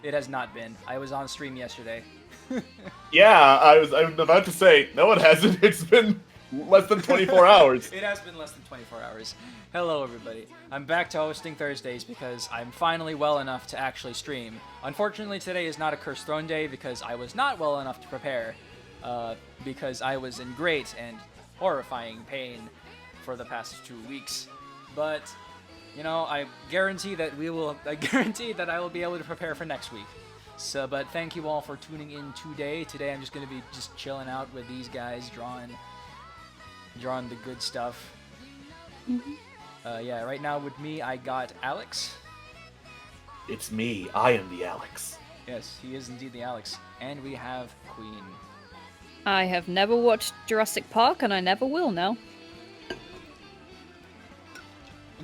It has not been. I was on stream yesterday. Yeah, I was about to say, no it hasn't. It's been less than 24 hours. It has been less than 24 hours. Hello, everybody. I'm back to hosting Thursdays because I'm finally well enough to actually stream. Unfortunately, today is not a Cursed Throne day because I was not well enough to prepare. Because I was in great and horrifying pain for the past 2 weeks. But, you know, I guarantee that I will be able to prepare for next week. So, but thank you all for tuning in today. Today I'm just going to be just chilling out with these guys, drawing the good stuff. Yeah, right now with me, I got Alex. It's me. I am the Alex. Yes, he is indeed the Alex. And we have Queen. I have never watched Jurassic Park, and I never will now.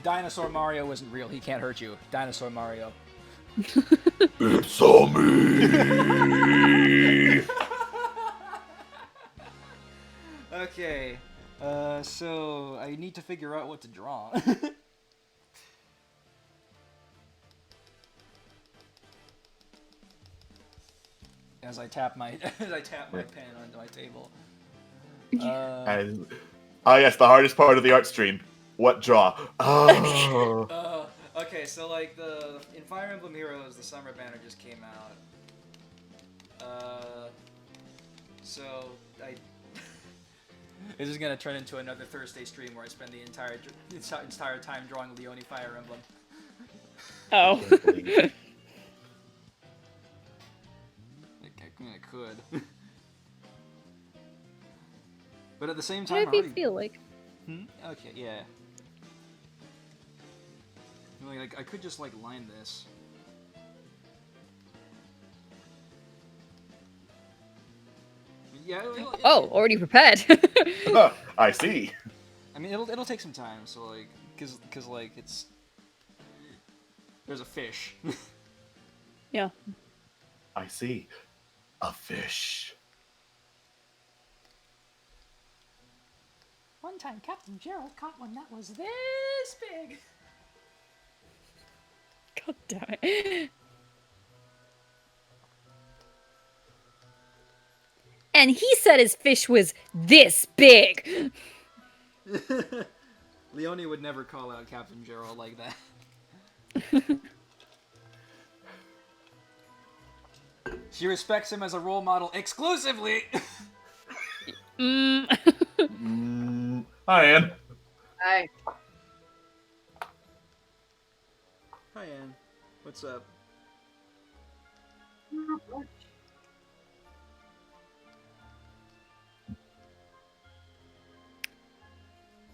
Dinosaur Mario wasn't real. He can't hurt you. Dinosaur Mario. It's all me. Okay. So I need to figure out what to draw. As I tap my pen onto my table. And, yes, the hardest part of the art stream. What draw? Oh. Okay, so like in Fire Emblem Heroes, the Summer Banner just came out. So this is gonna turn into another Thursday stream where I spend the entire time drawing Leone Fire Emblem. Oh. I could. But at the same How time, do you feel like? Okay, yeah. Like I could just like line this. Yeah. Already prepared. I see. I mean, it'll take some time. So like, cause like there's a fish. Yeah. I see. A fish. One time, Captain Gerald caught one that was this big. God damn it. And he said his fish was this big. Leone would never call out Captain Gerald like that. She respects him as a role model exclusively. Hi, Anne. Hi. Hi, Anne. What's up?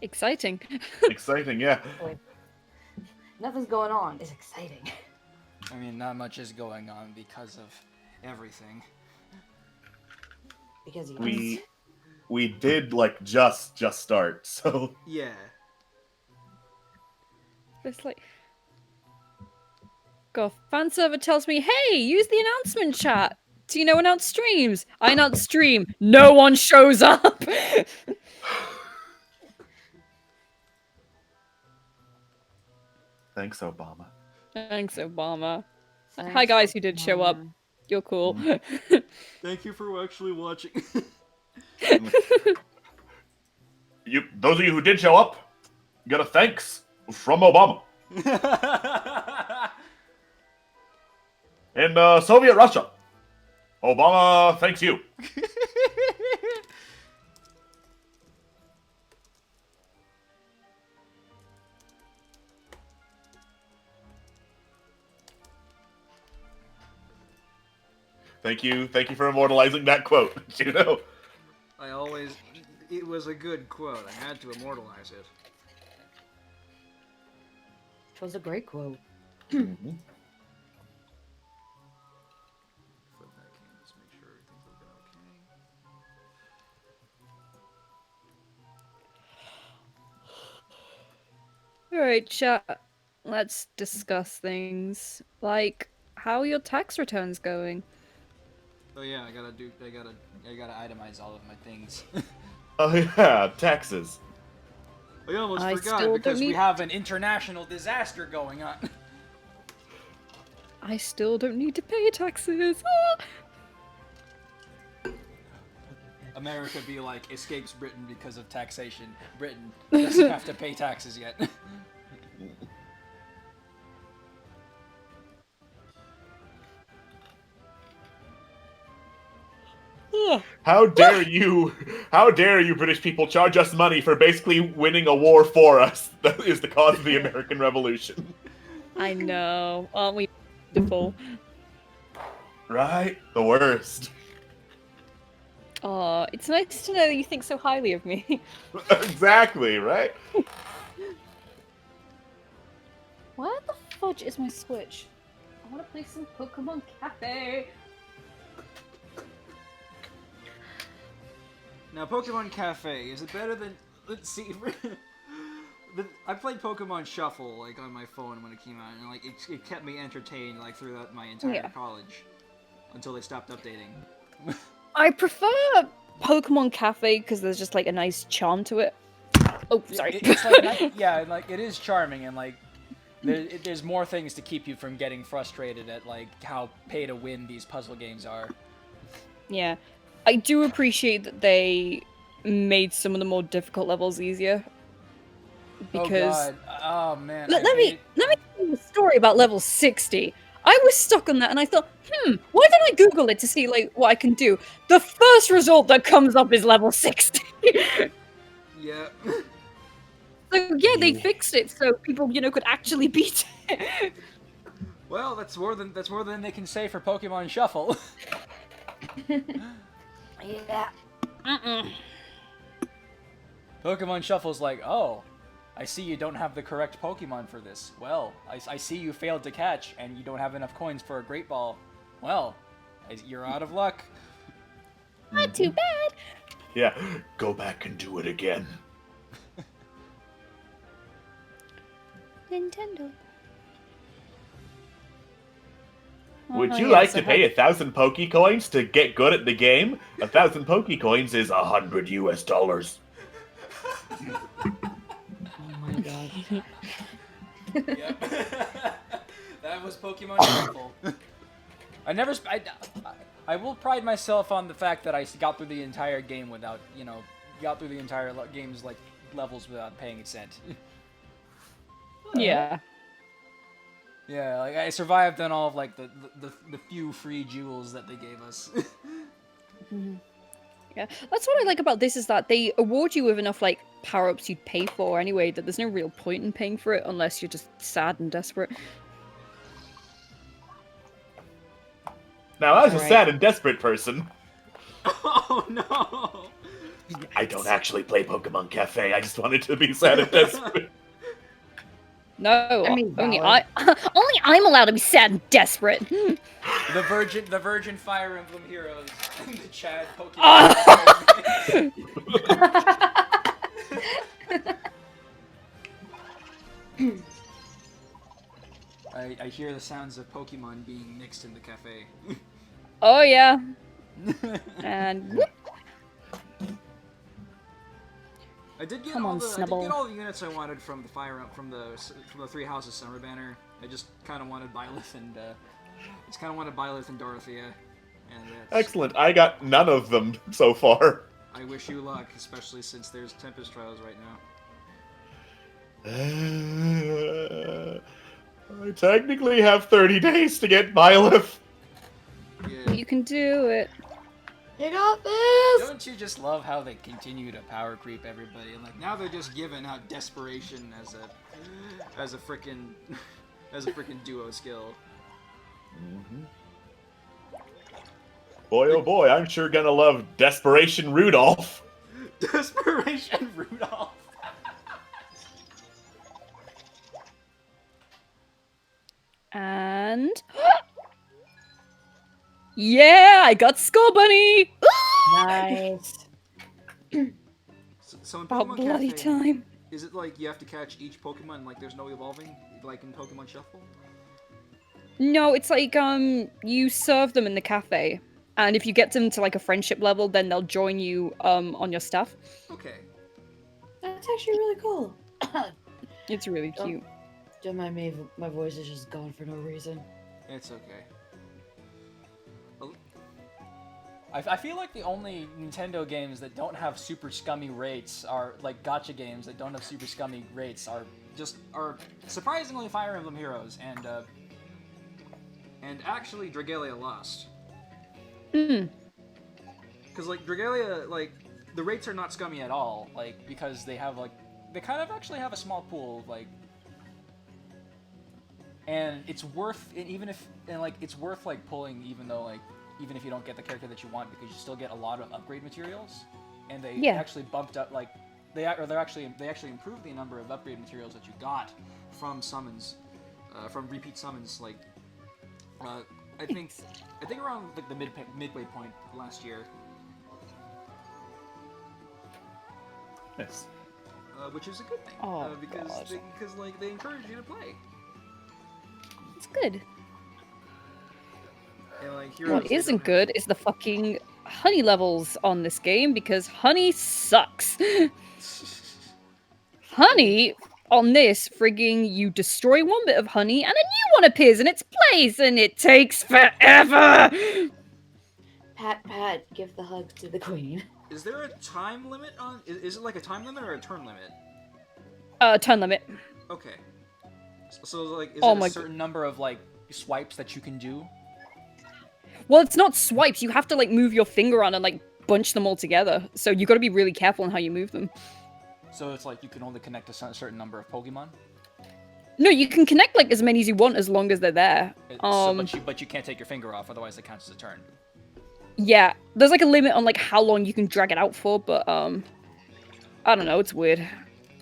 Exciting. Exciting, yeah. Nothing's going on. It's exciting. I mean, not much is going on because of everything. Because We did like just start, so Yeah. It's like, God, fan server tells me, hey, use the announcement chat. Do you know announce streams? I announce stream. No one shows up. thanks, Obama. Thanks, Obama. Thanks, Hi, guys who did show up. Obama. You're cool. Thank you for actually watching. Those of you who did show up, you got a thanks from Obama. In Soviet Russia, Obama thanks you. Thank you for immortalizing that quote. You know, It was a good quote. I had to immortalize it. It was a great quote. Flip back in, just make sure everything's looking okay. Alright, chat. Let's discuss things. Like, how are your tax returns going? Oh yeah, I gotta itemize all of my things. oh yeah, taxes. I almost I forgot still because don't we need- have an international disaster going on. I still don't need to pay taxes. Ah! America be like, escapes Britain because of taxation. Britain doesn't have to pay taxes yet. Ugh. How dare you? How dare you, British people, charge us money for basically winning a war for us? That is the cause of the American Revolution. I know. Aren't we beautiful? Right? The worst. Oh, it's nice to know that you think so highly of me. Exactly, right? Where the fudge is my Switch? I want to play some Pokemon Cafe. Now, Pokemon Cafe, is it better than... Let's see... I played Pokemon Shuffle, like, on my phone when it came out, and, like, it kept me entertained, like, throughout my entire college. Until they stopped updating. I prefer Pokemon Cafe because there's just, like, a nice charm to it. Oh, sorry. It's like, yeah, like, it is charming, and, like, there's more things to keep you from getting frustrated at, like, how pay-to-win these puzzle games are. Yeah. I do appreciate that they made some of the more difficult levels easier. Because Oh, God. Oh, man. let me tell you a story about level 60. I was stuck on that and I thought, why don't I Google it to see like what I can do? The first result that comes up is level 60. Yeah. So yeah, they fixed it so people, could actually beat it. Well, that's more than they can say for Pokemon Shuffle. Yeah. Pokemon Shuffle's like, oh, I see you don't have the correct Pokemon for this. Well, I see you failed to catch, and you don't have enough coins for a Great Ball. Well, you're out of luck. Not too bad. Yeah, go back and do it again. Nintendo. Would you like to pay 1,000 Pokecoins to get good at the game? 1,000 Pokecoins is $100 US. Oh my god. Yep. That was Pokemon Shuffle. I will pride myself on the fact that I got through the entire game without, got through the entire game's, like, levels without paying a cent. Yeah. Yeah, like, I survived on all of, like, the few free jewels that they gave us. Yeah, that's what I like about this is that they award you with enough like power-ups you'd pay for anyway, that there's no real point in paying for it unless you're just sad and desperate. Now, as a Alright. sad and desperate person, Oh, no! I don't actually play Pokemon Cafe. I just wanted to be sad and desperate. No, I mean, only valid. only I'm allowed to be sad and desperate. The Virgin Fire Emblem heroes and the Chad Pokemon. I hear the sounds of Pokemon being mixed in the cafe. Oh yeah, and whoop. I did get Come all on, the I did Snubbull. get all the units I wanted from the from the Three Houses Summer Banner. I just kind of wanted Byleth and Dorothea. And that's, Excellent. I got none of them so far. I wish you luck, especially since there's Tempest Trials right now. I technically have 30 days to get Byleth. Yeah. You can do it. You got this! Don't you just love how they continue to power creep everybody? And like now they're just giving out desperation as a freaking duo skill. Boy, oh boy, I'm sure gonna love Desperation Rudolph. Desperation Rudolph. And yeah, I got Skull Bunny. Nice. So in About Pokemon bloody Cafe, time. is it like you have to catch each Pokemon? Like there's no evolving, like in Pokemon Shuffle? No, it's like you serve them in the cafe, and if you get them to like a friendship level, then they'll join you on your staff. Okay. That's actually really cool. It's really Oh. cute. Don't mind me if my voice is just gone for no reason. It's okay. I feel like the only Nintendo games that don't have super scummy rates are like gacha games that don't have super scummy rates are surprisingly Fire Emblem Heroes and actually Dragalia Lost. Mm. Because like Dragalia, like the rates are not scummy at all, like because they have like they kind of actually have a small pool of like. And it's worth it's worth like pulling even if you don't get the character that you want because you still get a lot of upgrade materials, and they actually bumped up like they actually improved the number of upgrade materials that you got from summons, from repeat summons like I think around like the midway point last year. Yes. Which is a good thing because like they encourage you to play. It's good. And, like, What isn't good is the fucking honey levels on this game because honey sucks. Honey on this frigging you destroy one bit of honey and a new one appears in its place and it takes forever. Pat, give the hug to the queen. Is there a time limit on? Is it like a time limit or a turn limit? Turn limit. Okay. So like, is it a certain number of like swipes that you can do? Well, it's not swipes. You have to like move your finger on and like bunch them all together. So you got to be really careful on how you move them. So it's like you can only connect a certain number of Pokemon. No, you can connect like as many as you want as long as they're there. But you can't take your finger off, otherwise it counts as a turn. Yeah, there's like a limit on like how long you can drag it out for, but I don't know. It's weird.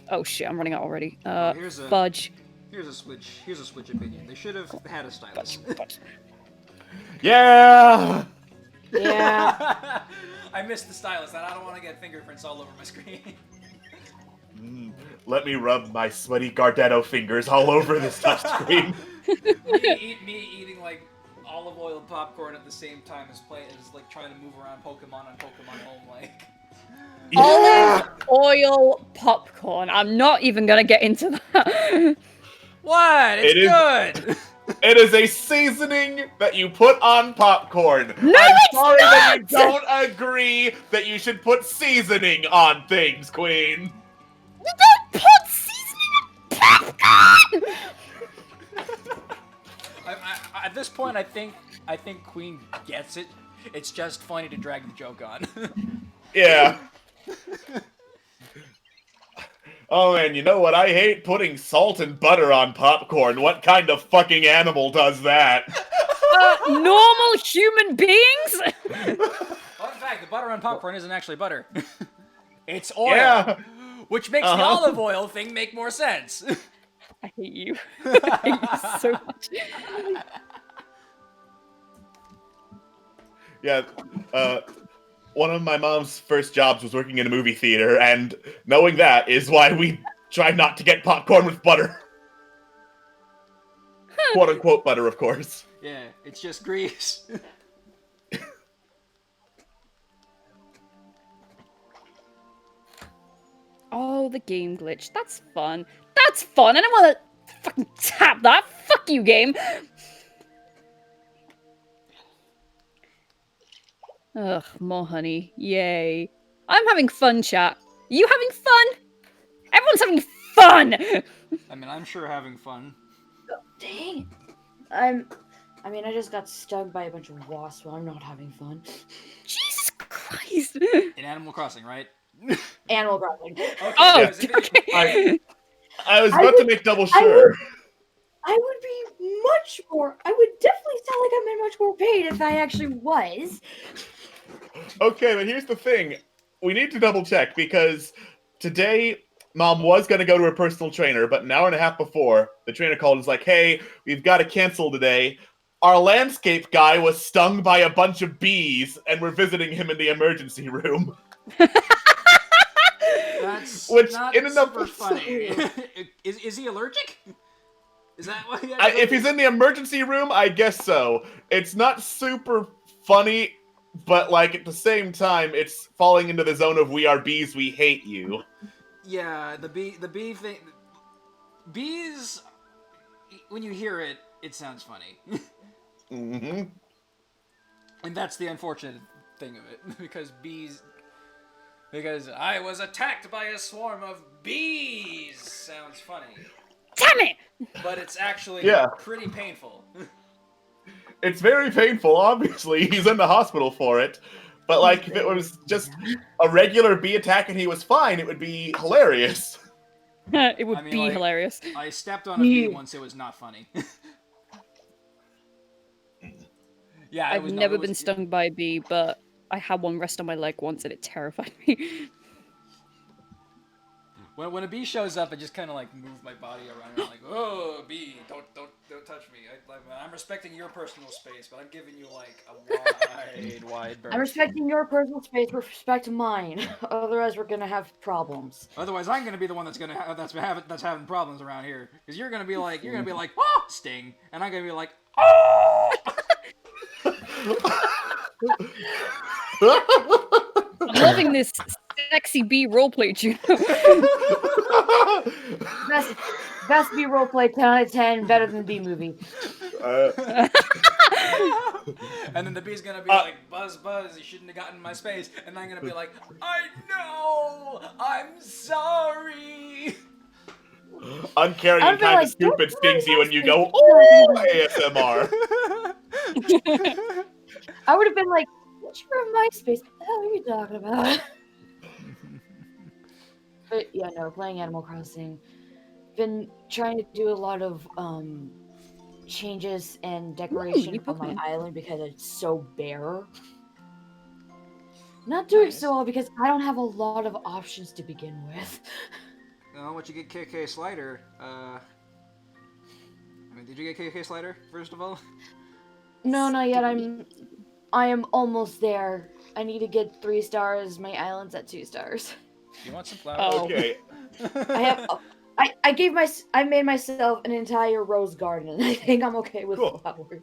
Oh shit, I'm running out already. Fudge. Here's a switch opinion. They should have had a stylus. Yeah! Yeah. I missed the stylus, and I don't want to get fingerprints all over my screen. Let me rub my sweaty Gardetto fingers all over this touchscreen. me eating like olive oil popcorn at the same time as like trying to move around Pokemon on Pokemon Home, like. Yeah! Olive oil popcorn. I'm not even gonna get into that. What? It's good. It is a seasoning that you put on popcorn. No, I'm it's sorry not! that you don't agree that you should put seasoning on things, Queen. You don't put seasoning on popcorn! At this point, I think Queen gets it. It's just funny to drag the joke on. Yeah. Oh man, you know what I hate? Putting salt and butter on popcorn. What kind of fucking animal does that? Normal human beings? Well, in fact, the butter on popcorn isn't actually butter. It's oil. Yeah. Which makes the olive oil thing make more sense. I hate you. I hate you so much. Yeah, one of my mom's first jobs was working in a movie theater, and knowing that is why we try not to get popcorn with butter. Quote-unquote butter, of course. Yeah, it's just grease. Oh, the game glitch. That's fun. That's fun. I don't want to fucking tap that. Fuck you, game. Ugh, more honey. Yay. I'm having fun, chat. You having fun? Everyone's having fun! I mean, I'm sure having fun. Dang. I mean, I just got stung by a bunch of wasps while I'm not having fun. Jesus Christ. In Animal Crossing, right? Animal Crossing. Okay, Oh, because okay. I was about to make double sure. I would be much more. I would definitely sound like I'm in much more pain if I actually was. Okay, but here's the thing. We need to double check because today Mom was going to go to her personal trainer, but an hour and a half before, the trainer called and was like, hey, we've got to cancel today. Our landscape guy was stung by a bunch of bees, and we're visiting him in the emergency room. That's Which, not in and of super itself- funny. Is he allergic? Is that why? If he's in the emergency room, I guess so. It's not super funny, but like at the same time, it's falling into the zone of we are bees, we hate you. Yeah, the bee thing. Bees, when you hear it, it sounds funny. hmm And that's the unfortunate thing of it, because I was attacked by a swarm of bees. Sounds funny, Damn it! but it's actually Yeah. pretty painful. It's very painful, obviously. He's in the hospital for it. But, like, if it was just a regular bee attack and he was fine, it would be hilarious. It would I mean, be like- hilarious. I stepped on a bee once. It was not funny. Yeah, I've never been stung by a bee, but I had one rest on my leg once and it terrified me. When a bee shows up, I just kind of like move my body around and like, oh, bee, don't touch me. I'm respecting your personal space, but I'm giving you like a wide berth. I'm respecting your personal space, respect mine. Otherwise, we're gonna have problems. Otherwise, I'm gonna be the one that's having problems around here, because you're gonna be like, oh, sting, and I'm gonna be like, oh. I'm loving this sexy bee roleplay, Juno. Best B roleplay 10 out of 10, better than B movie. And then the bee's gonna be like, buzz, you shouldn't have gotten in my space, and I'm gonna be like, I know, I'm sorry. Uncaring I'd and be kind like, of stupid "Don't stings you and you go, worry, oh, ASMR. I would have been like, what's your MySpace? What the hell are you talking about? But yeah, no, playing Animal Crossing. Been trying to do a lot of changes and decoration you on my Pokemon. island because it's so bare. Not doing Nice. so well because I don't have a lot of options to begin with. No, once you get KK Slider, did you get KK Slider, first of all? No, not yet. I am almost there. I need to get 3 stars. My island's at 2 stars. You want some flowers? Oh. Okay. I have. I made myself an entire rose garden. I think I'm okay with Cool. flowers.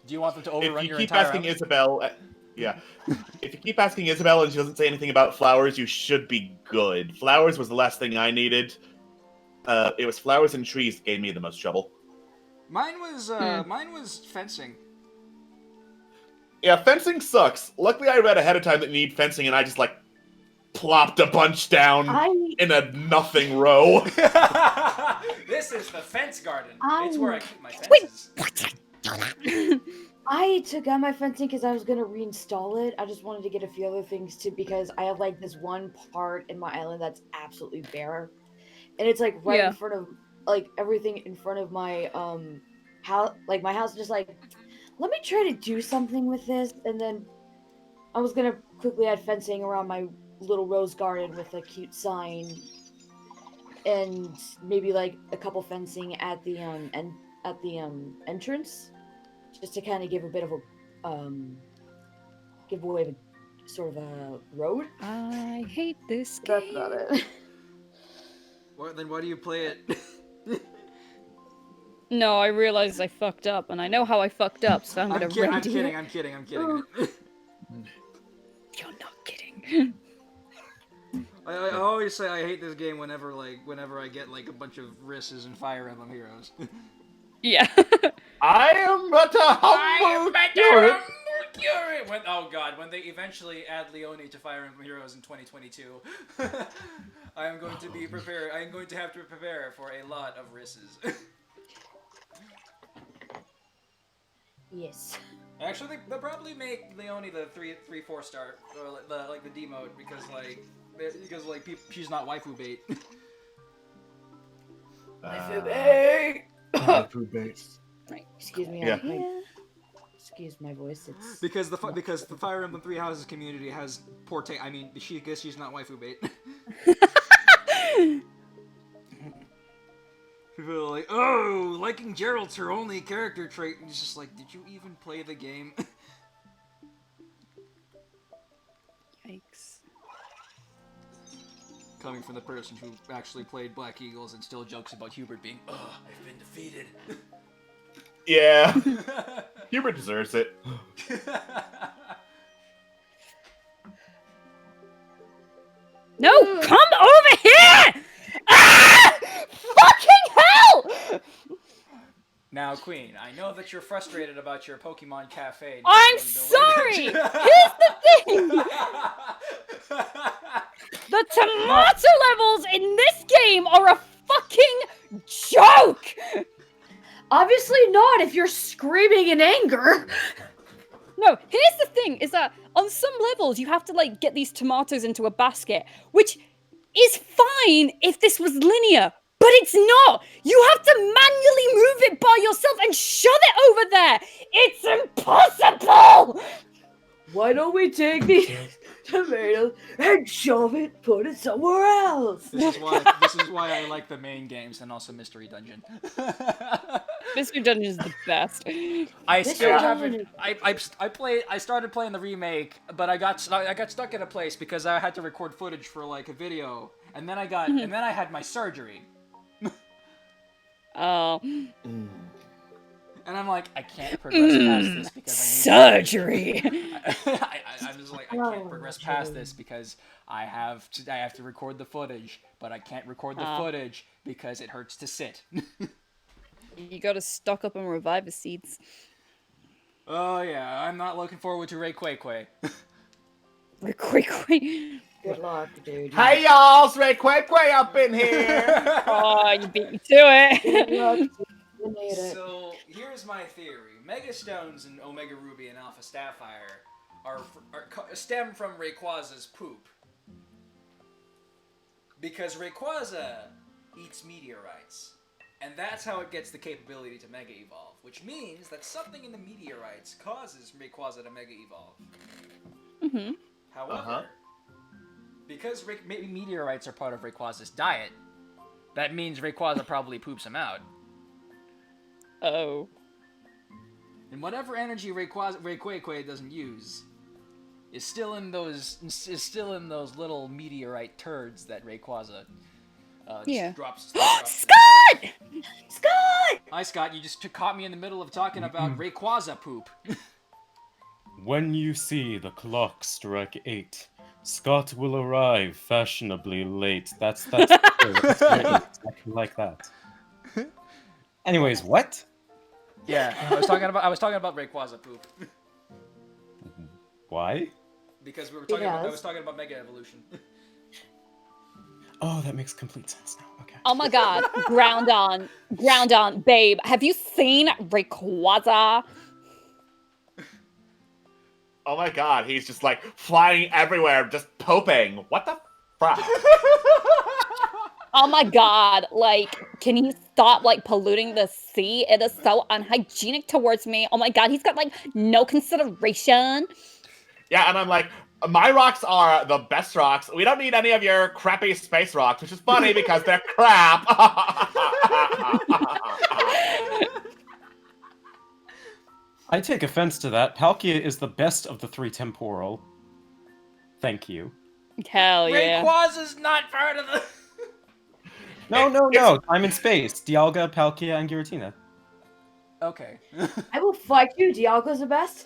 Do you want them to If overrun you your keep entire asking island? Isabel, yeah. If you keep asking Isabel and she doesn't say anything about flowers, you should be good. Flowers was the last thing I needed. It was flowers and trees that gave me the most trouble. Mine was fencing. Yeah, fencing sucks. Luckily, I read ahead of time that you need fencing, and I just like plopped a bunch down in a nothing row. This is the fence garden. I- It's where I keep my Wait. fences. I took out my fencing because I was gonna reinstall it. I just wanted to get a few other things too because I have like this one part in my island that's absolutely bare, and it's like right Yeah. in front of like everything in front of my house. Like my house, is just like, let me try to do something with this, and then I was gonna quickly add fencing around my little rose garden with a cute sign, and maybe like a couple fencing at the entrance, just to kind of give a bit of a give away a sort of a road. I hate this game. That's about it. Then why do you play it? No, I realized I fucked up, and I know how I fucked up, so I'm gonna I'm remedy kidding. it. I'm kidding. You're not kidding. I always say I hate this game whenever I get like a bunch of Risses and Fire Emblem Heroes. Yeah. I am but a humble curate. When they eventually add Leone to Fire Emblem Heroes in 2022, I am going to be prepared. I am going to have to prepare for a lot of Risses. Yes. Actually, they'll probably make Leone the 3-4 star, or the D mode because she's not waifu bait. Right. Excuse me. Yeah. Excuse my voice. It's because the Fire Emblem Three Houses community has poor taste. I mean, she's not waifu bait. People are like, oh, liking Gerald's her only character trait, and it's just like, did you even play the game? Yikes. Coming from the person who actually played Black Eagles and still jokes about Hubert being, oh, I've been defeated. Yeah, Hubert deserves it. No, come over here! Ah! Fucking hell! Now, Queen, I know that you're frustrated about your Pokemon Cafe. I'm sorry! Here's the thing! The tomato levels in this game are a fucking joke! Obviously not if you're screaming in anger. No, here's the thing, is that on some levels you have to, like, get these tomatoes into a basket, which is fine if this was linear, but it's not! You have to manually move it by yourself and shove it over there! It's impossible! Why don't we take these tomatoes and shove it, put it somewhere else? This is why I like the main games and also Mystery Dungeon. Mystery Dungeon is the best. I still Mystery haven't. Dungeon I started playing the remake, but I got stuck in a place because I had to record footage for like a video, and then I had my surgery, Oh. and I'm like, I can't progress past this because Surgery! I'm just like, I can't progress past this because I have to record the footage, but I can't record the footage because it hurts to sit. You gotta stock up on Reviver seeds. Oh yeah, I'm not looking forward to Ray Quay. Quick. Good luck, dude. Hey y'all, it's Ray Quay up in here. Oh, you beat me to it. Good luck. You made it. So here's my theory: Mega Stones and Omega Ruby and Alpha Sapphire stem from Rayquaza's poop, because Rayquaza eats meteorites, and that's how it gets the capability to Mega Evolve. Which means that something in the meteorites causes Rayquaza to Mega Evolve. Mm-hmm. However, because meteorites are part of Rayquaza's diet, that means Rayquaza probably poops them out. Oh. And whatever energy Rayquaza doesn't use is still in those little meteorite turds that Rayquaza Yeah. drops. Scott! Scott! Hi Scott, you just caught me in the middle of talking about Rayquaza poop. When you see the clock strike 8, Scott will arrive fashionably late. That's true. It's very exactly like that. Anyways, what? Yeah, I was talking about Rayquaza poop Why? because I Yes. was talking about Mega Evolution. Oh, that makes complete sense now. Okay. Oh my god. Ground on, babe. Have you seen Rayquaza? Oh my god, he's just like flying everywhere, just poping. What the fuck? Oh my god, like, can you stop, like, polluting the sea? It is so unhygienic towards me. Oh my god, he's got, like, no consideration. Yeah, and I'm like, my rocks are the best rocks. We don't need any of your crappy space rocks, which is funny because they're crap. I take offense to that. Palkia is the best of the 3 temporal. Thank you. Hell yeah. Rayquaza's not part of the. No. Time and space. Dialga, Palkia, and Giratina. Okay. I will fight you. Dialga's the best.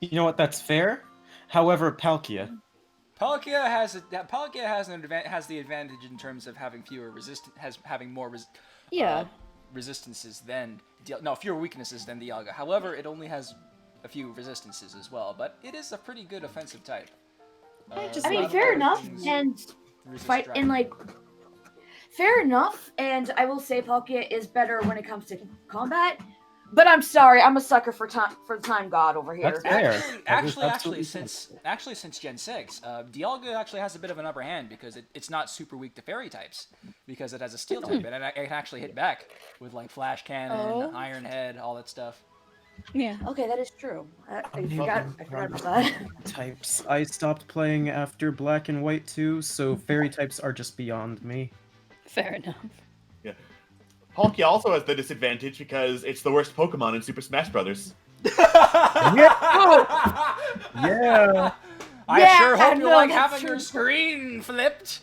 You know what? That's fair. However, Palkia. Palkia has the advantage in terms of having more Yeah. resistances than fewer weaknesses than Dialga. However, it only has a few resistances as well, but it is a pretty good offensive type. just I mean, love fair those enough. things. And Resist fight dragon. in like. Fair enough. And I will say Palkia is better when it comes to combat. But I'm sorry, I'm a sucker for the time god over here. That's fair. Actually, That is since Gen 6, Dialga actually has a bit of an upper hand because it's not super weak to fairy types because it has a steel type and it can actually hit back with like flash cannon, Oh. iron head, all that stuff. Yeah. Okay, that is true. I forgot about that. Types. I stopped playing after Black and White 2, so fairy types are just beyond me. Fair enough. Palkia also has the disadvantage because it's the worst Pokemon in Super Smash Brothers. Yeah. I Yeah, sure hope you no, like that's having your true. screen flipped.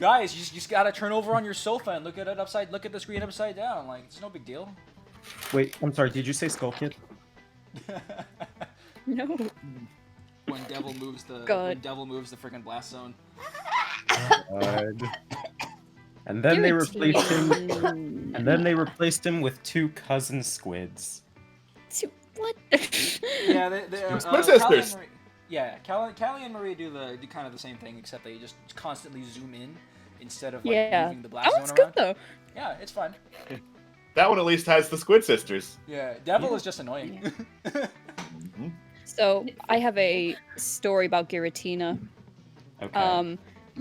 Guys, you just gotta turn over on your sofa and look at the screen upside down. Like, it's no big deal. Wait, I'm sorry, did you say Skull Kid? No. When Devil moves the God. freaking blast zone. And then they replaced him. Giratina. And then they replaced him with 2 cousin squids. What? Yeah, they Split sisters. Yeah, Callie and Marie do kind of the same thing, except they just constantly zoom in instead of like Yeah. moving the That blast one's zone good around. though. Yeah, it's fun. That one at least has the Squid Sisters. Yeah, Devil is just annoying. So I have a story about Giratina. Okay.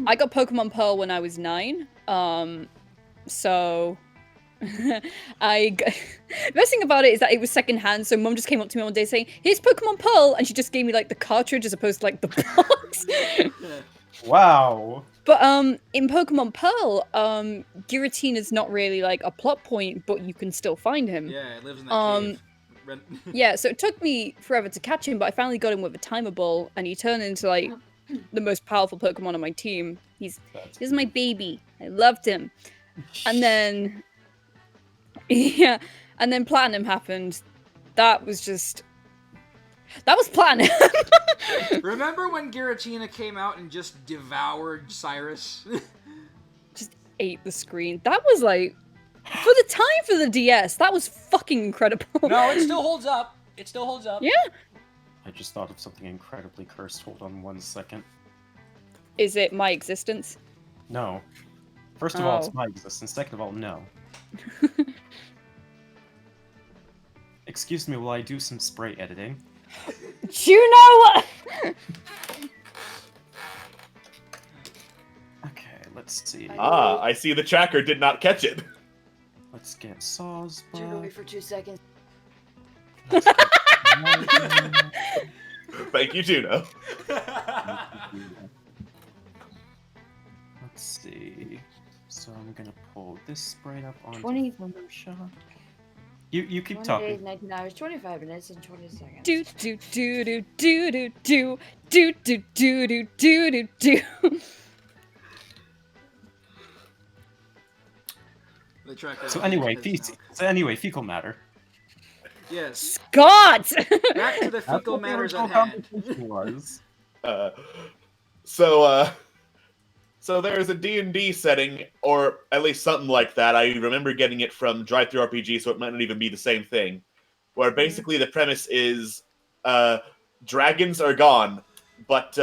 I got Pokemon Pearl when I was 9. So the best thing about it is that it was secondhand. So Mum just came up to me one day saying, "Here's Pokemon Pearl," and she just gave me like the cartridge as opposed to like the box. Wow. But in Pokemon Pearl, Giratina's not really like a plot point, but you can still find him. Yeah, it lives in that cave. Yeah, so it took me forever to catch him, but I finally got him with a timer ball, and he turned into like the most powerful Pokemon on my team. This is my baby. I loved him. And then yeah, and then Platinum happened. That was Platinum. Remember when Giratina came out and just devoured Cyrus? Just ate the screen. That was like, for the time for the DS, that was fucking incredible. No, it still holds up. It still holds up. Yeah. I just thought of something incredibly cursed. Hold on 1 second. Is it my existence? No. First of all, Oh. it's my existence. Second of all, no. Excuse me, will I do some spray editing? Do you know what? Okay, let's see. Ah, I see the tracker did not catch it. Let's get Sawsbuck. Took away for 2 seconds. Let's Thank you, Juno. see. So I'm gonna pull this sprite up on 20 Photoshop. You keep 20 talking. days, 19 hours, 25 minutes, and 20 seconds. Do do do do do do do do do do do do do do. The tracker. So anyway, is fecal matter. Yes. Scott! Back to the That's fecal what the matters original at hand. conversation was. So there's a D&D setting, or at least something like that. I remember getting it from Drive-Thru RPG, so it might not even be the same thing. Where basically the premise is dragons are gone, but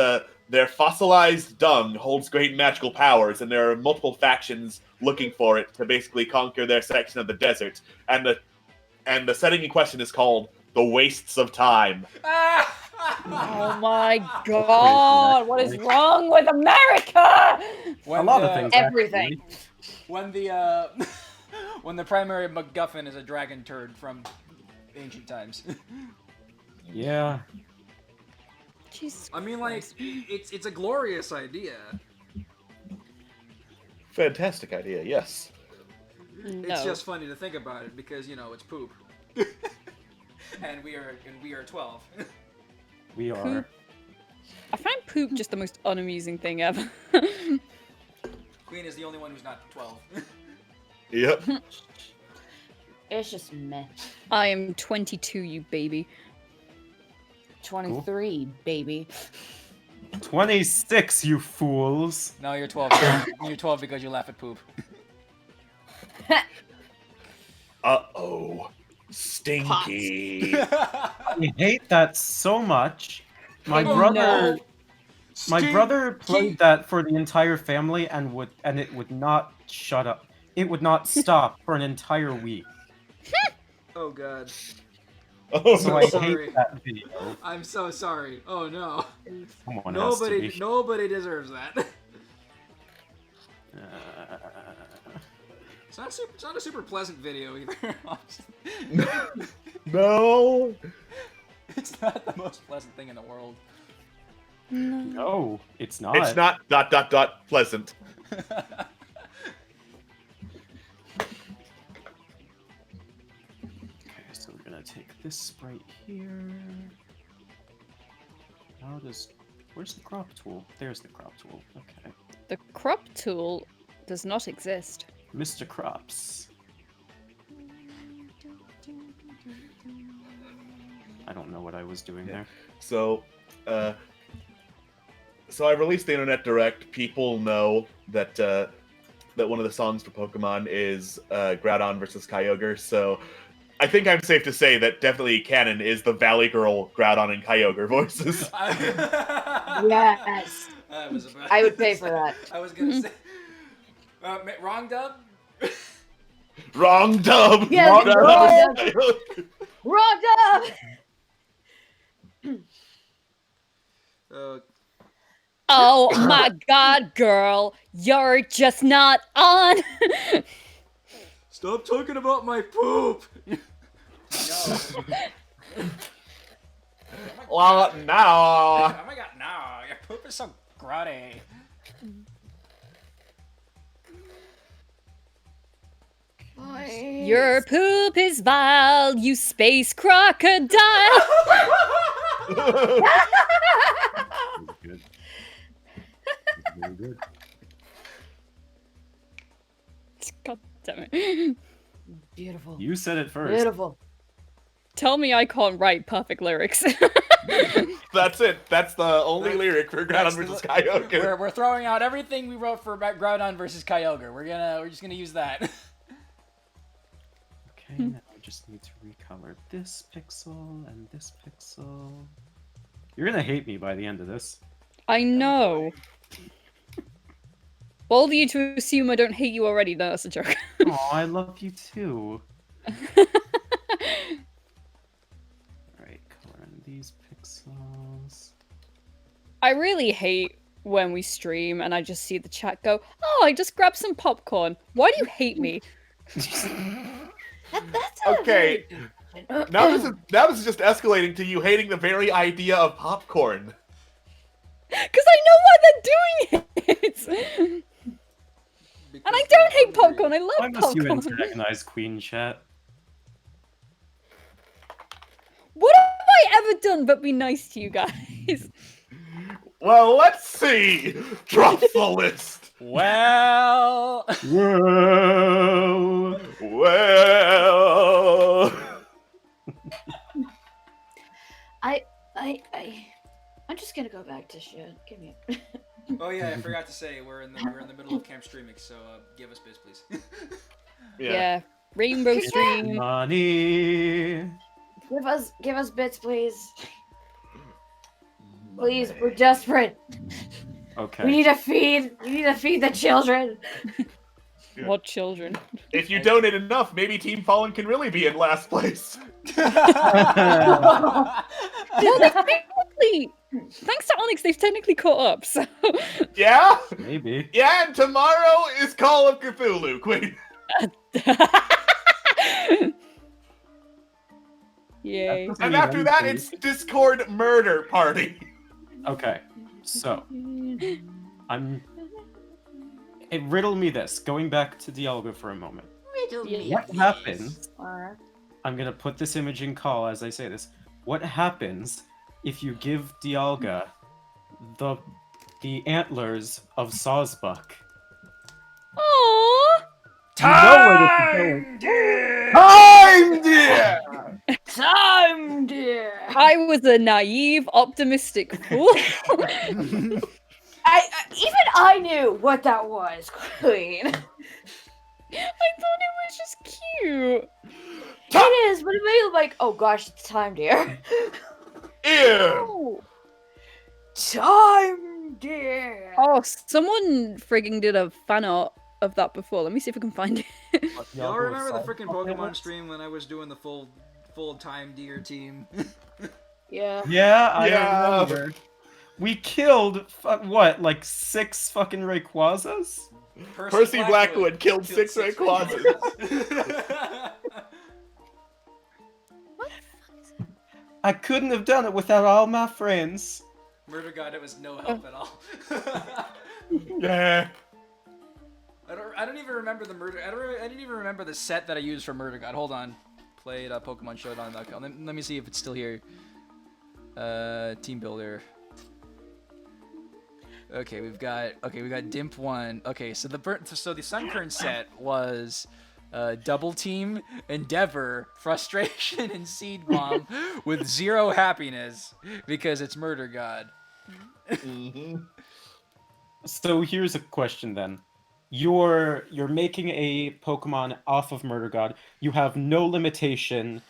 their fossilized dung holds great magical powers, and there are multiple factions looking for it to basically conquer their section of the desert. And the setting in question is called The Wastes of Time. Oh my god, what is wrong with America? When A lot the, of things. Everything. actually. When the when the primary MacGuffin is a dragon turd from ancient times. Yeah. Jesus I mean, like, it's a glorious idea. Fantastic idea, yes. no. It's just funny to think about it because it's poop. and we are 12. We are. Poop. I find poop just the most unamusing thing ever. Queen is the only one who's not 12. Yep. It's just meh. I am 22, you baby. 23, baby. 26, you fools. No, you're 12. You're 12 because you laugh at poop. Uh-oh. Stinky. I hate that so much. My Oh, brother no. My Stinky. brother played that for the entire family and it would not shut up. It would not stop for an entire week. Oh god. Oh, So no. I Sorry. hate that video. I'm so sorry. Oh no. Someone has to be. Nobody deserves that. It's not a super pleasant video either. No. It's not the most pleasant thing in the world. No, it's not. It's not ... pleasant. Okay, so we're gonna take this sprite here. Where's the crop tool? There's the crop tool. Okay. The crop tool does not exist. Mr. Crops. I don't know what I was doing there. So I released the Internet Direct. People know that that one of the songs for Pokemon is Groudon versus Kyogre, so I think I'm safe to say that definitely canon is the Valley Girl Groudon and Kyogre voices. Yes. I would pay for that. I was gonna say. Wrong dub? Wrong dub! Yes, Wrong wrong dub! Wrong up! Oh my god, girl. You're just not on. Stop talking about my poop! No. Well, now. Oh my god, no. Your poop is so grotty. Your poop is vile, you space crocodile. Good. Very good. God damn it. Beautiful. You said it first. Beautiful. Tell me I can't write perfect lyrics. That's it. That's the only lyric for Groudon versus Kyogre. We're throwing out everything we wrote for Groudon versus Kyogre. We're just gonna use that. Okay, now I just need to recolor this pixel and this pixel. You're gonna hate me by the end of this. I know. Bold of you to assume I don't hate you already. No, that's a joke. Oh, I love you too. Alright, color in these pixels. I really hate when we stream and I just see the chat go, "Oh, I just grabbed some popcorn." Why do you hate me? That's Okay. Now this is just escalating to you hating the very idea of popcorn. Because I know why they're doing it. And I don't hate popcorn. I Why love must you popcorn. antagonize Queen Chat? What have I ever done but be nice to you guys? Well, let's see. Drop the list. Well. Whoa! Well. I'm just gonna go back to shit. Give me a... Oh yeah, I forgot to say we're in the middle of camp streaming, so give us biz, please. Yeah. Rainbow stream. Money! Give us bits, please. Please, we're desperate. Okay. We need to feed the children. What children? If you donate enough, maybe Team Fallen can really be in last place. Well, they've technically, thanks to Onyx, they've technically caught up. So Yeah? Maybe. Yeah, and tomorrow is Call of Cthulhu, Queen. Yay. And after that, it's Discord Murder Party. Okay, so riddle me this. Going back to Dialga for a moment. What happens? I'm gonna put this image in call as I say this. What happens if you give Dialga the antlers of Sawsbuck? Aww. Time, dear! Time, dear. I was a naive, optimistic fool. Even I knew what that was, Queen. I thought it was just cute. It is, but it made it like, oh gosh, it's time, dear. Ew! Oh. Time, dear. Oh, someone frigging did a fan art of that before. Let me see if I can find it. Y'all remember the freaking Pokemon stream when I was doing the full time deer team? Yeah. Yeah, I Yeah. remember. We killed what, like 6 fucking Rayquazas? Percy Blackwood killed 6 Rayquazas. I couldn't have done it without all my friends. Murder God, it was no help at all. Yeah. I don't even remember the murder. I didn't even remember the set that I used for Murder God. Hold on. Played Pokemon Showdown.com. Let me see if it's still here. Team Builder. Okay, we've got Dimp 1. Okay, so the Sunkern set was Double Team, Endeavor, Frustration, and Seed Bomb with 0 happiness because it's Murder God. Mm-hmm. So here's a question then. you're making a Pokemon off of Murder God. You have no limitation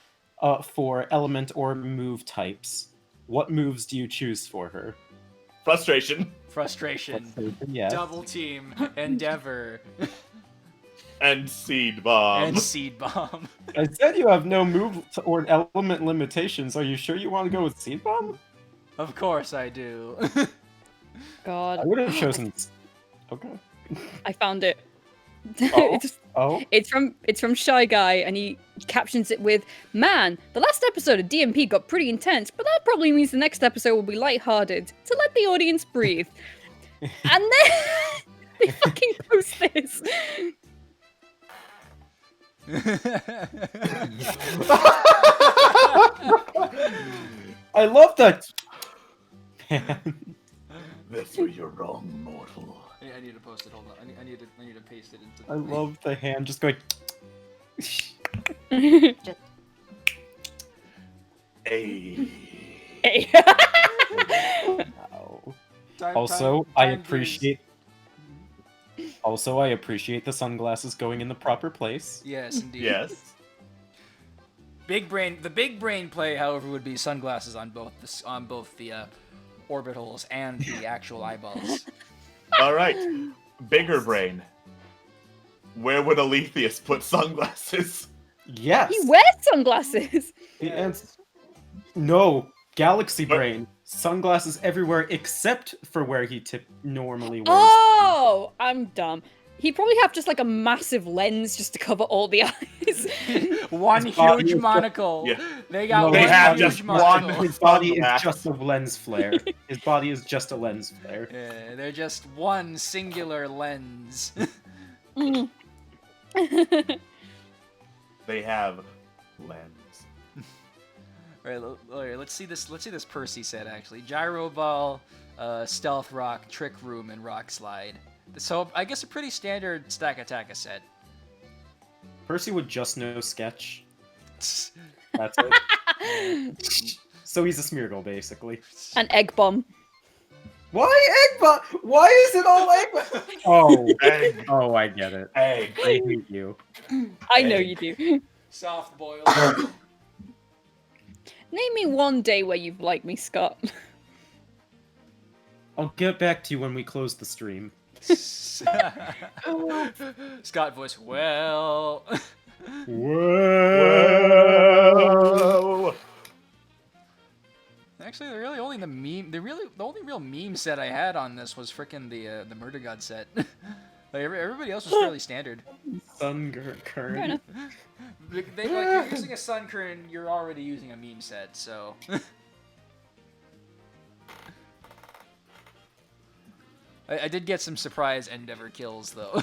for element or move types. What moves do you choose for her? Frustration. Frustration. Yes. Double team. Endeavor. And Seed Bomb. and Seed Bomb. I said you have no move or element limitations. Are you sure you want to go with Seed Bomb? Of course I do. God, I would have chosen. Okay. I found it. Oh. it's, Oh. it's from Shy Guy, and he captions it with, "Man, the last episode of DMP got pretty intense, but that probably means the next episode will be lighthearted to let the audience breathe." And then they fucking post this. I love that. Man. That's where you're wrong, mortal. I need to post it. Hold on. I need to paste it into. I love the hand just going. Hey. Hey. Wow. Also, I appreciate. Also, I appreciate the sunglasses going in the proper place. Yes, indeed. Yes. Big brain. The big brain play, however, would be sunglasses on both the orbitals and the actual eyeballs. All right. Bigger brain. Where would Aletheus put sunglasses? Yes. He wears sunglasses. The answer. No, Galaxy But- Brain. Sunglasses everywhere except for where he normally wears. Oh, I'm dumb. He'd probably have just like a massive lens just to cover all the eyes. One His body huge is monocle. Yeah. They got No, one they have huge just monocle. one. His body is Sunglasses. just a lens flare. His body is just a lens flare. Yeah, they're just one singular lens. Mm. They have lens. Alright, let's see this. Let's see this Percy set actually. Gyro Ball, Stealth Rock, Trick Room, and Rock Slide. So I guess a pretty standard Stack Attack set. Percy would just know Sketch. That's it. So he's a Smeargle, basically. An egg bomb. Why Eggbot? Why is it all Eggbot? Oh, Egg. oh, I get it. Egg. I hate you. I know you do. Soft boiled. Name me one day where you've liked me, Scott. I'll get back to you when we close the stream. Scott voice. Well. Whoa. Actually, the only real meme set I had on this was frickin' the Murder God set. Like everybody else was fairly standard. Sun Fair current. enough. You're using a Sunkern, you're already using a meme set, so. I did get some surprise Endeavor kills though.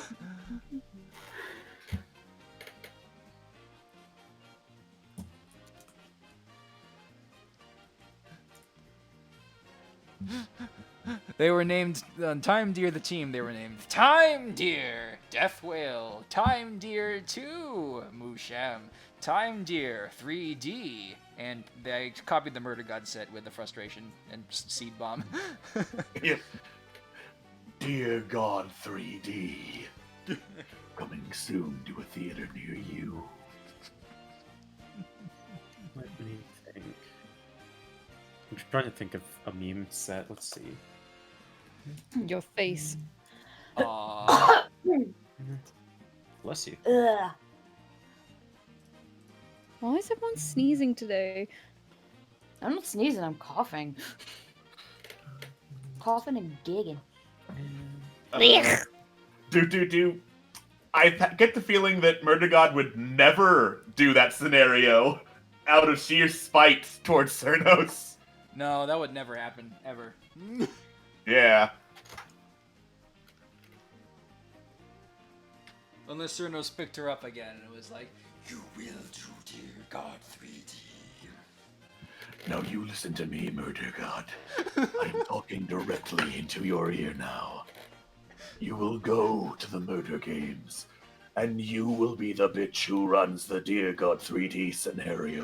They were named on Time Deer the team. They were named Time Deer, Death Whale, Time Deer 2, Musham, Time Deer 3D, and they copied the Murder God set with the Frustration and Seed Bomb. Yeah. Dear God 3D. Coming soon to a theater near you. Let me think. I'm trying to think of a meme set. Let's see. Your face. Aww. Bless you. Ugh. Why is everyone sneezing today? I'm not sneezing, I'm coughing. Coughing and gigging. Do. I get the feeling that Murder God would never do that scenario out of sheer spite towards Cernos. No, that would never happen, ever. Yeah. Unless Cernos picked her up again and it was like, you will do Dear God 3D. Now you listen to me, Murder God. I'm talking directly into your ear now. You will go to the Murder Games, and you will be the bitch who runs the Dear God 3D scenario.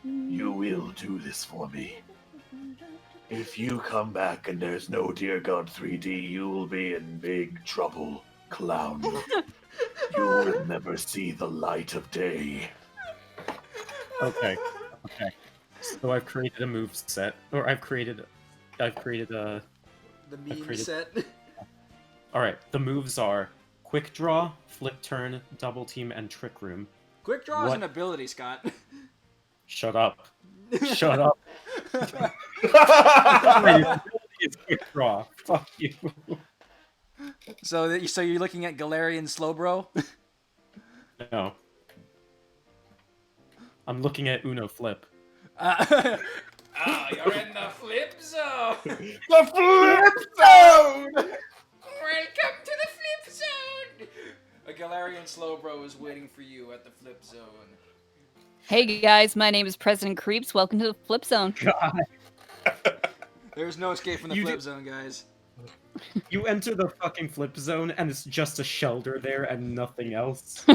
You will do this for me. If you come back and there's no Dear God 3D, you will be in big trouble, clown. You will never see the light of day. Okay. Okay. So I've created a move set, or I've created a. The meme created- set. All right. The moves are quick draw, flip turn, double team, and trick room. Quick draw is What? an ability, Scott. Shut up. Shut up. It's quick draw. Fuck you. So you're looking at Galarian Slowbro? No. I'm looking at Uno Flip. You're in the flip zone. The flip zone! Welcome to the flip zone. A Galarian Slowbro is waiting for you at the flip zone. Hey guys, my name is President Creeps. Welcome to the Flip Zone. God. There's no escape from the You flip did- zone, guys. You enter the fucking flip zone and it's just a shelter there and nothing else.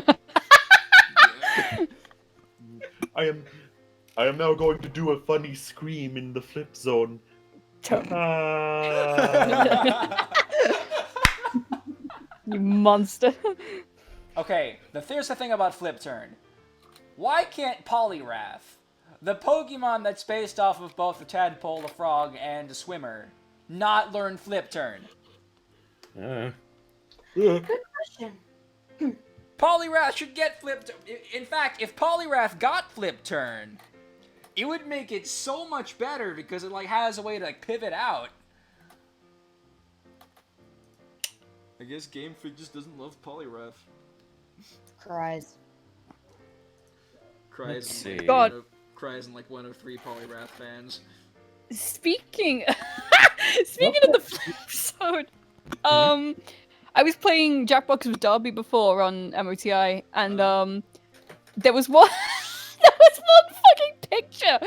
I am now going to do a funny scream in the flip zone. Ah. You monster. Okay, here's the thing about Flip Turn. Why can't Poliwrath, the Pokemon that's based off of both the Tadpole, the Frog, and the Swimmer, not learn Flip Turn? Question. Poliwrath should get Flip Turn. In fact, if Poliwrath got Flip Turn, it would make it so much better because it has a way to pivot out. I guess Game Freak just doesn't love Poliwrath. Cries. Let's see. God. Cries in 103 Poliwrath fans. Speaking of the Flip Zone, I was playing Jackbox with Derby before on MOTI, and there was one fucking picture.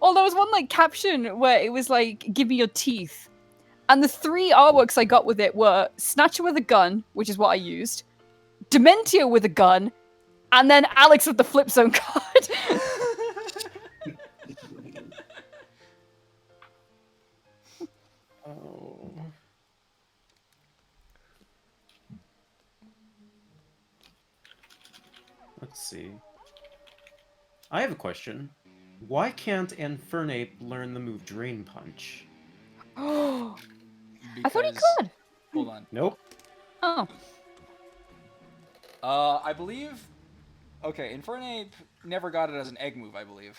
Or there was one caption where it was "Give me your teeth," and the 3 artworks I got with it were Snatcher with a gun, which is what I used, Dementia with a gun, and then Alex with the Flip Zone card. Oh. Let's see. I have a question. Why can't Infernape learn the move Drain Punch? I thought he Because- could. Hold on. Nope. Oh. I believe. Okay, Infernape never got it as an egg move, I believe.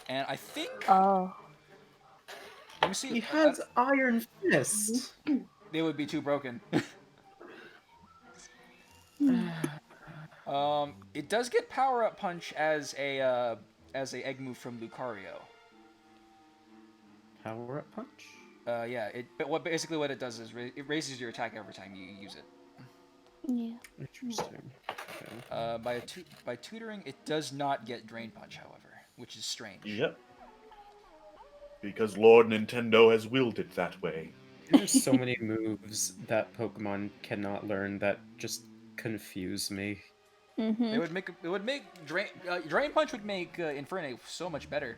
And I think. Oh. Let me see. He has Iron Fist. They would be too broken. It does get Power Up Punch as a egg move from Lucario. Power Up Punch? Yeah. Basically what it does is it raises your attack every time you use it. Yeah. Interesting. Okay. By tutoring, it does not get Drain Punch, however, which is strange. Yep. Because Lord Nintendo has willed it that way. There's so many moves that Pokemon cannot learn that just confuse me. Mm-hmm. It would make Drain Punch would make Infernape so much better.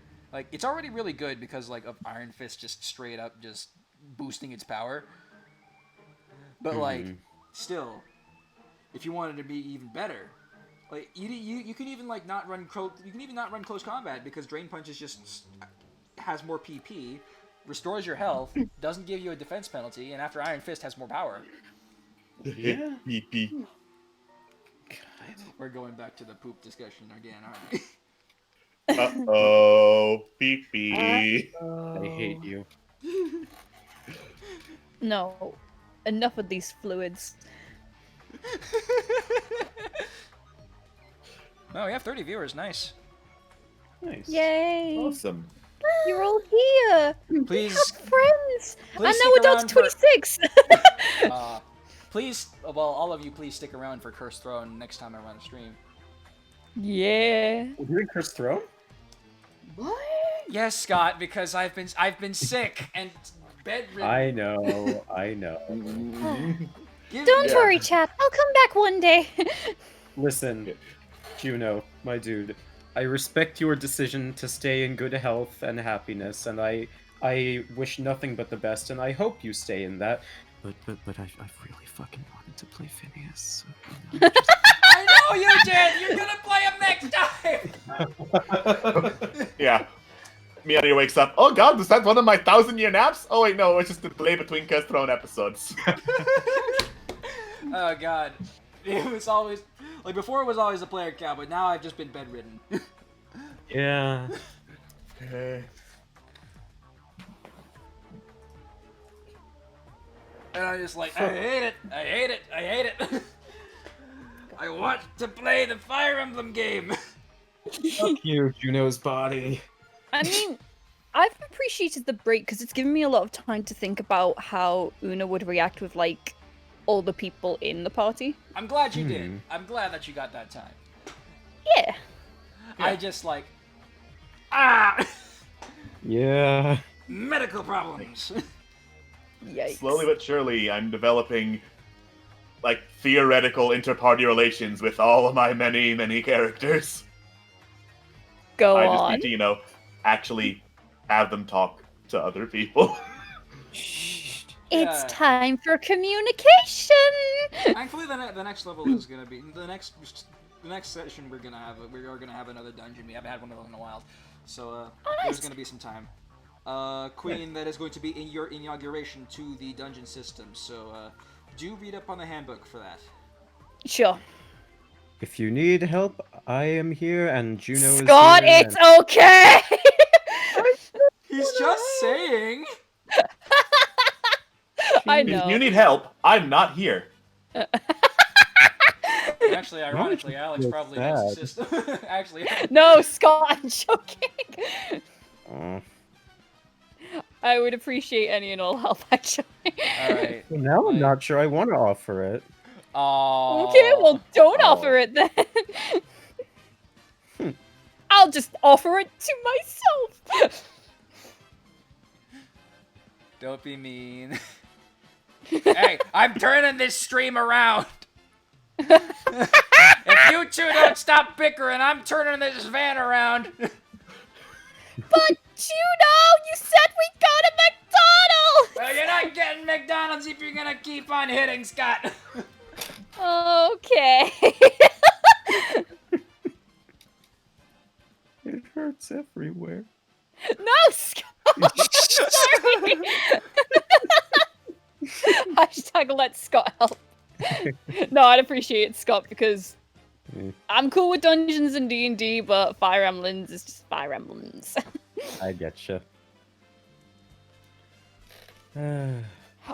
It's already really good because of Iron Fist just straight up just boosting its power. But Mhm. still, if you wanted to be even better, you can even not run close combat because Drain Punch is just has more PP, restores your health, doesn't give you a defense penalty, and after Iron Fist has more power. Yeah. Pee-pee. God. We're going back to the poop discussion again, aren't we? Uh-oh. Pee-pee. I hate you. No. Enough of these fluids. No, we have 30 viewers. Nice. Nice. Yay! Awesome. You're all here. Please, Friends. And now stick we're down around to for- 26. please, all of you, please stick around for Cursed Throne next time I run a stream. Yeah. We're doing Cursed Throne? What? Yes, Scott, because I've been sick and bedridden. I know. Don't Yeah. worry, chat. I'll come back one day. Listen, Juno, my dude, I respect your decision to stay in good health and happiness, and I wish nothing but the best, and I hope you stay in that. But I've really fucking wanted to play Phineas. I know you did! You're gonna play him next time! Yeah. Miario wakes up. Oh god, was that one of my 1,000-year naps? Oh wait, no, it's just a delay between Cursed Throne episodes. Oh god. It was always... Like, before it was always a player count, but now I've just been bedridden. Yeah. Okay. And I just like, I hate it! I hate it! I hate it! I want to play the Fire Emblem game! Fuck you, Juno's body. I mean, I've appreciated the break because it's given me a lot of time to think about how Una would react with, like, all the people in the party. I'm glad you did. I'm glad that you got that time. Yeah. I just like... Ah! Yeah. Medical problems! Yikes. Slowly but surely, I'm developing, like, theoretical inter-party relations with all of my many, many characters. Go I just on. need to, actually have them talk to other people. It's Yeah. time for communication! Thankfully, the next level is gonna be the next session. We're gonna have another dungeon. We haven't had one of those in a while, so there's gonna be some time. Queen, that is going to be in your inauguration to the dungeon system. So do read up on the handbook for that. Sure. If you need help, I am here, and Juno is Scott, here. it's okay! He's just saying. I If know. you need help, I'm not here. Actually, ironically, Alex feel probably needs the sad. system. Actually, No, Scott, I'm joking. Aw. I would appreciate any and all help, actually. all right. Well, now I'm Like- not sure I want to offer it. Oh. Okay, well, don't Oh. offer it then. I'll just offer it to myself. Don't be mean. Hey, I'm turning this stream around. If you two don't stop bickering, I'm turning this van around. But Juno, you said we go to McDonald's. Well, you're not getting McDonald's if you're gonna keep on hitting, Scott. Okay. It hurts everywhere. No, Scott. Sorry. Hashtag let Scott help. No, I'd appreciate it, Scott, because Mm. I'm cool with Dungeons and D&D, but Fire Emblems is just Fire Emblems. I getcha.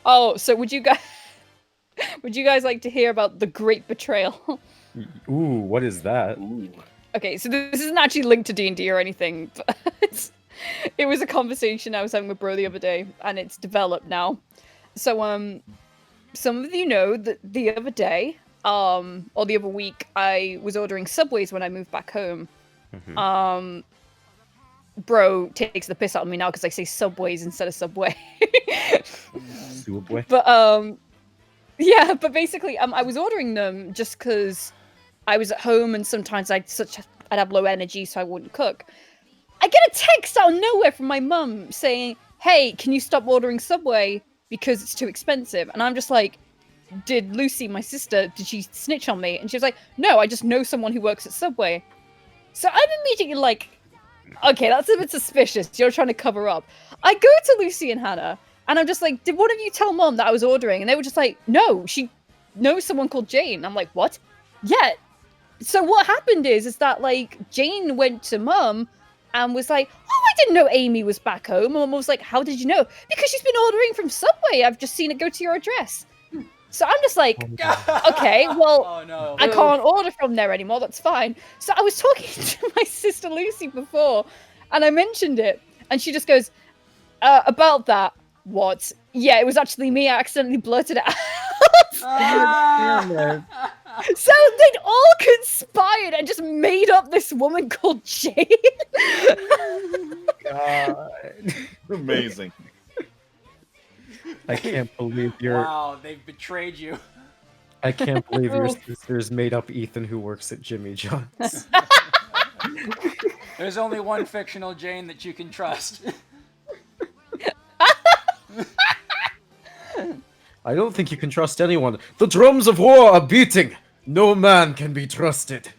Oh, so would you guys like to hear about the Great Betrayal? Ooh, what is that? Okay, so this isn't actually linked to D&D or anything, but it was a conversation I was having with Bro the other day, and it's developed now. So, some of you know that the other day, or the other week, I was ordering Subways when I moved back home. Mhm. Bro takes the piss out of me now because I say Subways instead of Subway. Subway. But yeah, but basically, I was ordering them just because I was at home and sometimes I'd have low energy, so I wouldn't cook. I get a text out of nowhere from my mum saying, "Hey, can you stop ordering Subway because it's too expensive?" And I'm just like, "Did Lucy, my sister, did she snitch on me?" And she was like, "No, I just know someone who works at Subway." So I'm immediately like, okay, that's a bit suspicious. You're trying to cover up. I go to Lucy and Hannah, and I'm just like, did one of you tell Mom that I was ordering? And they were just like, no, she knows someone called Jane. I'm like, what? Yeah. So what happened is that, like, Jane went to Mum and was like, oh, I didn't know Amy was back home. And Mum was like, how did you know? Because she's been ordering from Subway. I've just seen it go to your address. So I'm just like, okay, well, Oh no. I can't order from there anymore. That's fine. So I was talking to my sister Lucy before, and I mentioned it, and she just goes, "About that, what? Yeah, it was actually me. I accidentally blurted it out." Ah! So they'd all conspired and just made up this woman called Jane. God. Amazing. I can't believe your Wow, they've betrayed you. I can't believe your sister's made up Ethan who works at Jimmy John's. There's only one fictional Jane that you can trust. I don't think you can trust anyone. The drums of war are beating. No man can be trusted.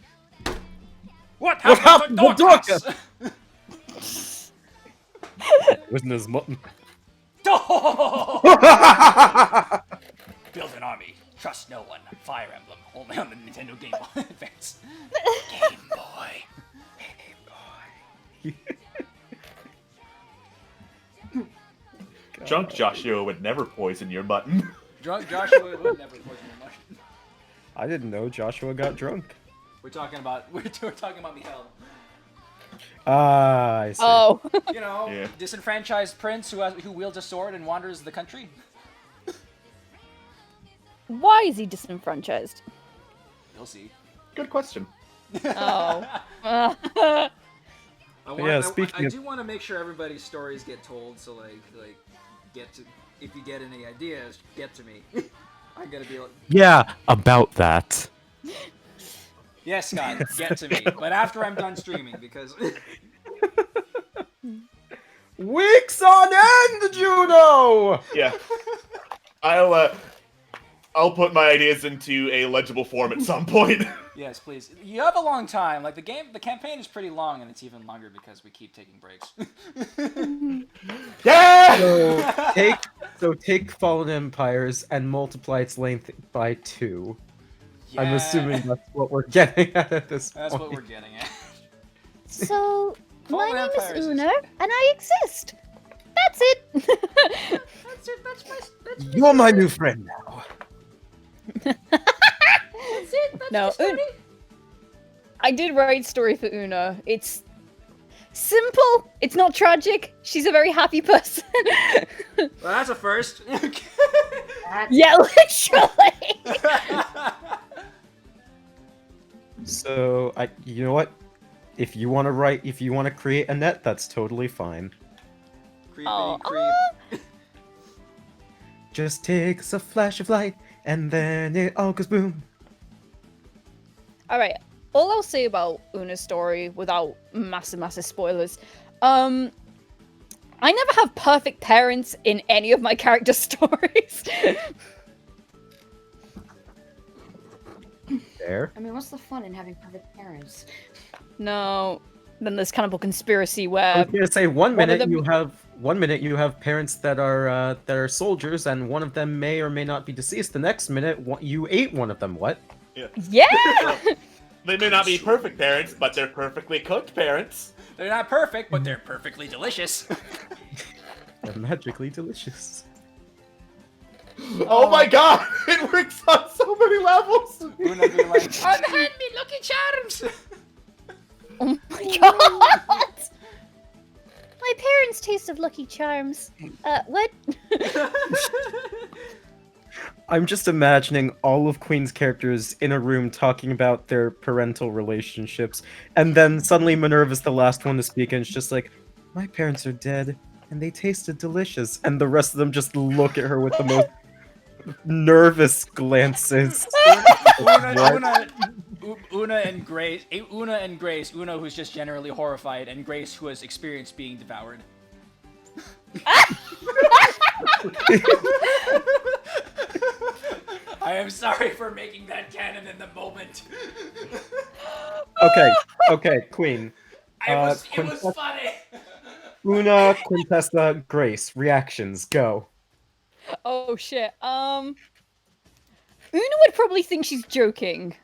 What What happened happened to to Dorcas? Wasn't his mutton? Build an army. Trust no one. Fire Emblem. Only on the Nintendo Game Boy Advance. Game Boy. Drunk Joshua would never poison your mutton. Drunk Joshua would never poison your mushroom. I didn't know Joshua got drunk. We're talking about Mikhail. Ah, I see. Oh. You know, Yeah. disenfranchised prince who wields a sword and wanders the country. Why is he disenfranchised? You'll see. Good question. Oh. speaking I of- do want to make sure everybody's stories get told. So like get to if you get any ideas, get to me. I'm gonna be like, Yeah, about that. yes, Scott, get to me. But after I'm done streaming, because Weeks on end, Juno! Yeah. I'll put my ideas into a legible form at some point. yes, please. You have a long time. Like the campaign is pretty long, and it's even longer because we keep taking breaks. Yeah! Take Fallen Empires and multiply its length by 2. I'm Yeah. assuming that's what we're getting at this That's point. what we're getting at. So, my Fallen name Empires is is- Una, and I exist. That's it. That's it. That's You're my new friend now. it. That's No, my story. I did write story for Una. It's simple. It's not tragic. She's a very happy person. Well, that's a first. Yeah, literally. So, you know what? If you want to create a net, that's totally fine. Creepity Oh, creep. Just takes a flash of light, and then it all goes boom. All right. All I'll say about Una's story, without massive spoilers, I never have perfect parents in any of my character stories. There. I mean, what's the fun in having perfect parents? No. Then there's kind of a conspiracy I where was gonna say one of them- one minute you have parents that are soldiers, and one of them may or may not be deceased. The next minute, you ate one of them. What? yeah. They may not be perfect parents, but they're perfectly cooked parents. They're not perfect, but they're perfectly delicious. They're magically delicious. Oh my god! It works on so many levels! Una be like, unhand me Lucky Charms! Oh my god. My parents' taste of Lucky Charms. What? I'm just imagining all of Queen's characters in a room talking about their parental relationships, and then suddenly Minerva's the last one to speak, and it's just like, my parents are dead, and they tasted delicious, and the rest of them just look at her with the most nervous glances. Una and Grace. Una who's just generally horrified, and Grace who has experienced being devoured. I am sorry for making that canon in the moment. Okay, Queen. It was Quintessa- funny. Una, Quintessa, Grace, reactions, go. Oh shit. Una would probably think she's joking.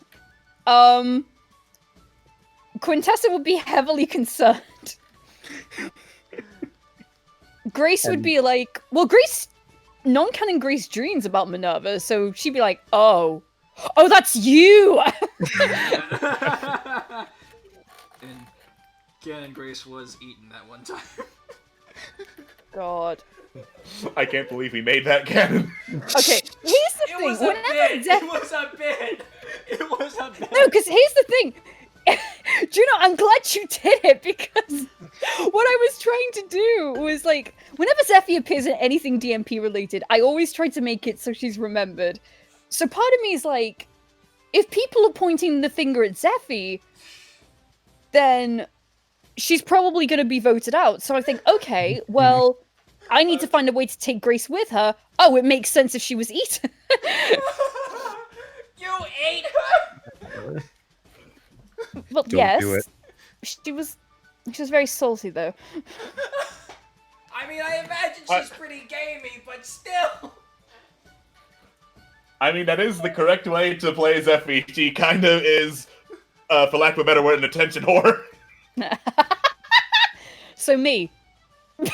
Quintessa would be heavily concerned. Grace would be like, well, Grace, non-canon Grace dreams about Minerva, so she'd be like, oh, that's you. And canon Grace was eaten that one time. God. I can't believe we made that canon. Okay, here's the It thing. was a Whenever bit. Zeph- It was a bit. It was a bit. No, because here's the thing. Juno, I'm glad you did it, because what I was trying to do was, like, whenever Zephy appears in anything DMP related, I always try to make it so she's remembered. So part of me is like, if people are pointing the finger at Zephy, then she's probably going to be voted out. So I think, okay, well, I need to find a way to take Grace with her. Oh, it makes sense if she was eaten. You ate her. Well, Don't yes. do it. She was very salty though. I mean, I imagine she's pretty gamey, but still. I mean, that is the correct way to play Zephy. She kind of is, for lack of a better word, an attention whore. So me. Do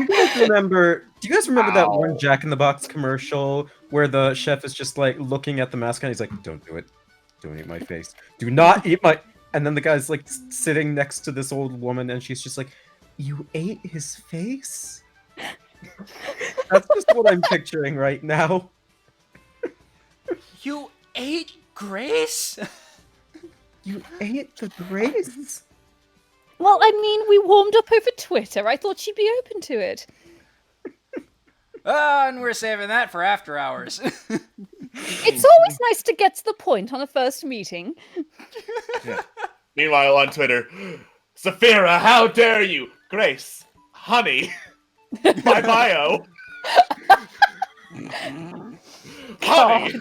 you guys remember that Ow. one Jack in the Box commercial where the chef is just like looking at the mascot? He's like, "Don't do it. Don't eat my face. Do not eat my." And then the guy's like sitting next to this old woman, and she's just like, "You ate his face." That's just what I'm picturing right now. You ate Grace? You ate the Grace. Well, I mean, we warmed up over Twitter. I thought she'd be open to it. And we're saving that for after hours. It's always nice to get to the point on a first meeting. Meanwhile, on Twitter, Saphira, how dare you? Grace, honey, my bio. Honey.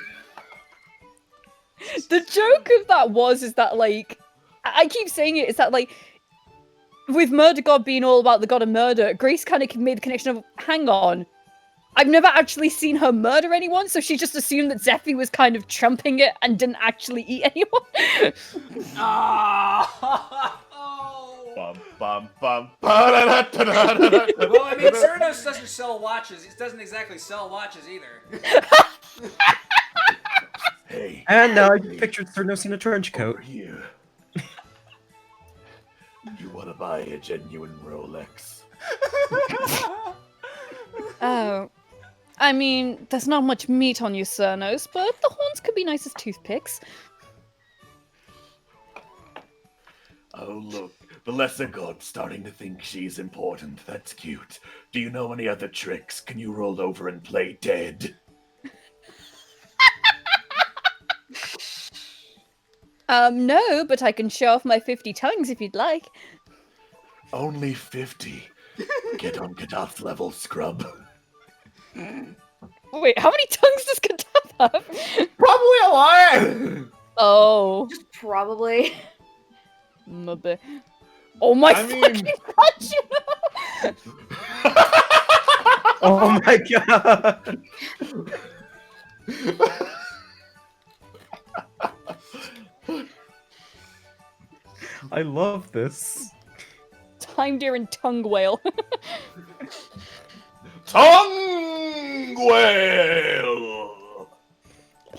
The joke of that is that, like, I keep saying it, is that, like, with Murder God being all about the god of murder, Grace kind of made the connection of, hang on, I've never actually seen her murder anyone, so she just assumed that Zephy was kind of trumping it and didn't actually eat anyone. Oh. Bum, bum, bum, ba-da-da-da-da-da-da. Well, I mean, Cernos doesn't sell watches. It doesn't exactly sell watches either. Hey, And now I pictured Cernos in a trench coat. over here. You want to buy a genuine Rolex? Oh. I mean, there's not much meat on you, Cernos, but the horns could be nice as toothpicks. Oh, look. The lesser god's starting to think she's important. That's cute. Do you know any other tricks? Can you roll over and play dead? No, but I can show off my 50 tongues if you'd like. Only 50. Get on Kadath's level, scrub. Wait, how many tongues does Kadath have? Probably a lot! Oh. Probably. Mubbe. Oh my I mean- fucking god! Oh my god! I love this. Time deer and tongue whale. Tongue whale!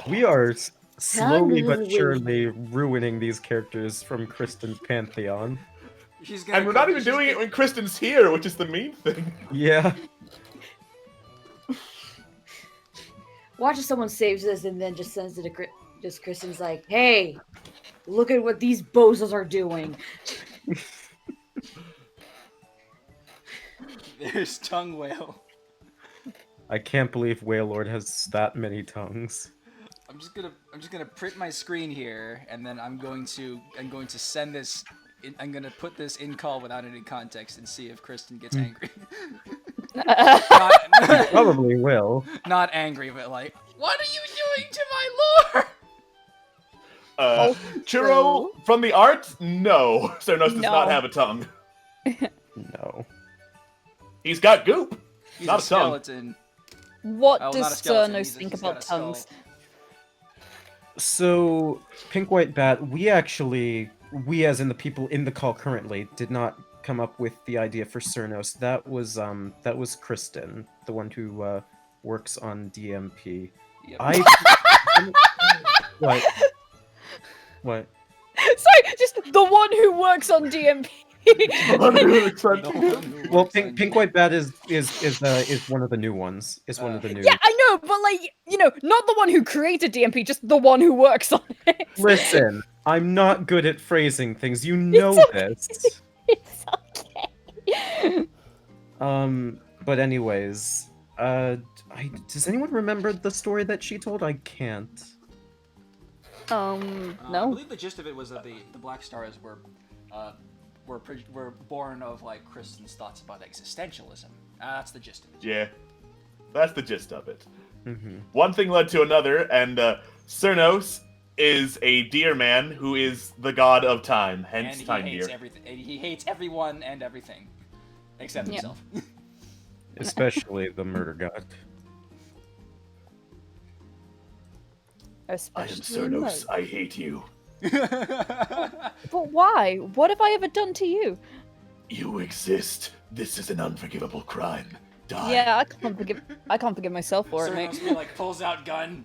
We are slowly but Tongue surely ruining these characters from Kristen's pantheon. She's gonna And we're not even doing it when Kristen's here, which is the mean thing. Yeah. Watch if someone saves this and then just sends it to just Kristen's like, hey, look at what these bozos are doing. There's tongue whale. I can't believe Wailord has that many tongues. I'm just gonna print my screen here, and then I'm going to send this. I'm gonna put this in call without any context and see if Kristen gets angry. not, Probably will. not angry, but like, what are you doing to my lore? Churro, from the art, no. Cernos does No. not have a tongue. No. He's got goop. He's Not a a tongue. skeleton. What Oh, not a does skeleton, Cernos think he's got about a skull. tongues? So, Pink White Bat, we as in the people in the call currently, did not come up with the idea for Cernos. That was Kristen, the one who works on DMP. Yep. What? What? Sorry, just the one who works on DMP. Well, Pink White Bat is one of the new ones. Is one of the new. Yeah, I know, but like, not the one who created DMP, just the one who works on it. Listen, I'm not good at phrasing things. You know this. It's okay. But anyways, does anyone remember the story that she told? I can't. I No. believe the gist of it was that the Black Stars were were born of like Kristen's thoughts about existentialism. That's the gist of it. Yeah, that's the gist of it. Mm-hmm. One thing led to another, and Cernos is a deer man who is the god of time, And hence he time hates deer. everything. He hates everyone and everything, except Yeah. himself. Especially the murder god. I am Especially Cernos. I hate you. But why? What have I ever done to you? You exist. This is an unforgivable crime. Die. Yeah, I can't forgive myself for it, mate. Cernos be like pulls out gun.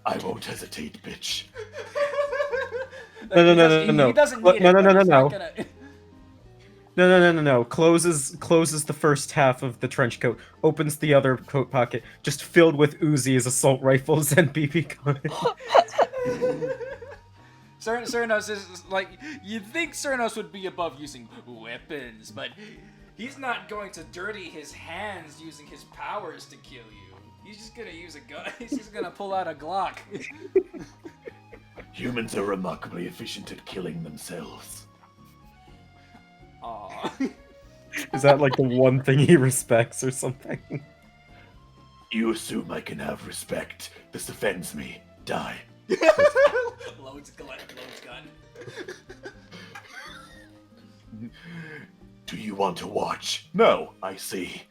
I won't hesitate, bitch. No. He doesn't No, need no, it, no, but no, he's no. not gonna- No. Closes the first half of the trench coat, opens the other coat pocket, just filled with Uzis, assault rifles, and BB guns. Cernos is like, you'd think Cernos would be above using weapons, but he's not going to dirty his hands using his powers to kill you. He's just gonna use a gun. He's just gonna pull out a Glock. Humans are remarkably efficient at killing themselves. Aww. Is that like the one thing he respects or something? You assume I can have respect. This offends me. Die. Loads gun. Do you want to watch? No, I see.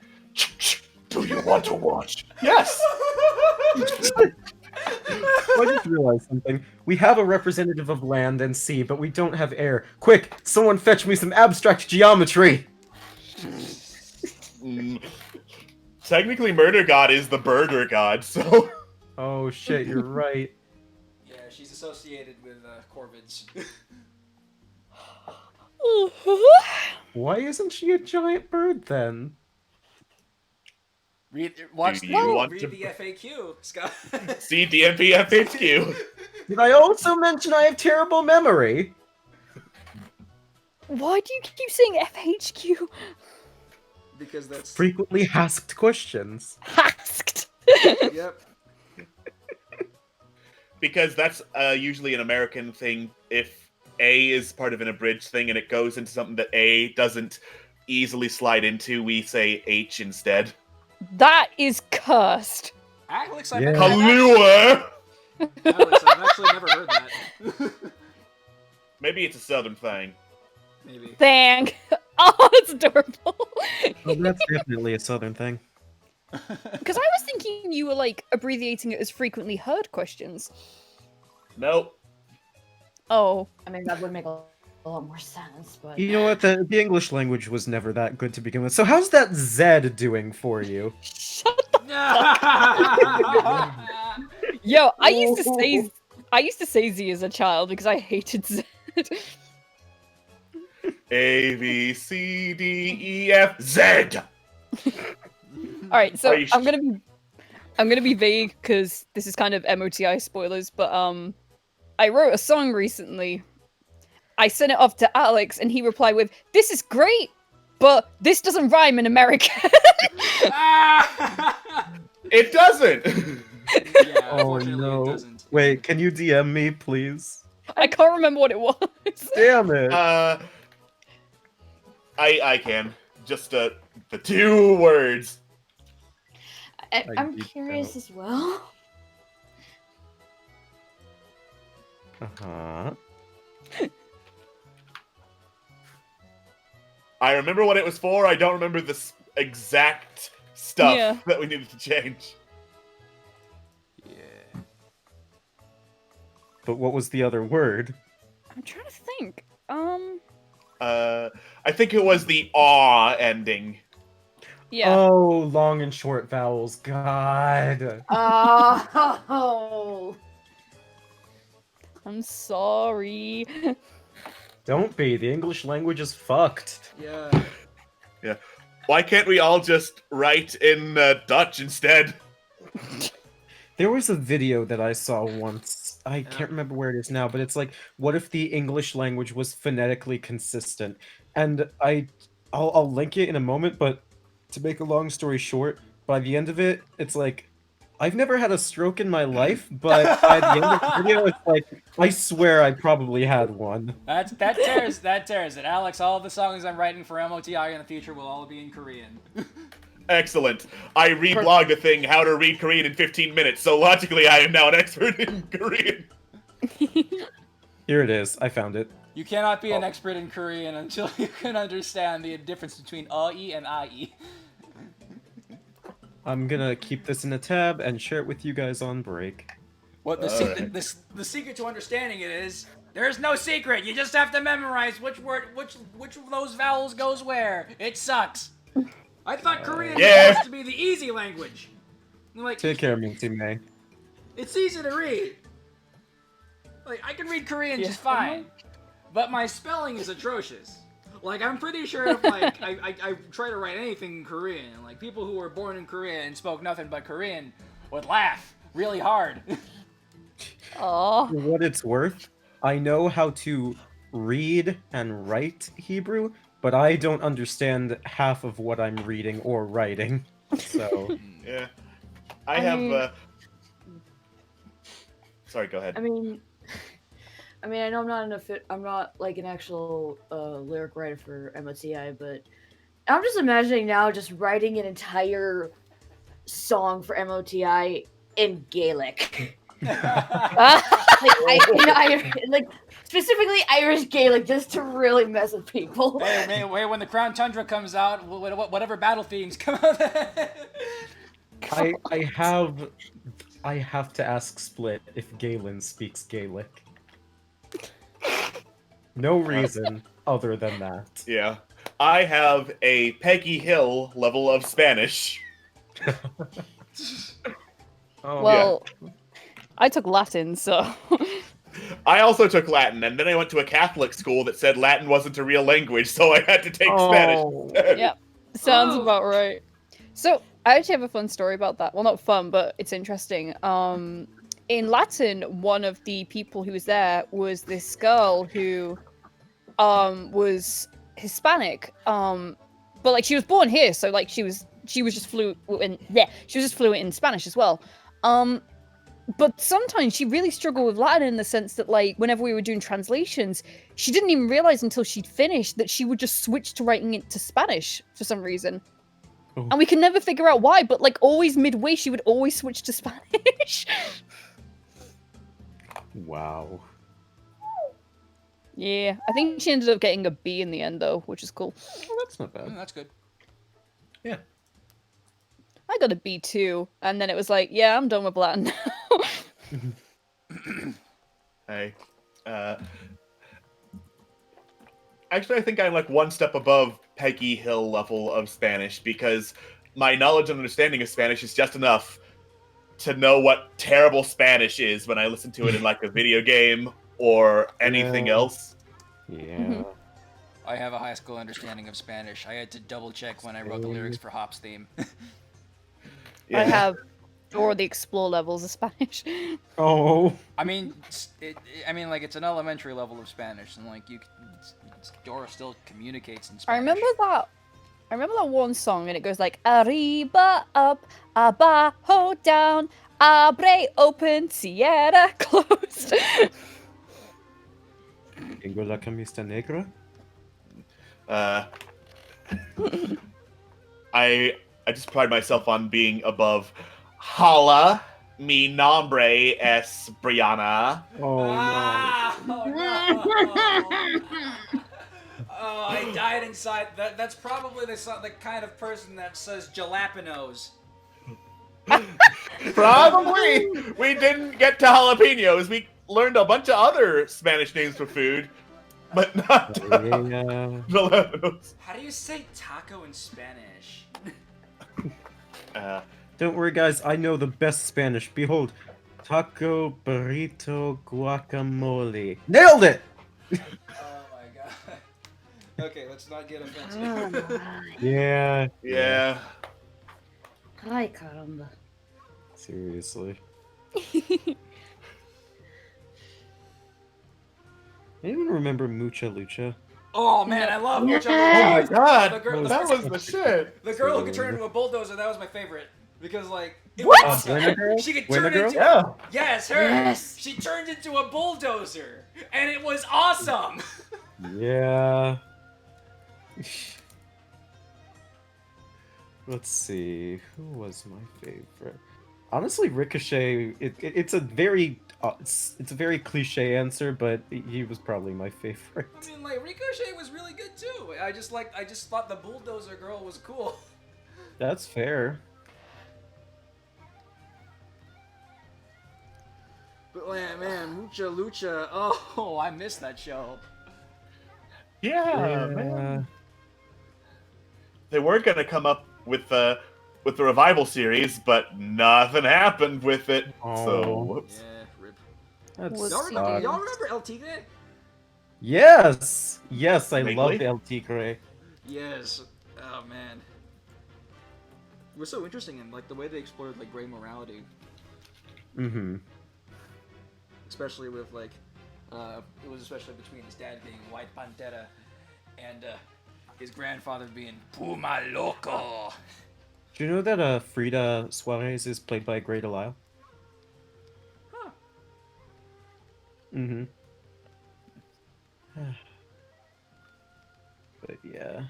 Do you want to watch? Yes! I just realized something. We have a representative of land and sea, but we don't have air. Quick, someone fetch me some abstract geometry! Technically, Murder God is the birder god, so... Oh shit, you're right. Yeah, she's associated with Corvids. Why isn't she a giant bird then? Watch Do you want read to- the FAQ, Scott. See DMP FHQ. Did I also mention I have terrible memory? Why do you keep saying FHQ? Because that's Frequently asked questions. Asked. yep. Because that's usually an American thing. If A is part of an abridged thing and it goes into something that A doesn't easily slide into, we say H instead. That is cursed. Alex, Yeah. Kahlua! Alex, I've actually never heard that. Maybe it's a southern thing. Maybe. Thank. Oh, that's adorable. Well, that's definitely a southern thing. Because I was thinking you were like abbreviating it as frequently heard questions. Nope. Oh. I mean, that would make a lot more sense, but You know what? The English language was never that good to begin with. So how's that Z doing for you? Shut Yo, I used to say Z as a child because I hated Z. A, B, C, D, E, F, Z! All right, so Are you I'm gonna be vague because this is kind of MOTI spoilers, but I wrote a song recently. I sent it off to Alex, and he replied with, "This is great, but this doesn't rhyme in American." It doesn't! Yeah, Oh unfortunately, no. it doesn't. Wait, can you DM me, please? I can't remember what it was. Damn it. I can. Just the 2 words. I'm did curious know. as well. Uh-huh. I remember what it was for. I don't remember the exact stuff Yeah. that we needed to change. Yeah. But what was the other word? I'm trying to think. I think it was the aw ending. Yeah. Oh, long and short vowels. God. Oh. I'm sorry. Don't be. The English language is fucked. Yeah. Why can't we all just write in Dutch instead? There was a video that I saw once. I can't remember where it is now, but it's like, what if the English language was phonetically consistent? And I'll link it in a moment, but to make a long story short, by the end of it, it's like I've never had a stroke in my life, but by the end of the video, it's like, I swear I probably had one. That tears it. Alex, all of the songs I'm writing for MOTI in the future will all be in Korean. Excellent. I reblogged a thing, how to read Korean in 15 minutes, so logically I am now an expert in Korean. Here it is. I found it. You cannot be an expert in Korean until you can understand the difference between "ai" and "ai." I'm gonna keep this in a tab and share it with you guys on break. What the secret to understanding it is, there's no secret. You just have to memorize which of those vowels goes where. It sucks. I thought Korean was supposed to be the easy language. Like, Take care, Minty May. it's easy to read. Like, I can read Korean just fine, but my spelling is atrocious. Like, I'm pretty sure if, like, I try to write anything in Korean, like, people who were born in Korea and spoke nothing but Korean would laugh really hard. Oh. For what it's worth, I know how to read and write Hebrew, but I don't understand half of what I'm reading or writing. So, Yeah. I mean- Sorry, go ahead. I mean, I know I'm not like an actual lyric writer for MOTI, but I'm just imagining now just writing an entire song for MOTI in Gaelic. Like specifically Irish Gaelic, just to really mess with people. Hey, when the Crown Tundra comes out, whatever battle themes come out. I have to ask Split if Galen speaks Gaelic. No reason other than that. Yeah. I have a Peggy Hill level of Spanish. Oh, Well, I took Latin, so. I also took Latin, and then I went to a Catholic school that said Latin wasn't a real language, so I had to take Spanish instead. Yeah. Sounds Oh. about right. So I actually have a fun story about that. Well, not fun, but it's interesting. In Latin, one of the people who was there was this girl who was Hispanic. But like she was born here, so like she was just fluent in Spanish as well. But sometimes she really struggled with Latin in the sense that, like, whenever we were doing translations, she didn't even realize until she'd finished that she would just switch to writing it to Spanish for some reason. Oh. And we could never figure out why, but, like, always midway, she would always switch to Spanish. wow. Yeah, I think she ended up getting a B in the end, though, which is cool. Well, that's not bad. That's good. I got a B too, and then it was like, yeah, I'm done with Latin now. Hey. Actually, I think I'm like one step above Peggy Hill level of Spanish because my knowledge and understanding of Spanish is just enough to know what terrible Spanish is when I listen to it in like a video game or anything Yeah. else. Yeah. I have a high school understanding of Spanish. I had to double check when I wrote the lyrics for Hop's theme. Yeah. I have Dora the Explorer levels of Spanish. Oh. I mean, like it's an elementary level of Spanish, and like Dora still communicates in Spanish. I remember that one song, and it goes like arriba, up, abajo, down, abre, open, cierra, closed. Tengo la camisa negra? I just pride myself on being above. Holla, mi nombre es Brianna. Oh no. Ah, oh, no. Oh, I died inside. That's probably the kind of person that says jalapenos. Probably. We didn't get to jalapenos. We learned a bunch of other Spanish names for food, but not Yeah. jalapenos. How do you say taco in Spanish? Don't worry, guys. I know the best Spanish. Behold, taco, burrito, guacamole. Nailed it! Oh my god. Okay, let's not get offensive. Yeah. Yeah. Ay, caramba. Seriously. Anyone remember Mucha Lucha? Oh man, I love Mucha Oh Lucha. my god, The girl- that was the shit. The girl who could turn into a bulldozer, that was my favorite. Because, like, It What? was awesome. Winner Girl? She could Winner turn Girl? into Yeah. yes, her. Yes. She turned into a bulldozer, and it was awesome. Yeah. Let's see. Who was my favorite? Honestly, Ricochet. It's a very it's a very cliche answer, but he was probably my favorite. I mean, like Ricochet was really good too. I just thought the bulldozer girl was cool. That's fair. But man, Mucha Lucha. Oh, I missed that show. Yeah, man. They were gonna come up with the revival series, but nothing happened with it. So Oh. whoops. Yeah, rip. That's Was Y'all remember, sucks. y'all remember El Tigre? Yes, yes, I Vaguely. love El Tigre. Yes. Oh man. It was so interesting and like the way they explored like gray morality, Mm-hmm. especially with like, it was especially between his dad being White Pantera, and his grandfather being Puma Loco. Do you know that Frida Suarez is played by Grey Delisle? Huh. Mm-hmm. But yeah.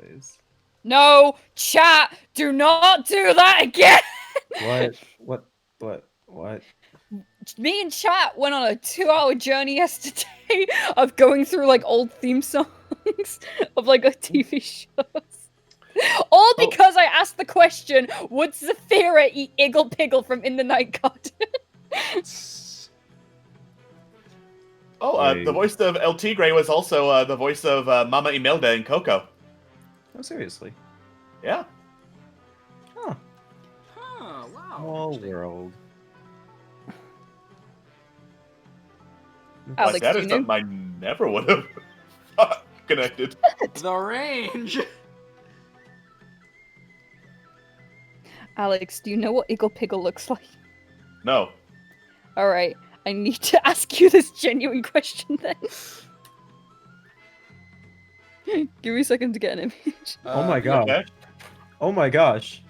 Anyways. No, chat, do not do that again. What? Me and chat went on a 2-hour journey yesterday of going through like old theme songs of like a TV shows. All because I asked the question, would Zafira eat Iggle Piggle from In the Night Garden? Oh, Wait. the voice of El Tigre was also the voice of Mama Imelda in Coco. Oh, seriously. Yeah. Huh. Huh, wow. Small interesting. world. Like, Alex, that do is you know? something I never would have connected. The range. Alex, do you know what Iggle Piggle looks like? No. Alright, I need to ask you this genuine question then. Give me a second to get an image. Oh my god. Okay. Oh my gosh.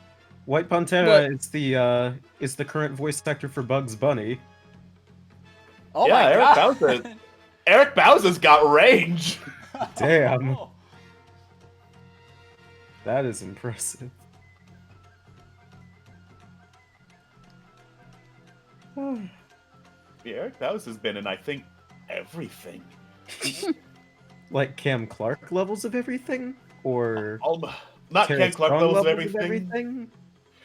White Pantera What? is the current voice actor for Bugs Bunny. Oh Yeah, my Eric god. Bowser. Eric Bowser's got range. Damn. Oh. That is impressive. Yeah, Eric Bowser's been in, I think, everything. Like Cam Clark levels of everything? Or Not Ken Terrence Clark Strong levels of levels everything.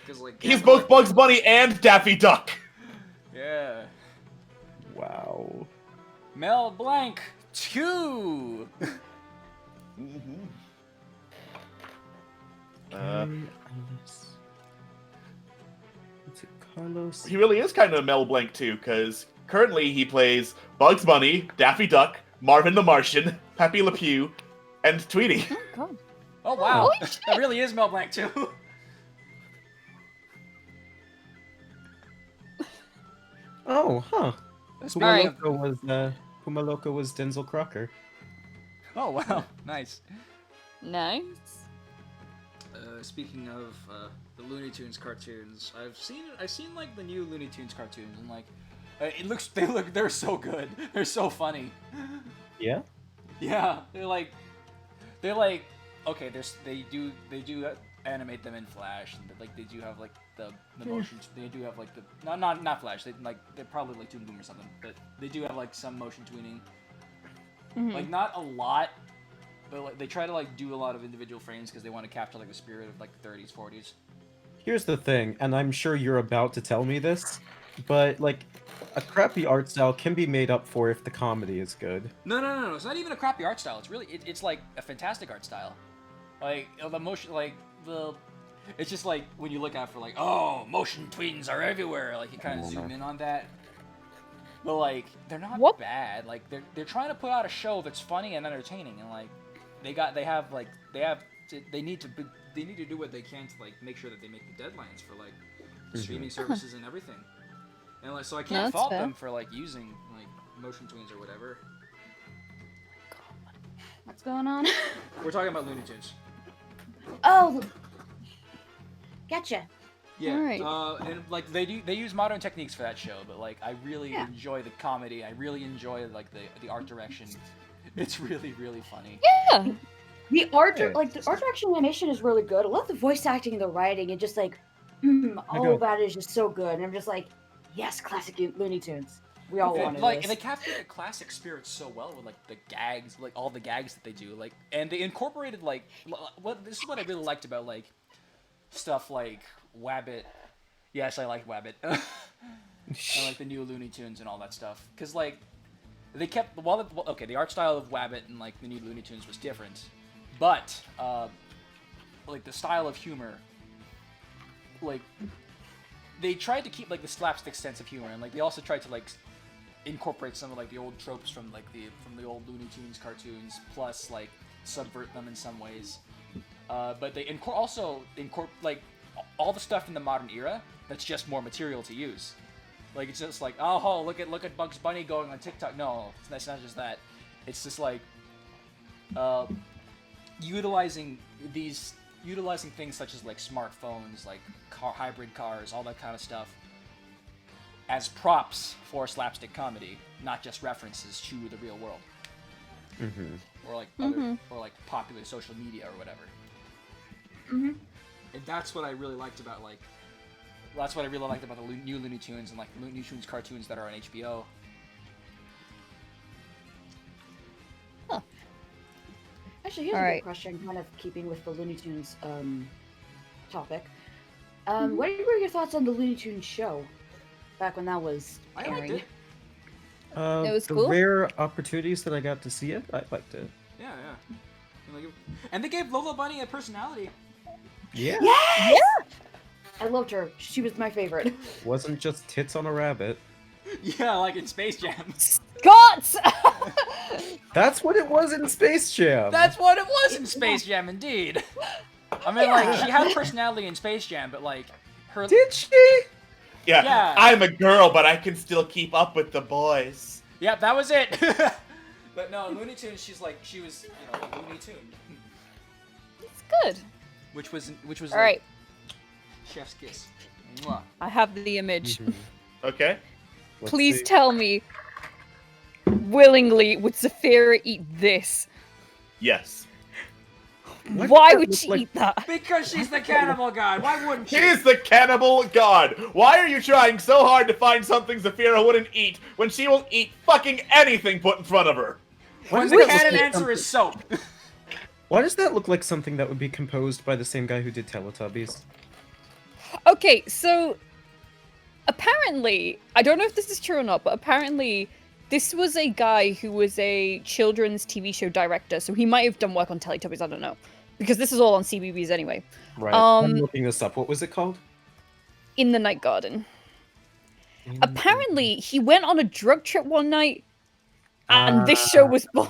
'Cause, like, He's Cam both Clark- Bugs Bunny and Daffy Duck. Yeah. Wow. Mel Blanc 2. Mm-hmm. What's it, Carlos? He really is kind of Mel Blanc too, because currently he plays Bugs Bunny, Daffy Duck, Marvin the Martian, Pepe Le Pew, and Tweety. Oh god. Oh wow. Holy That shit. really is Mel Blanc 2. Oh, huh. Speaking of- Puma Loco was Denzel Crocker. Oh wow. Nice. Nice. Speaking of the Looney Tunes cartoons, I've seen like the new Looney Tunes cartoons, and like they're so good. They're so funny. Yeah? Yeah, they're like okay. They do animate them in Flash, and like they do have like the motions. They do have like the not Flash. They're probably like Toon Boom or something, but they do have like some motion tweening. Mhm. Like not a lot, but like they try to like do a lot of individual frames because they want to capture like the spirit of like the 30s, 40s. Here's the thing, and I'm sure you're about to tell me this, but like a crappy art style can be made up for if the comedy is good. No. It's not even a crappy art style. It's really it's like a fantastic art style. Like the motion, like the. It's just like when you look out for like, oh, motion tweens are everywhere. Like you kind of zoom in on that. But like they're not What? bad. Like they're trying to put out a show that's funny and entertaining, and like they need to do what they can to like make sure that they make the deadlines for like the streaming services and everything. And like so I can't that's fault fair. them for like using like motion tweens or whatever. What's going on? We're talking about Looney Tunes. Oh, gotcha. Yeah, Alright. and like they use modern techniques for that show, but like I really Yeah. enjoy the comedy. I really enjoy like the art direction. It's really really funny. Yeah. The art, Yeah. like the art direction and animation is really good. I love the voice acting and the writing, and just like all go. of that is just so good. And I'm just like, yes, classic Looney Tunes. We all And, wanted like this. they capture the classic spirit so well with like the gags, like all the gags that they do, like and they incorporated like what this is what I really liked about like stuff like Wabbit. Yes, I like Wabbit. And like the new Looney Tunes and all that stuff, because like they kept the art style of Wabbit and like the new Looney Tunes was different, but like the style of humor, like they tried to keep like the slapstick sense of humor, and like they also tried to like incorporate some of like the old tropes from like the old Looney Tunes cartoons, plus like subvert them in some ways. But they also incorporate like all the stuff in the modern era that's just more material to use. Like it's just like, oh, look at Bugs Bunny going on TikTok. No, it's not just that. It's just like utilizing things such as like smartphones, like hybrid cars, all that kind of stuff, as props for slapstick comedy, not just references to the real world, or like or like popular social media or whatever. And that's what I really liked about like. That's what I really liked about the new Looney Tunes and like the Looney Tunes cartoons that are on HBO. Actually, here's a Alright. good question, kind of keeping with the Looney Tunes topic. What were your thoughts on the Looney Tunes show back when that was I liked airing? it. It was the cool. rare opportunities that I got to see it, I liked it. Yeah. And they gave Lola Bunny a personality. Yeah. Yes! I loved her. She was my favorite. Wasn't just tits on a rabbit. Yeah, like in Space Jam. Scott! That's what it was in Space Jam. That's what it was in Space Jam, indeed. I mean, like she had personality in Space Jam, but like her. Did she? Yeah, I'm a girl, but I can still keep up with the boys. Yep, that was it. But no, Looney Tunes. She was a Looney Tune, It's good. which was All like, right, chef's kiss. Mwah. I have the image. Okay. Let's Please see. tell me, willingly, would Saphira eat this? Yes. Why Why does that would look she like- eat that? Because she's the cannibal god. Why wouldn't she? He's the cannibal god. Why are you trying so hard to find something Zafira wouldn't eat when she will eat fucking anything put in front of her? Why When does the that look canon like answer is something- soap. Why does that look like something that would be composed by the same guy who did Teletubbies? Okay, so apparently, I don't know if this is true or not, but apparently this was a guy who was a children's TV show director, so he might have done work on Teletubbies, I don't know. Because this is all on CBeebies anyway. Right. I'm Um, looking this up. What was it called? In the Night Garden. Apparently, he went on a drug trip one night, and this show was born.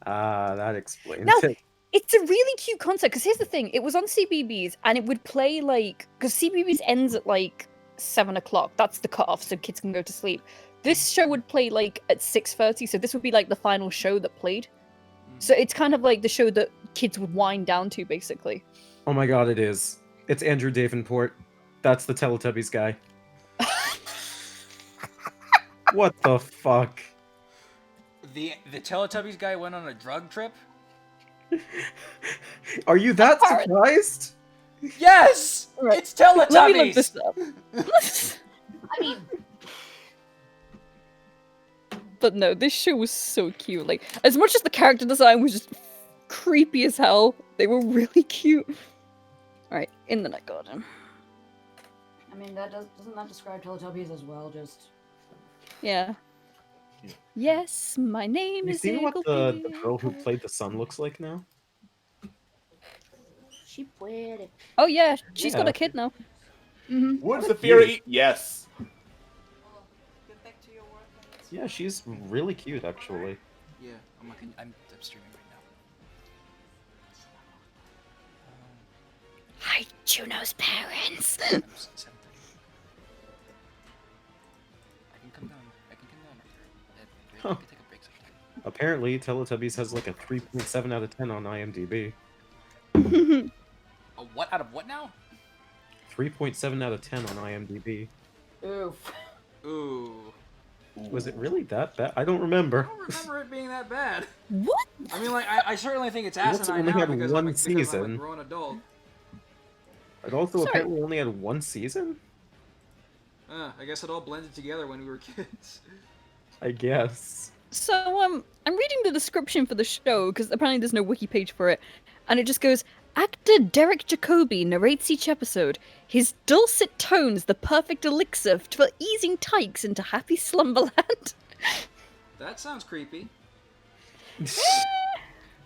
That explains Now, it. It's a really cute concept, because here's the thing. It was on CBeebies, and it would play, like... Because CBeebies ends at, like, 7 o'clock. That's the cutoff, so kids can go to sleep. This show would play, like, at 6:30, so this would be, like, the final show that played. So it's kind of like the show that kids would wind down to, basically. Oh my god, it is. It's Andrew Davenport. That's the Teletubbies guy. What the fuck? The Teletubbies guy went on a drug trip. Are you that Apparent- surprised? Yes, Right. it's Teletubbies. Let me look this up. I mean, But no, this show was so cute. Like, as much as the character design was just creepy as hell, they were really cute. Alright, In the Night Garden. I mean doesn't that describe Teletubbies as well? Just Yeah. Yes, my name You is seen what the Iggleby. girl who played the sun looks like now? she puede. Oh yeah, she's got Yeah. a kid now. Would Zafira eat? Yes. Yeah, she's really cute, actually. Yeah, I'm streaming right now. Hi, Juno's parents. 7:30. I can come down. Huh. I can take a break sometime. Apparently, Teletubbies has like a 3.7 out of 10 on IMDb. A what out of what now? 3.7 out of 10 on IMDb. Oof. Ooh. Was it really that bad? I don't I remember. don't remember it being that bad. What? I mean, like, I certainly think it's It also asinine only now had because one I'm because I'm a season. grown adult. It also Sorry. apparently only had one season? I guess it all blended together when we were kids. I guess. So I'm reading the description for the show because apparently there's no wiki page for it, and it just goes. Actor Derek Jacobi narrates each episode. His dulcet tones, the perfect elixir for easing tykes into happy slumberland. That sounds creepy.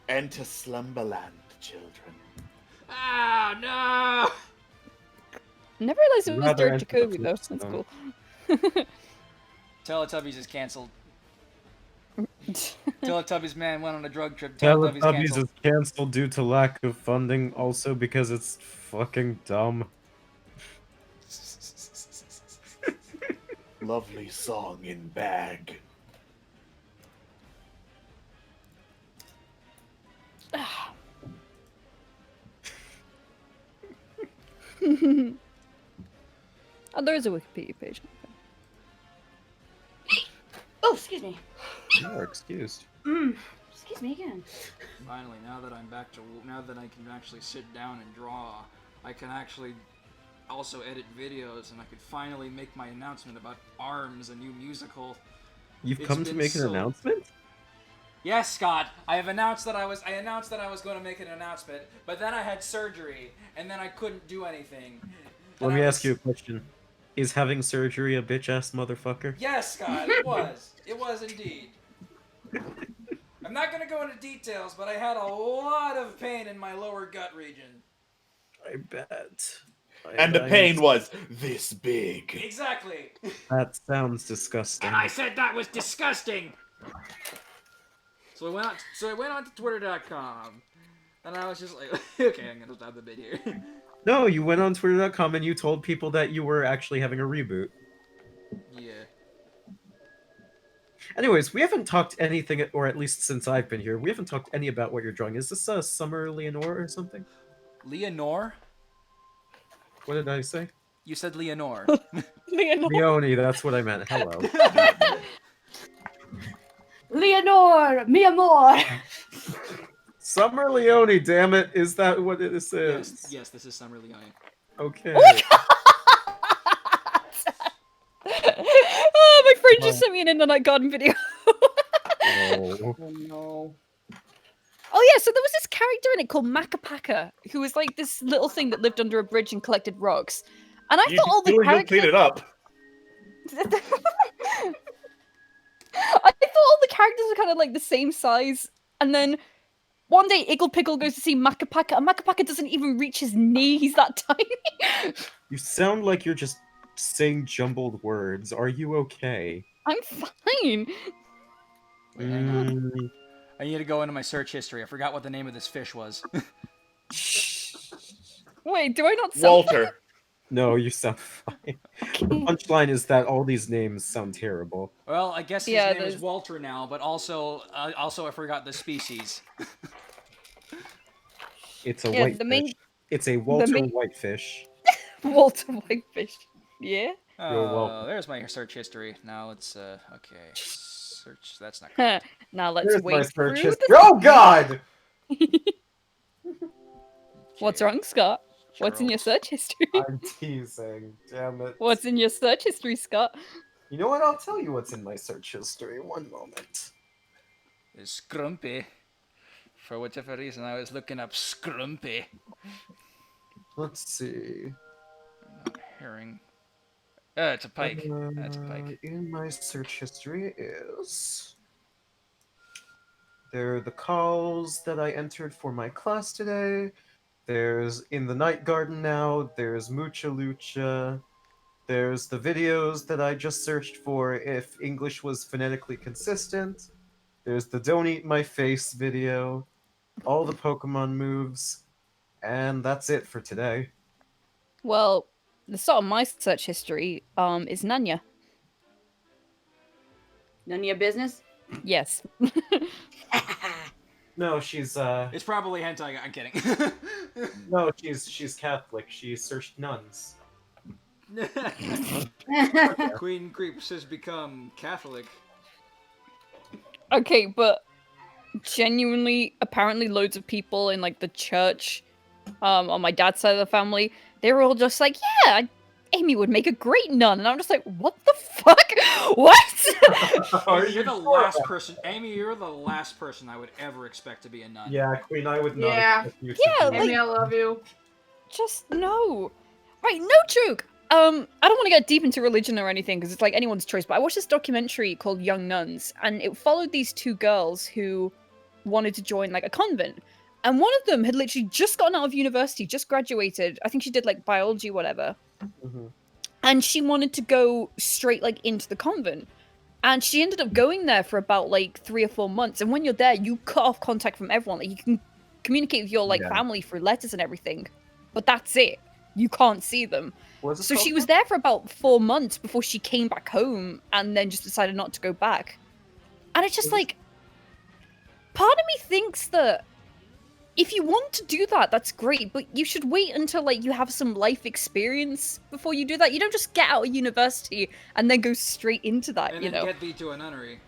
Enter Slumberland, children. Ah, no! Never realized it was Rather Derek enter the Jacobi though. That's Flintstones. cool. Teletubbies is cancelled. Teletubbies man went on a drug trip. Teletubbies Teletubbies canceled. is cancelled due to lack of funding, also because it's fucking dumb. Lovely song in bag. Oh, there is a Wikipedia page. Oh, excuse me. You are excused. Excuse me again. Finally, now that I can actually sit down and draw, I can actually also edit videos, and I could finally make my announcement about ARMS, a new musical. You've It's come to been make an so- announcement? Yes, Scott. I announced that I was going to make an announcement, but then I had surgery, and then I couldn't do anything. Let And me I ask you a was- question. Is having surgery a bitch-ass motherfucker? Yes, Scott. It was. It was indeed. I'm not going to go into details, but I had a lot of pain in my lower gut region. I bet. And the pain was this big. Exactly. That sounds disgusting. And I said that was disgusting. So I went on to Twitter.com, and I was just like, okay, I'm gonna stop the bit here. No, you went on Twitter.com and you told people that you were actually having a reboot. Yeah. Anyways, we haven't talked anything, or at least since I've been here, we haven't talked any about what you're drawing. Is this Summer Leonore or something? Leonore? What did I say? You said Leonore. Leone, that's what I meant. Hello. Leonore, mi amor. Summer Leone, damn it. Is that what this is? yes, this is Summer Leone. Okay. Oh, my friend just sent me an Internet Garden video. Oh. Oh no. Oh yeah, so there was this character in it called Macapaka, who was like this little thing that lived under a bridge and collected rocks. And I You thought all the you'll characters. clean it up. I thought all the characters were kind of like the same size, and then one day Iggle Pickle goes to see Macapaka, and Macapaka doesn't even reach his knee. He's that tiny. You sound like you're just saying jumbled words. Are you okay? I'm fine. Wait, hang on. Mm, I need to go into my search history. I forgot what the name of this fish was. Wait, do I not sound Walter. no, you sound fine. The punchline is that all these names sound terrible. Well, I guess his Yeah, name is there's- Walter now, but also I forgot the species. It's a Yeah, whitefish. the main- It's a Walter main- Whitefish. Walter Whitefish? Yeah. welcome. There's my search history. Now let's okay. Search. That's not good. Now let's There's my wait search through history. the... Oh God! What's wrong, Scott? What's in your Gerald. search history? I'm teasing. Damn it. What's in your search history, Scott? You know what? I'll tell you what's in my search history. One moment. Is Scrumpy. For whatever reason, I was looking up Scrumpy. Let's see. Not herring. It's a pike. That's a pike. In my search history is there are the calls that I entered for my class today. There's In the Night Garden now. There's Mucha Lucha. There's the videos that I just searched for if English was phonetically consistent. There's the Don't Eat My Face video. All the Pokemon moves. And that's it for today. Well, the start of my search history is Nanya. None of your business. Yes. No, she's It's probably hentai. I'm kidding. no, she's Catholic. She searched nuns. Queen Creeps has become Catholic. Okay, but genuinely, apparently loads of people in like the church, on my dad's side of the family, they were all just like, yeah, Amy would make a great nun. And I'm just like, what the fuck? What? Are Amy, you're the sure last about person. Amy, you're the last person I would ever expect to be a nun. Yeah, Queen, I would not Yeah. expect you to Yeah, do Amy, I love you. Just no. Right, no joke. I don't want to get deep into religion or anything because it's like anyone's choice, but I watched this documentary called Young Nuns, and it followed these two girls who wanted to join like a convent. And one of them had literally just gotten out of university, just graduated. I think she did like biology, whatever. Mhm. And she wanted to go straight like into the convent. And she ended up going there for about like 3 or 4 months. And when you're there, you cut off contact from everyone. Like you can communicate with your like Yeah. family through letters and everything, but that's it. You can't see them. Was it So she called? was there for about 4 months before she came back home and then just decided not to go back. And it's just like, part of me thinks that if you want to do that, that's great, but you should wait until like you have some life experience before you do that. You don't just get out of university and then go straight into that, And you then know? get thee to a nunnery.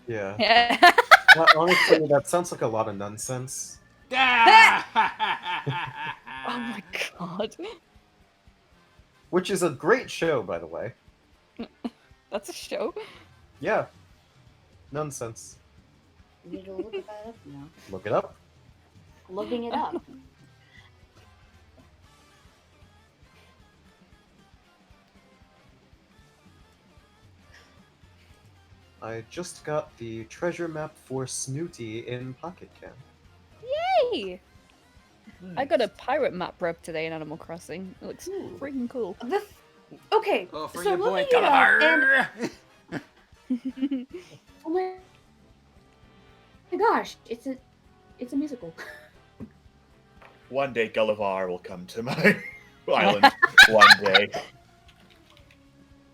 Yeah. Yeah. Well, honestly, that sounds like a lot of nonsense. Oh my god. Which is a great show, by the way. That's a show? Yeah. Nonsense. You need to look that up now. Look it up. Looking it up. I just got the treasure map for Snooty in Pocket Camp. Hey! I got a pirate map rep today in Animal Crossing. It looks Ooh. freaking cool. Okay, Oh, for so your boy, looking it up, and Gulliver! oh my gosh, it's a musical. One day Gulliver will come to my island. One day.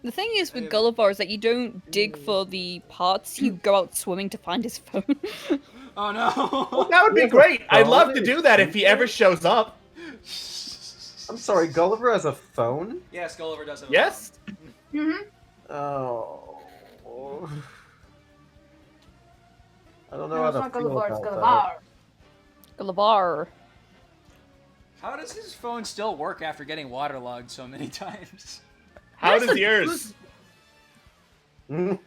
The thing is with Yeah. Gulliver is that you don't dig for the parts, you go out swimming to find his phone. Oh no! Well, that would be Yeah, great. I'd phone love to is do that if he ever shows up. I'm sorry, Gulliver has a phone? Yes, Gulliver does have a Yes? Mm-hmm. Oh. I don't know No, how it's to not feel Gulliver, it's about Gulliver. Gulliver. How does his phone still work after getting waterlogged so many times? How does yours? that.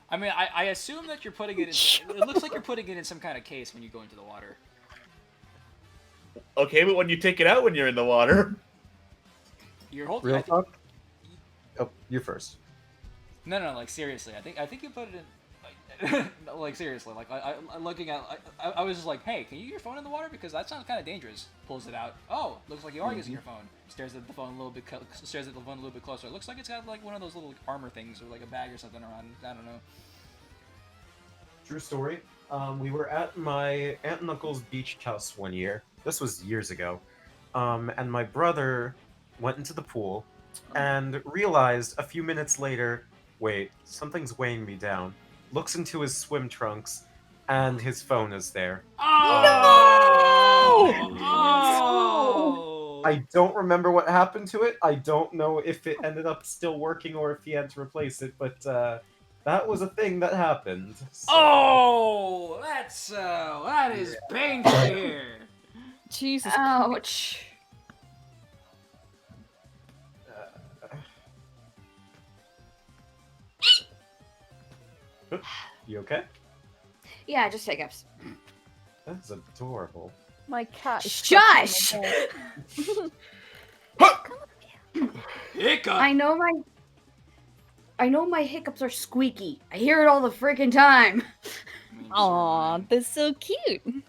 I mean, I assume that you're putting it in... It looks like you're putting it in some kind of case when you go into the water. Okay, but when you take it out when you're in the water. You're holding... Real I thi- talk? Oh, you first. No, like seriously. I think you put it in... Like, like seriously. Like, I'm looking at... I was just like, hey, can you use your phone in the water? Because that sounds kind of dangerous. Pulls it out. Oh, looks like you are using your phone. Stares at the phone a little bit... Stares at the phone a little bit closer. It looks like it's got like one of those little armor things or like a bag or something around. I don't know. True story. We were at my aunt and uncle's beach house one year. This was years ago. And my brother went into the pool and realized a few minutes later, wait, something's weighing me down. Looks into his swim trunks, and his phone is there. Oh! No! I don't remember what happened to it. I don't know if it ended up still working or if he had to replace it, but that was a thing that happened. So- Oh, that is painful here. Jesus. Ouch. You okay? Yeah, just hiccups. That's adorable. My cat is Shush! scratching my head. Hiccup. I know my hiccups are squeaky. I hear it all the freaking time. Aw, they're so cute.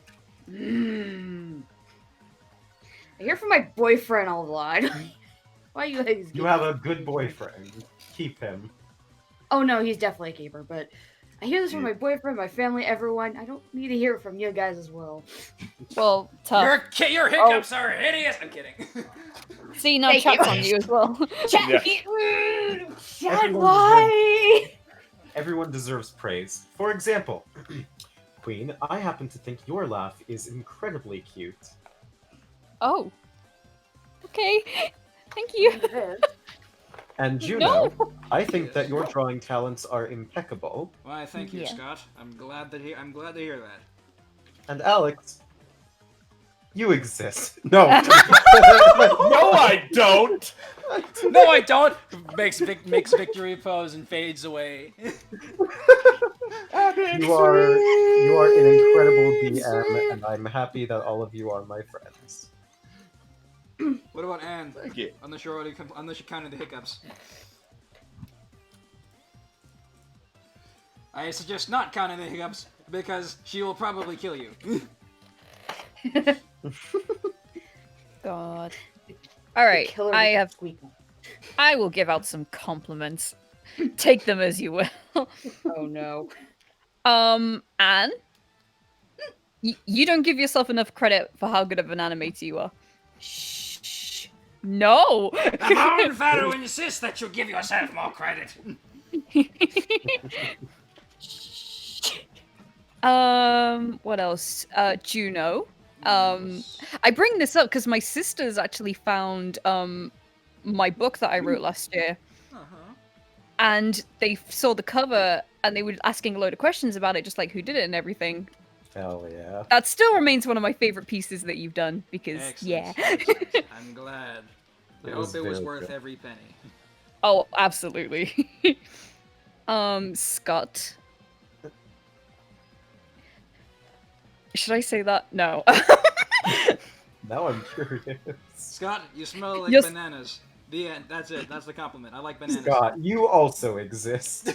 Mm. I hear from my boyfriend a lot. Why you guys? You have a good boyfriend. Keep him. Oh no, he's definitely a keeper. But I hear this from my boyfriend, my family, everyone. I don't need to hear it from you guys as well. Well, tough. Your hiccups are hideous. I'm kidding. See, now Thank chat's you. on you as well. Chat, Yeah. Chat, why? Everyone deserves praise. For example, Queen, I happen to think your laugh is incredibly cute. Oh. Okay. Thank you. And Juno, I think that your drawing talents are impeccable. Why, thank you, Yeah. Scott. I'm glad to hear that. And Alex, you exist. No. No, I don't. No, I don't. Makes victory pose and fades away. You are an incredible DM, and I'm happy that all of you are my friends. What about Anne? Thank you. Unless you're counting the hiccups. I suggest not counting the hiccups because she will probably kill you. God. All right, Killer squeak. I will give out some compliments. Take them as you will. Oh no. Anne, you don't give yourself enough credit for how good of an animator you are. Shh. No. The Hound Pharaoh insists that you give yourself more credit. What else? Juno. I bring this up because my sisters actually found my book that I wrote last year, and they saw the cover and they were asking a load of questions about it, just like who did it and everything. Hell yeah. That still remains one of my favorite pieces that you've done because Excellent. yeah. Excellent. I'm glad. I It was hope it was very worth good. every penny. Oh, absolutely. Scott. Should I say that? No. Now I'm curious. Scott, you smell like Yes. bananas. The end. That's it. That's the compliment. I like bananas. Scott, you also exist.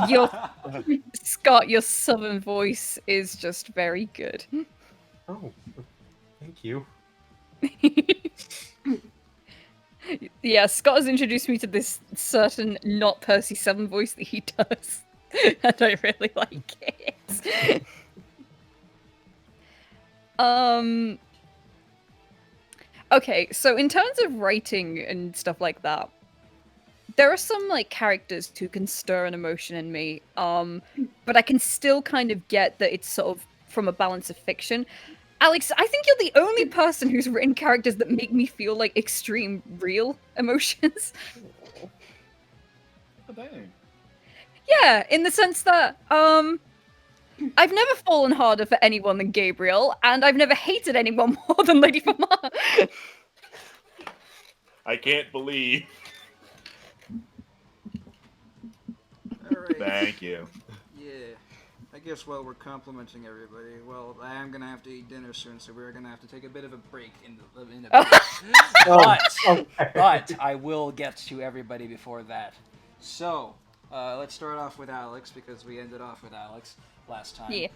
Your Scott, your southern voice is just very good. Oh, thank you. Yeah, Scott has introduced me to this certain not Percy Seven voice that he does, and I really like it. Okay, so in terms of writing and stuff like that, there are some like characters who can stir an emotion in me, but I can still kind of get that it's sort of from a balance of fiction. Alex, I think you're the only person who's written characters that make me feel like extreme real emotions. Oh, dang. Yeah, in the sense that I've never fallen harder for anyone than Gabriel, and I've never hated anyone more than Lady Famar. I can't believe. Alright. Thank you. Yeah. I guess while we're complimenting everybody, well, I am gonna have to eat dinner soon, so we're gonna have to take a bit of a break in a bit. But I will get to everybody before that. So, let's start off with Alex because we ended off with Alex last time. Yeah.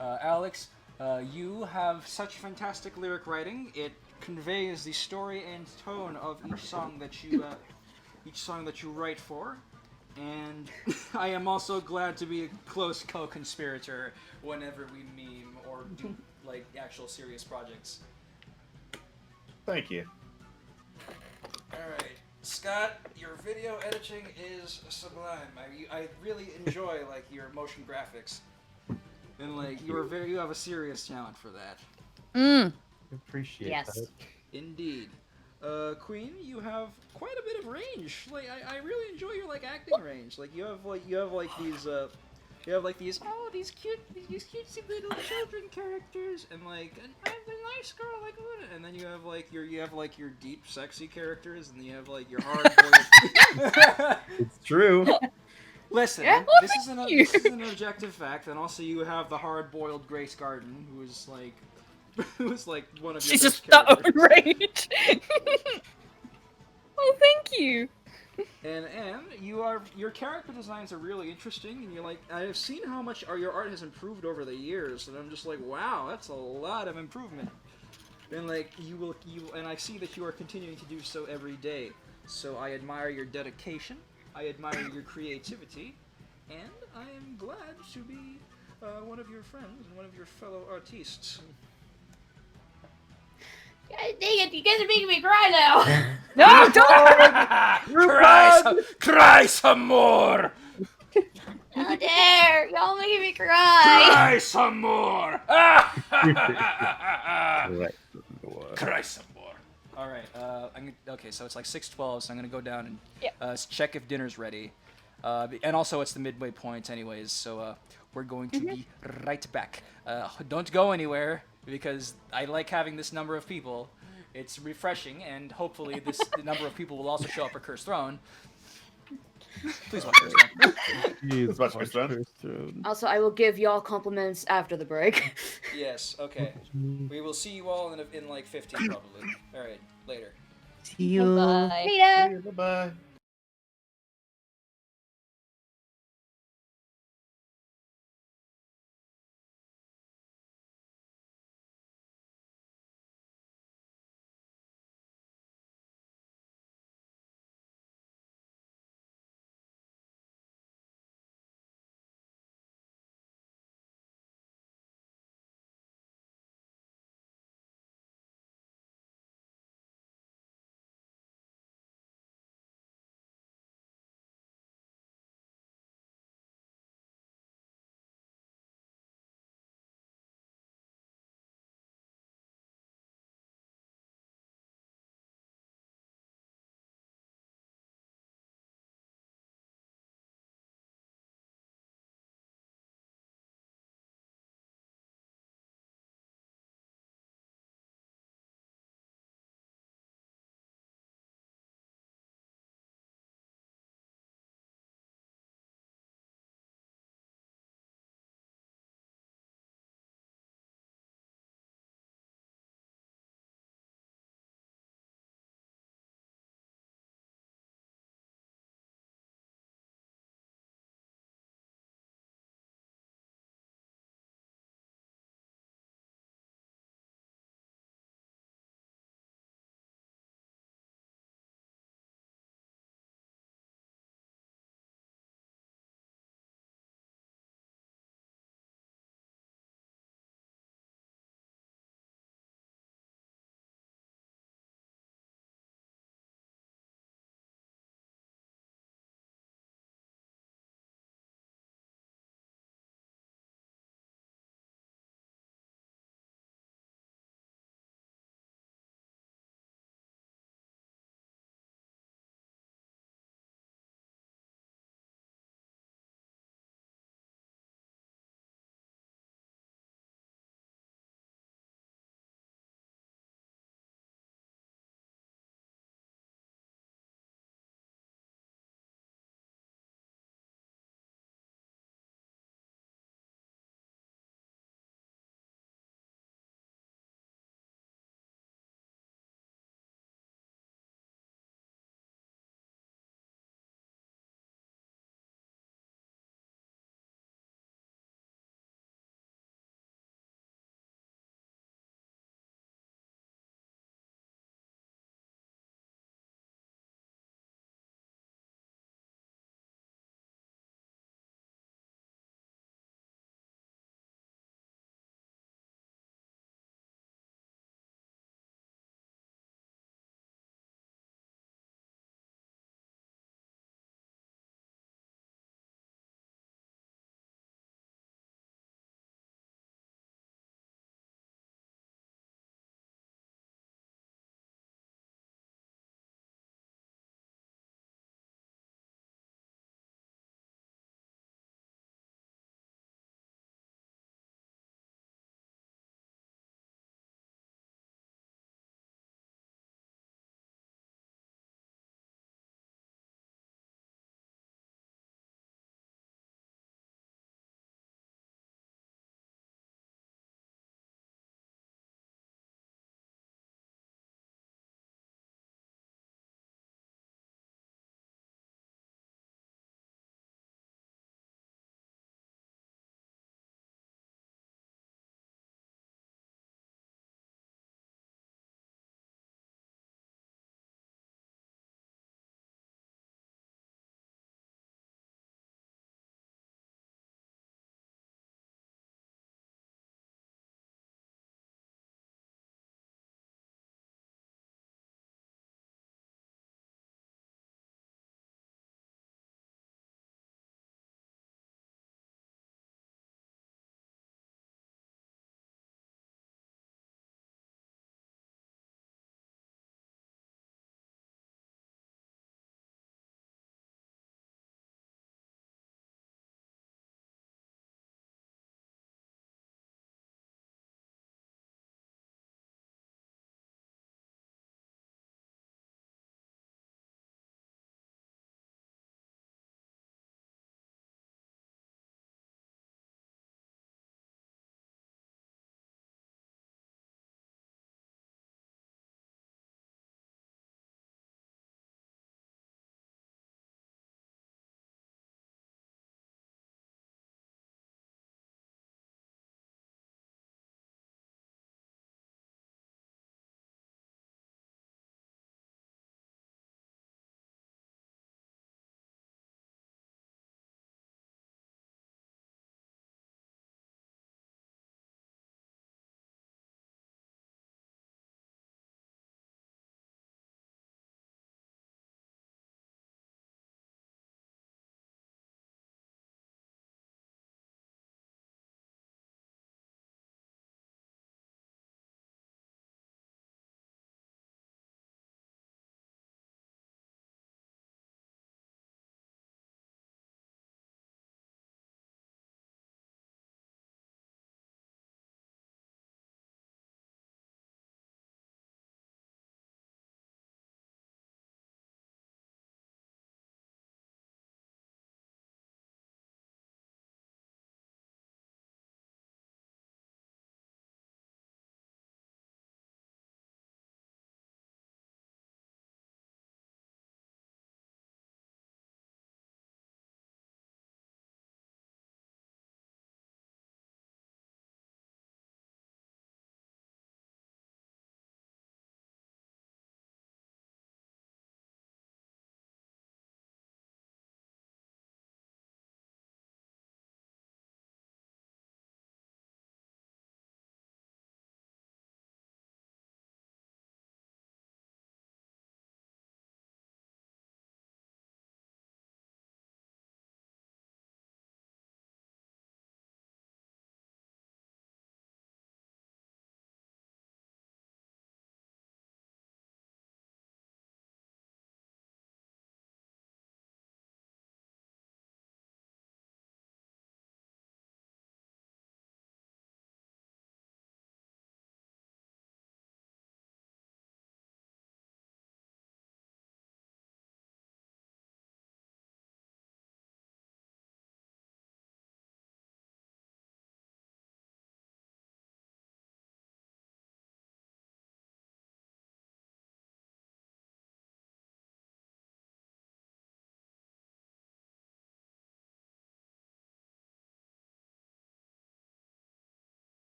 Alex, you have such fantastic lyric writing. It conveys the story and tone of each song that you write for. And I am also glad to be a close co-conspirator whenever we meme or do like actual serious projects. Thank you. Alright, Scott, your video editing is sublime. I really enjoy like your motion graphics. And like you have a serious talent for that. Appreciate Yes. that. Indeed. Queen, you have quite a bit of range. Like I really enjoy your like acting range. Like you have like these cutesy little children characters and like I'm a nice girl like and then you have like your deep sexy characters and then you have like your hard boiled It's true. Listen, Yeah. this is an objective fact, and also you have the hard-boiled Grace Garden, who is like one of your She's best just that characters. outraged. Oh, thank you. And your character designs are really interesting, and you're like I have seen how much your art has improved over the years, and I'm just like wow, that's a lot of improvement. And like and I see that you are continuing to do so every day. So I admire your dedication. I admire your creativity, and I am glad to be one of your friends and one of your fellow artistes. God dang it, you guys are making me cry now. No, don't. Cry some more! How dare! Y'all making me cry. Cry some more! Right. Cry some more. All right. Okay, so it's like 6:12, so I'm gonna go down and Yep. check if dinner's ready. And also, it's the midway point, anyways. So we're going to be right back. Don't go anywhere because I like having this number of people. It's refreshing, and hopefully, the number of people will also show up for Cursed Throne. Please watch Cursed Throne. Let's watch Cursed Throne. Also, I will give y'all compliments after the break. Yes. Okay. We will see you all in like 15 probably. All right. Later. See you. Bye. Later. Bye bye.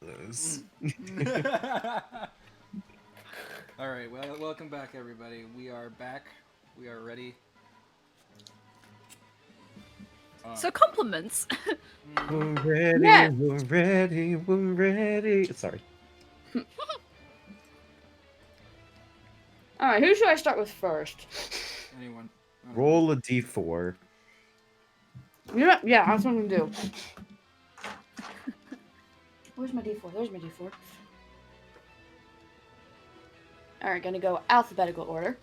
Ridiculous. All right, well, welcome back, everybody. We are back. We are ready. So compliments. We're ready, Yeah. we're ready, we're ready. Sorry. All right, who should I start with first? Anyone? Roll a d4. You know what? Yeah, that's what I'm gonna do. Where's my D4? There's my D4. All right, gonna go alphabetical order.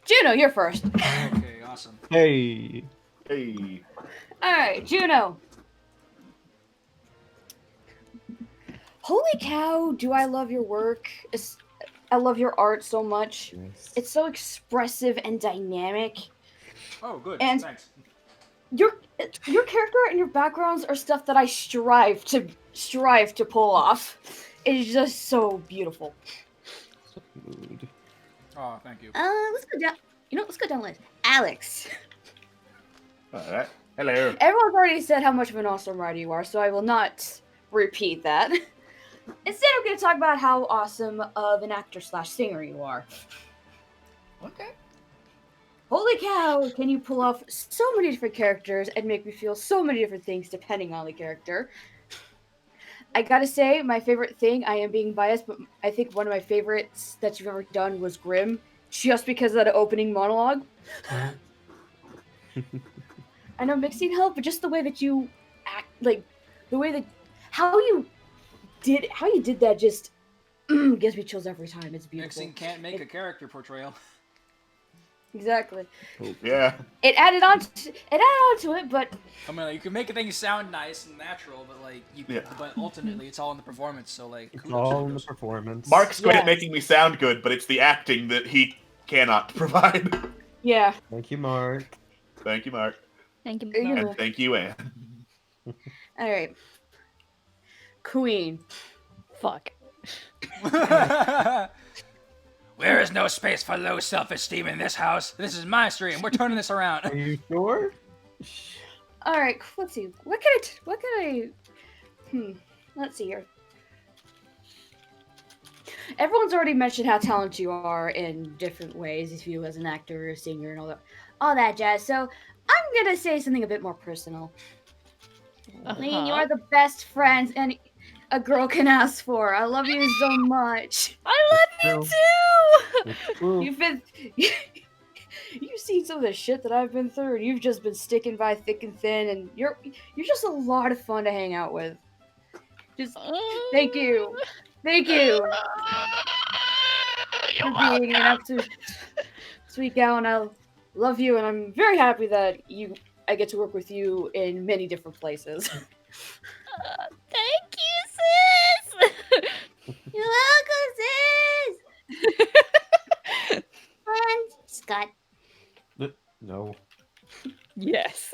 Juno, you're first. Okay, awesome. Hey. Hey. All right, Juno. Holy cow, do I love your work. I love your art so much. It's so expressive and dynamic. Oh, good. And- Thanks. Your character and your backgrounds are stuff that I strive to pull off. It is just so beautiful. Mood. Oh, thank you. Let's go down. Let's go down the list. Alex. All right. Hello. Everyone's already said how much of an awesome writer you are, so I will not repeat that. Instead, I'm going to talk about how awesome of an actor/singer you are. Okay. Holy cow, can you pull off so many different characters and make me feel so many different things depending on the character? I gotta say, my favorite thing, I am being biased, but I think one of my favorites that you've ever done was Grimm, just because of that opening monologue. I know mixing helped, but just the way that you act, like, the way that, how you did that just gives me chills every time. It's beautiful. Mixing can't make a character portrayal. Exactly. Yeah. It added on to it, but I mean, like, you can make things sound nice and natural, but like, Yeah. but ultimately, it's all in the performance. So like, It's kudos, all in the kudos. performance. Mark's great at Yes. making me sound good, but it's the acting that he cannot provide. yeah. Thank you, Mark. Thank you, Mark. Thank you. You Mom. know. And thank you, Anne. All right. Queen. Fuck. There is no space for low self-esteem in this house. This is my stream. We're turning this around. Are you sure? All right. Let's see. What can I? Let's see here. Everyone's already mentioned how talented you are in different ways, if you as an actor, singer, and all that jazz. So I'm gonna say something a bit more personal. Lee, you are the best friends and a girl can ask for. I love you so much. I love you too. It's true. You've been, you've seen some of the shit that I've been through, and you've just been sticking by thick and thin, and you're just a lot of fun to hang out with. Just thank you for being an absolute sweet gal, and I love you, and I'm very happy that I get to work with you in many different places. Thank you, sis. You're welcome, sis. And Scott. No. Yes.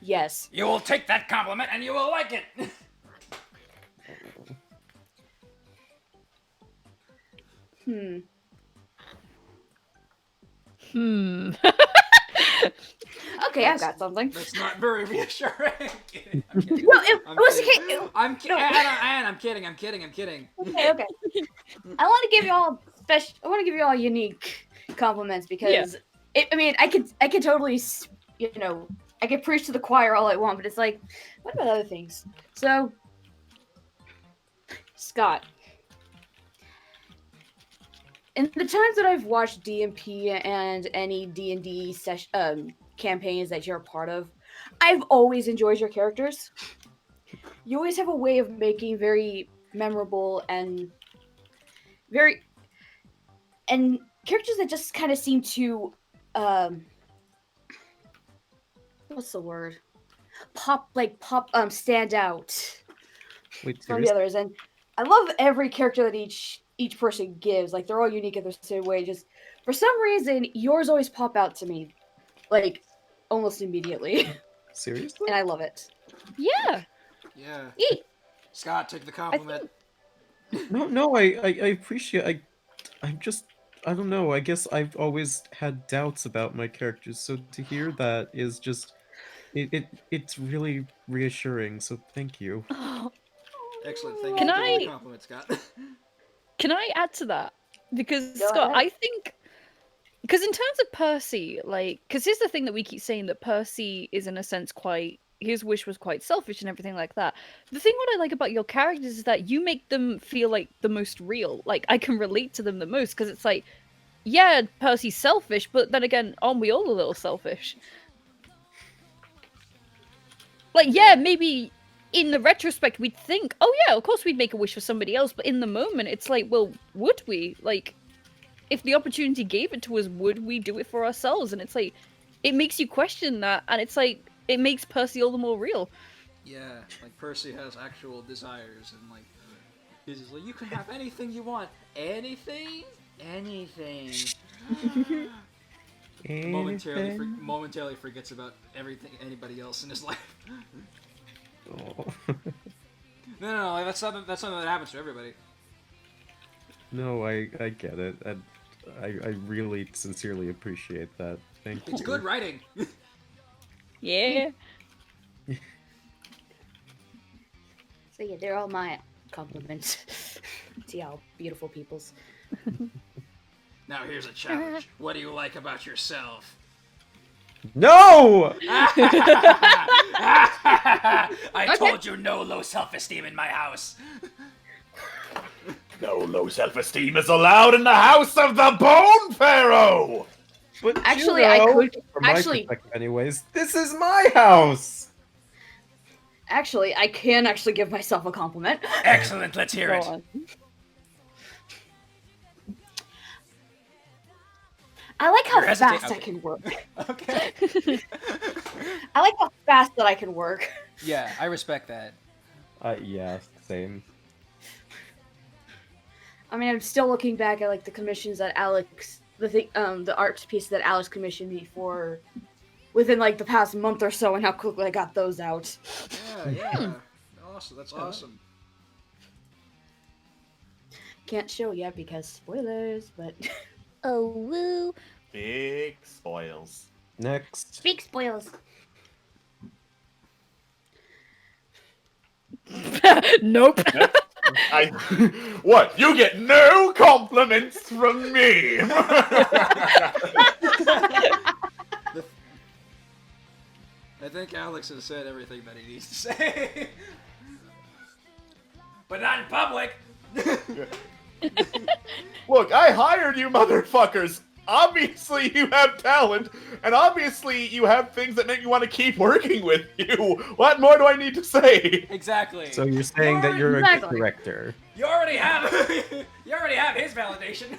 Yes. You will take that compliment and you will like it. Okay, I've got something. That's not very reassuring. I'm kidding. I'm kidding. No, it I'm was kidding. okay. I'm kidding. Anne, I'm kidding. I'm kidding. I'm kidding. Okay. I want to give you all I want to give you all unique compliments because I could totally, I could preach to the choir all I want, but it's like, what about other things? So, Scott, in the times that I've watched DMP and any D&D campaigns that you're a part of, I've always enjoyed your characters. You always have a way of making very memorable and characters that just kind of seem to what's the word? Stand out Wait, from the seriously? others. And I love every character that each person gives. Like, they're all unique in their same way. Just for some reason, yours always pop out to me, like, almost immediately, Seriously? and I love it. Yeah. Yeah. Eat. Scott, take the compliment. No, I appreciate. I don't know. I guess I've always had doubts about my characters, so to hear that is just It's really reassuring, so thank you. Excellent. Thank Can you for the I- compliment, Scott. Can I add to that? Because Go Scott, ahead. I think because in terms of Percy, like, because here's the thing that we keep saying that Percy is in a sense quite his wish was quite selfish and everything like that. The thing what I like about your characters is that you make them feel like the most real. Like I can relate to them the most because it's like, yeah, Percy's selfish, but then again, aren't we all a little selfish? Like, yeah, maybe in the retrospect we'd think, oh yeah, of course we'd make a wish for somebody else, but in the moment it's like, well, would we? Like, if the opportunity gave it to us, would we do it for ourselves? And it's like, it makes you question that, and it's like, it makes Percy all the more real. Yeah, like Percy has actual desires, and like he's just like, you can have anything you want, anything. Momentarily forgets about everything, anybody else in his life. Oh. No, like, that's something that happens to everybody. No, I get it. And I really sincerely appreciate that. Thank you. It's good writing. Yeah. So yeah, they're all my compliments. See how beautiful peoples. Now here's a challenge. What do you like about yourself? No! I told you no low self-esteem in my house. No low self-esteem is allowed in the house of the Bone Pharaoh! But Actually, you I know, could- from my actually- perspective anyways, this is my house! Actually, I can actually give myself a compliment. Excellent, let's hear Go it. on. I like how You're hesitating- fast I okay. can work. Okay. I like how fast that I can work. Yeah, I respect that. Yeah, same. I mean, I'm still looking back at like the commissions that Alex, the art piece that Alex commissioned me for, within like the past month or so, and how quickly I got those out. Yeah. Awesome, that's awesome. Can't show yet because spoilers, but Oh, woo. Big spoils. Next. big spoilers. Nope. What? You get no compliments from me! I think Alex has said everything that he needs to say. But not in public! Look, I hired you motherfuckers! Obviously you have talent, and obviously you have things that make me want to keep working with you. What more do I need to say? Exactly. So you're saying that you're a good Exactly. director. You already have his validation.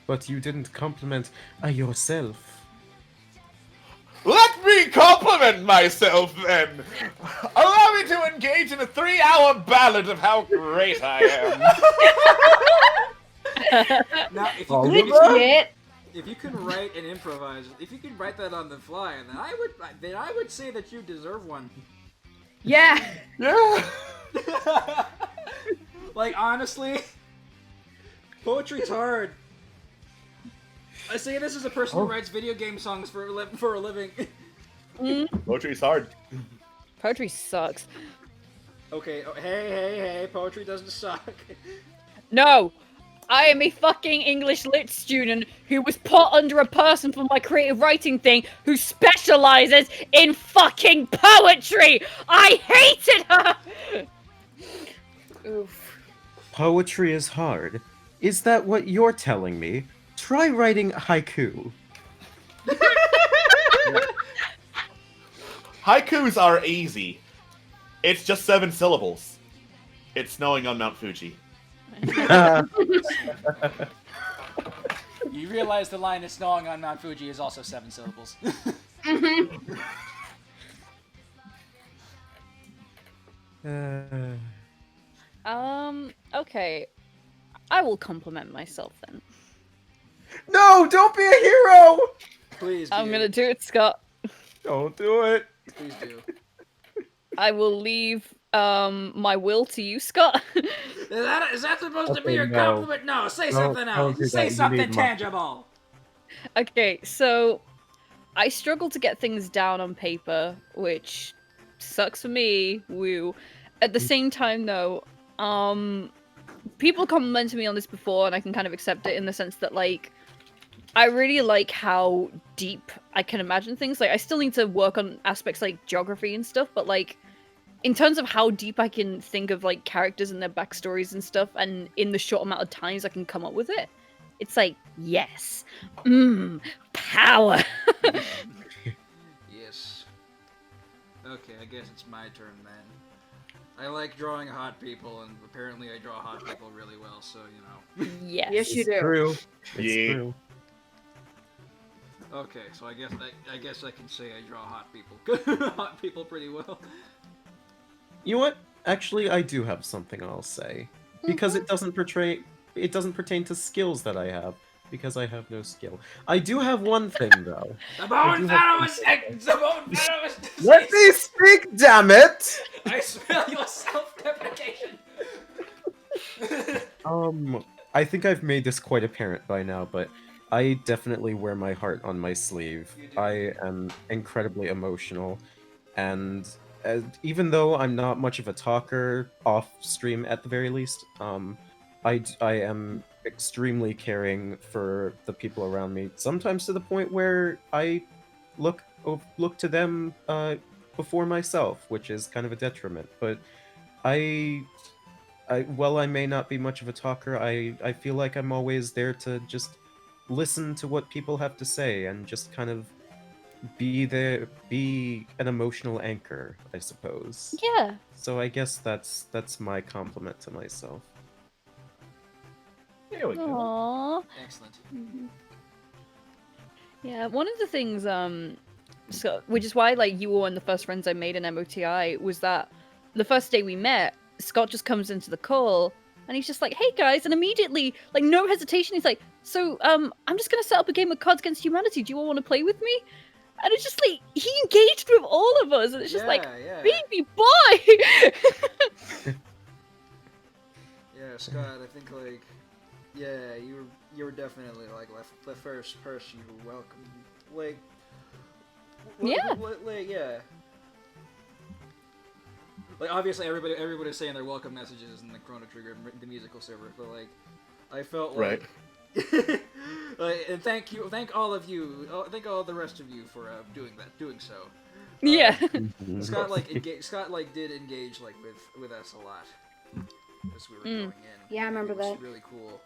But you didn't compliment yourself. Let me compliment myself then! Allow me to engage in a 3-hour ballad of how great I am. Now, if you, Oh, could, Legit. if you can write and improvise, if you could write that on the fly, then I would say that you deserve one. Yeah. Yeah. Like honestly, poetry's hard. I say this as a person who writes video game songs for a living. Poetry's hard. Poetry sucks. Okay, oh, hey, poetry doesn't suck. No! I am a fucking English lit student who was put under a person for my creative writing thing who specializes in fucking poetry! I hated her! Oof. Poetry is hard. Is that what you're telling me? Try writing haiku. Haikus are easy. It's just 7 syllables. It's snowing on Mount Fuji. You realize the line "It's snowing on Mount Fuji" is also 7 syllables. Okay. I will compliment myself then. No, don't be a hero! Please, I'm do. gonna do it, Scott. Don't do it. Please do. I will leave my will to you, Scott. Is that supposed to be Okay, your no. compliment? No, say something don't else. do that. Say You something need my- tangible. Okay, so I struggle to get things down on paper, which sucks for me. Woo. At the same time, though, people complimented me on this before, and I can kind of accept it in the sense that, like, I really like how deep I can imagine things. Like, I still need to work on aspects like geography and stuff, but, like, in terms of how deep I can think of, like, characters and their backstories and stuff, and in the short amount of times I can come up with it, it's like, yes. Power. Yes. Okay, I guess it's my turn then. I like drawing hot people, and apparently I draw hot people really well, so, you know. Yes. Yes, you It's do. true. It's Yeah. true. Okay, so I guess I can say I draw hot people. Hot people pretty well. You know what? Actually, I do have something I'll say because it doesn't pertain to skills that I have because I have no skill. I do have one thing though. The bone do fellow have- is sick! The bone fellow is Let me speak, damn it! I smell your self-deprecation! I think I've made this quite apparent by now, but I definitely wear my heart on my sleeve. You do. I am incredibly emotional, and even though I'm not much of a talker off stream at the very least, I am extremely caring for the people around me. Sometimes to the point where I look to them before myself, which is kind of a detriment. But while I may not be much of a talker, I feel like I'm always there to just listen to what people have to say and just kind of be an emotional anchor, I suppose. Yeah. So I guess that's my compliment to myself. There we go. Aww. Excellent. Yeah, one of the things, so, which is why, like, you were one of the first friends I made in MOTI, was that the first day we met, Scott just comes into the call, and he's just like, hey guys, and immediately, like, no hesitation, he's like, so, I'm just gonna set up a game of Cards Against Humanity, do you all want to play with me? And it's just like, he engaged with all of us, and it's just like, yeah. baby boy! Yeah, Scott, I think, like, yeah, you were definitely, like, the first person who welcomed, like, Yeah. like, yeah. Like, obviously, everybody's saying their welcome messages in the Chrono Trigger, the musical server, but, like, I felt like... Right. And thank all of you, thank all the rest of you for doing so. Yeah. Scott did engage like with us a lot as we were going in. Yeah, I remember it was that. really cool.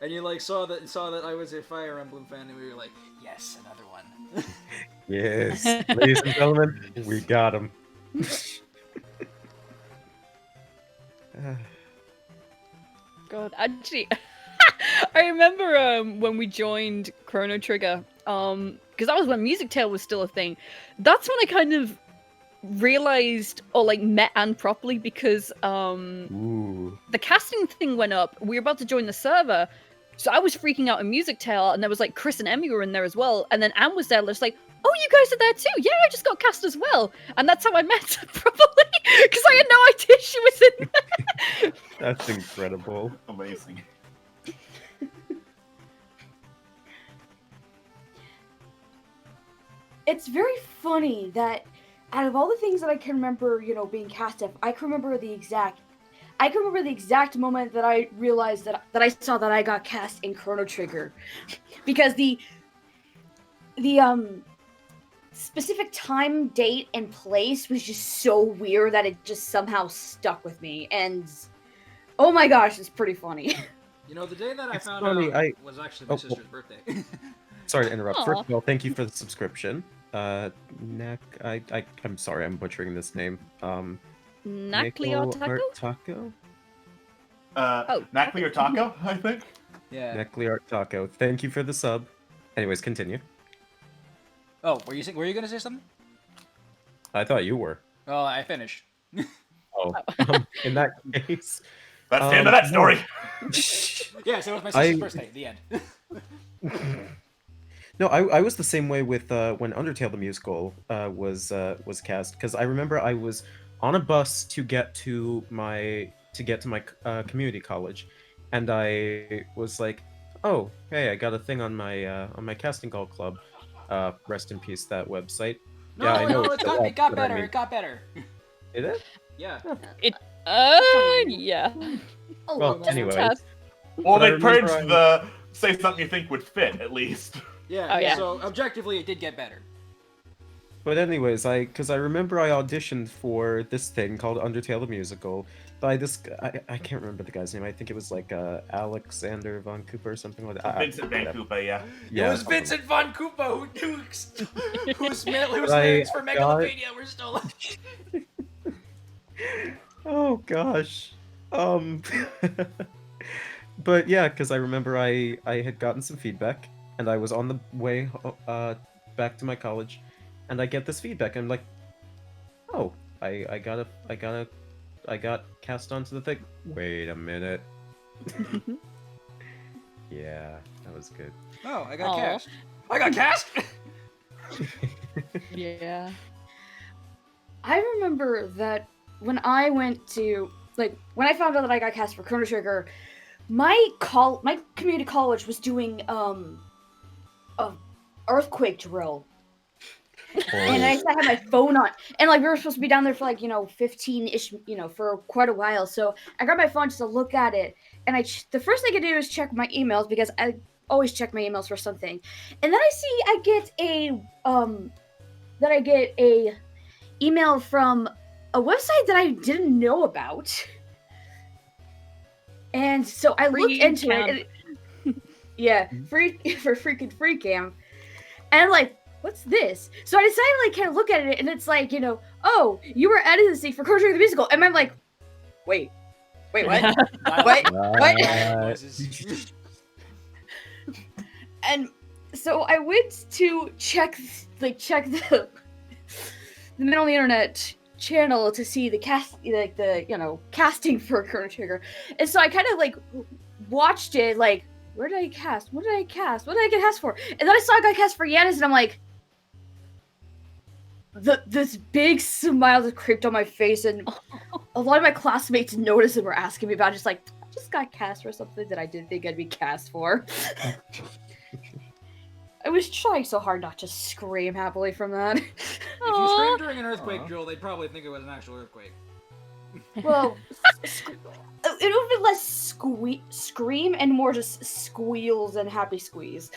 And you like saw that I was a Fire Emblem fan, and we were like, yes, another one. Yes, ladies and gentlemen, we got him. God, actually, I remember when we joined Chrono Trigger, because that was when Music Tale was still a thing. That's when I kind of realized, or like met Anne properly, because Ooh. the casting thing went up. We were about to join the server, so I was freaking out in Music Tale, and there was like Chris and Emmy were in there as well, and then Anne was there, just like, oh, you guys are there too? Yeah, I just got cast as well, and that's how I met her properly, because I had no idea she was in there. That's incredible. Amazing. It's very funny that out of all the things that I can remember, you know, being cast at, I can remember the exact moment that I realized that I saw that I got cast in Chrono Trigger, because the specific time, date, and place was just so weird that it just somehow stuck with me, and oh my gosh, it's pretty funny. You know, the day that I It's found funny, out was actually my Oh, sister's birthday. Sorry to interrupt. Aw. First of all, thank you for the subscription. I'm sorry, I'm butchering this name. Nakli or Taco? Taco? Oh. Nakli or Taco, I think. Yeah. Nekli Art Taco. Thank you for the sub. Anyways, continue. Oh, were you gonna say something? I thought you were. Oh, I finished. Oh, in that case. That's the end of that story. Yeah, so it was my sister's birthday. The end. No, I was the same way with when Undertale the musical was cast, because I remember I was on a bus to get to my community college, and I was like, oh hey, I got a thing on my casting call club. Rest in peace, that website. No, Yeah, I know no, it's it got, a it got lot, but I better. mean- It got better. Did it? Yeah. Yeah. A Well, little. anyway. Tad. Well, But I they purged remember the say something you think would fit, at least. Yeah. Oh, yeah. So objectively, it did get better. But anyways, because I remember I auditioned for this thing called Undertale the Musical by this I can't remember the guy's name. I think it was like Alexander Von Cooper or something like that. Vincent Van whatever. Cooper, yeah. Yeah, it was something. Vincent Von Koopa whose I lyrics for got- Megalopedia were stolen. Oh gosh. But yeah, because I remember I had gotten some feedback, and I was on the way back to my college, and I get this feedback. And I'm like, oh, I got cast onto the thing. Wait a minute. Yeah, that was good. Oh, I got Aw. cast. I got cast. Yeah. I remember that when I went to when I found out that I got cast for Chrono Trigger, my community college was doing a earthquake drill. And I had my phone on, and we were supposed to be down there for 15-ish, for quite a while. So I grabbed my phone just to look at it, and the first thing I do is check my emails, because I always check my emails for something. And then I get a email from a website that I didn't know about, and so I looked into it. Yeah, free for freaking free cam, and I'm like, what's this? So I decided to kind of look at it, and it's like, oh, you were editing for Chrono Trigger the Musical, and I'm like, wait, what? What? Noises. And so I went to check the men on the internet channel to see the casting for Chrono Trigger, and so I kind of watched it, where did I cast? What did I cast? What did I get cast for? And then I saw I got cast for Yanis, and I'm like, this big smile just creeped on my face, and a lot of my classmates noticed and were asking me about it, I just got cast for something that I didn't think I'd be cast for. I was trying so hard not to scream happily from that. If you screamed during an earthquake drill, they'd probably think it was an actual earthquake. Well, it would have been less scream and more just squeals and happy squeeze.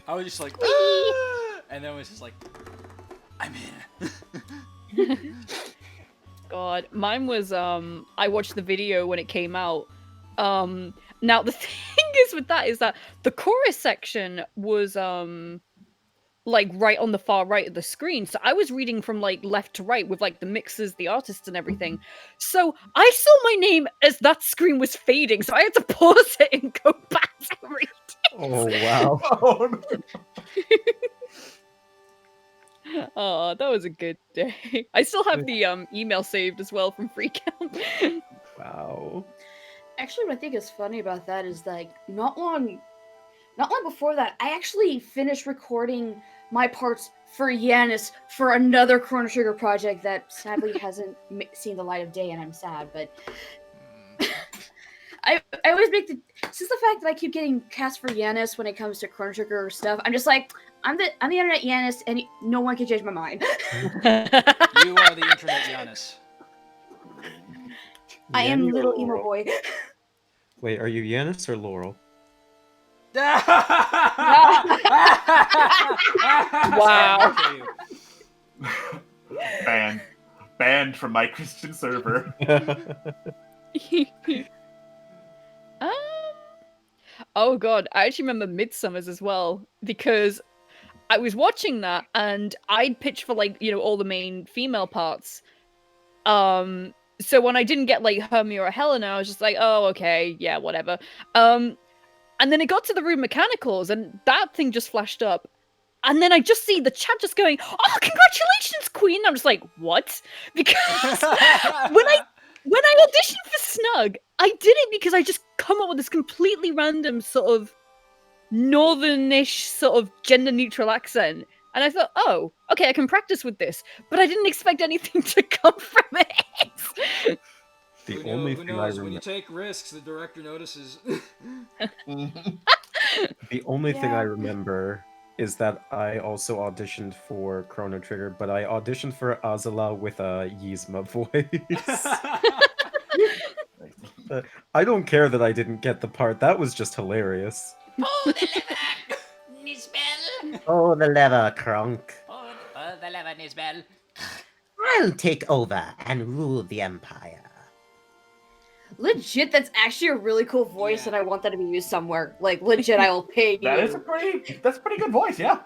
I was just like, "Ah!" And then it was just like, I'm in. God, mine was I watched the video when it came out. Now the thing is with that is that the chorus section was right on the far right of the screen. So I was reading from left to right with the mixers, the artists and everything. So I saw my name as that screen was fading, so I had to pause it and go back to read. Oh wow. Oh, no. Oh, that was a good day. I still have the email saved as well from Freakout. Wow. Actually, what I think is funny about that is not long before that, I actually finished recording my parts for Yanis for another Chrono Trigger project that sadly hasn't seen the light of day, and I'm sad. But I always since the fact that I keep getting cast for Yanis when it comes to Chrono Trigger stuff, I'm just I'm the internet Yanis, and no one can change my mind. You are the internet Giannis. I am Yanni or little emo Laurel? boy. Wait, are you Yanis or Laurel? Wow. Banned from my Christian server. Oh god, I actually remember Midsummer's as well, because I was watching that and I'd pitched for all the main female parts. So when I didn't get Hermia or Helena, I was just like, oh okay, yeah, whatever. And then it got to the Rude Mechanicals and that thing just flashed up. And then I just see the chat just going, oh, congratulations, Queen! I'm just like, what? Because when I auditioned for Snug, I did it because I just come up with this completely random sort of northernish sort of gender neutral accent. And I thought, oh, okay, I can practice with this. But I didn't expect anything to come from it. The Who only who thing I knows? When you remember. take risks, the director notices. The only thing Yeah. I remember is that I also auditioned for Chrono Trigger, but I auditioned for Azala with a Yzma voice. I don't care that I didn't get the part. That was just hilarious. Pull the lever, Nisbel. Oh, the lever, Kronk. Pull the lever, Nisbel. I'll take over and rule the Empire. Legit, that's actually a really cool voice, Yeah. and I want that to be used somewhere. Like, legit, I will pay you. That's a pretty good voice, yeah.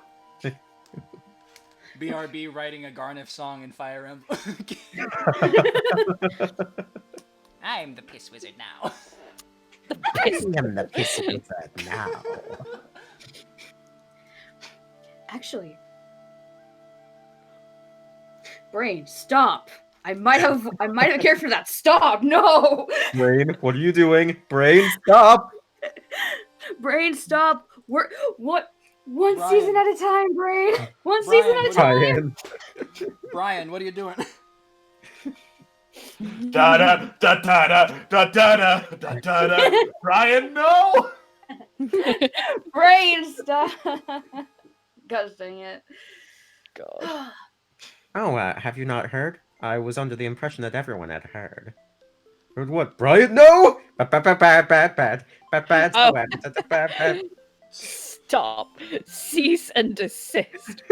BRB writing a Garnif song in Fire Emblem. I'm the piss wizard now. I am the piss wizard now. Actually, Brain, stop. I might have a character that. Stop. No. Brain, what are you doing? Brain, stop! Brain, stop. We're what? One Brian. season at a time, Brain. One Brian, season at a what time. Ryan. Brian, what are you doing? Da da da da da da da da da da. Brian, no. Brain, stop. Gosh dang it. God. Oh, have you not heard? I was under the impression that everyone had heard. Heard what? Brian, no! Bad. Oh. Stop. Cease and desist.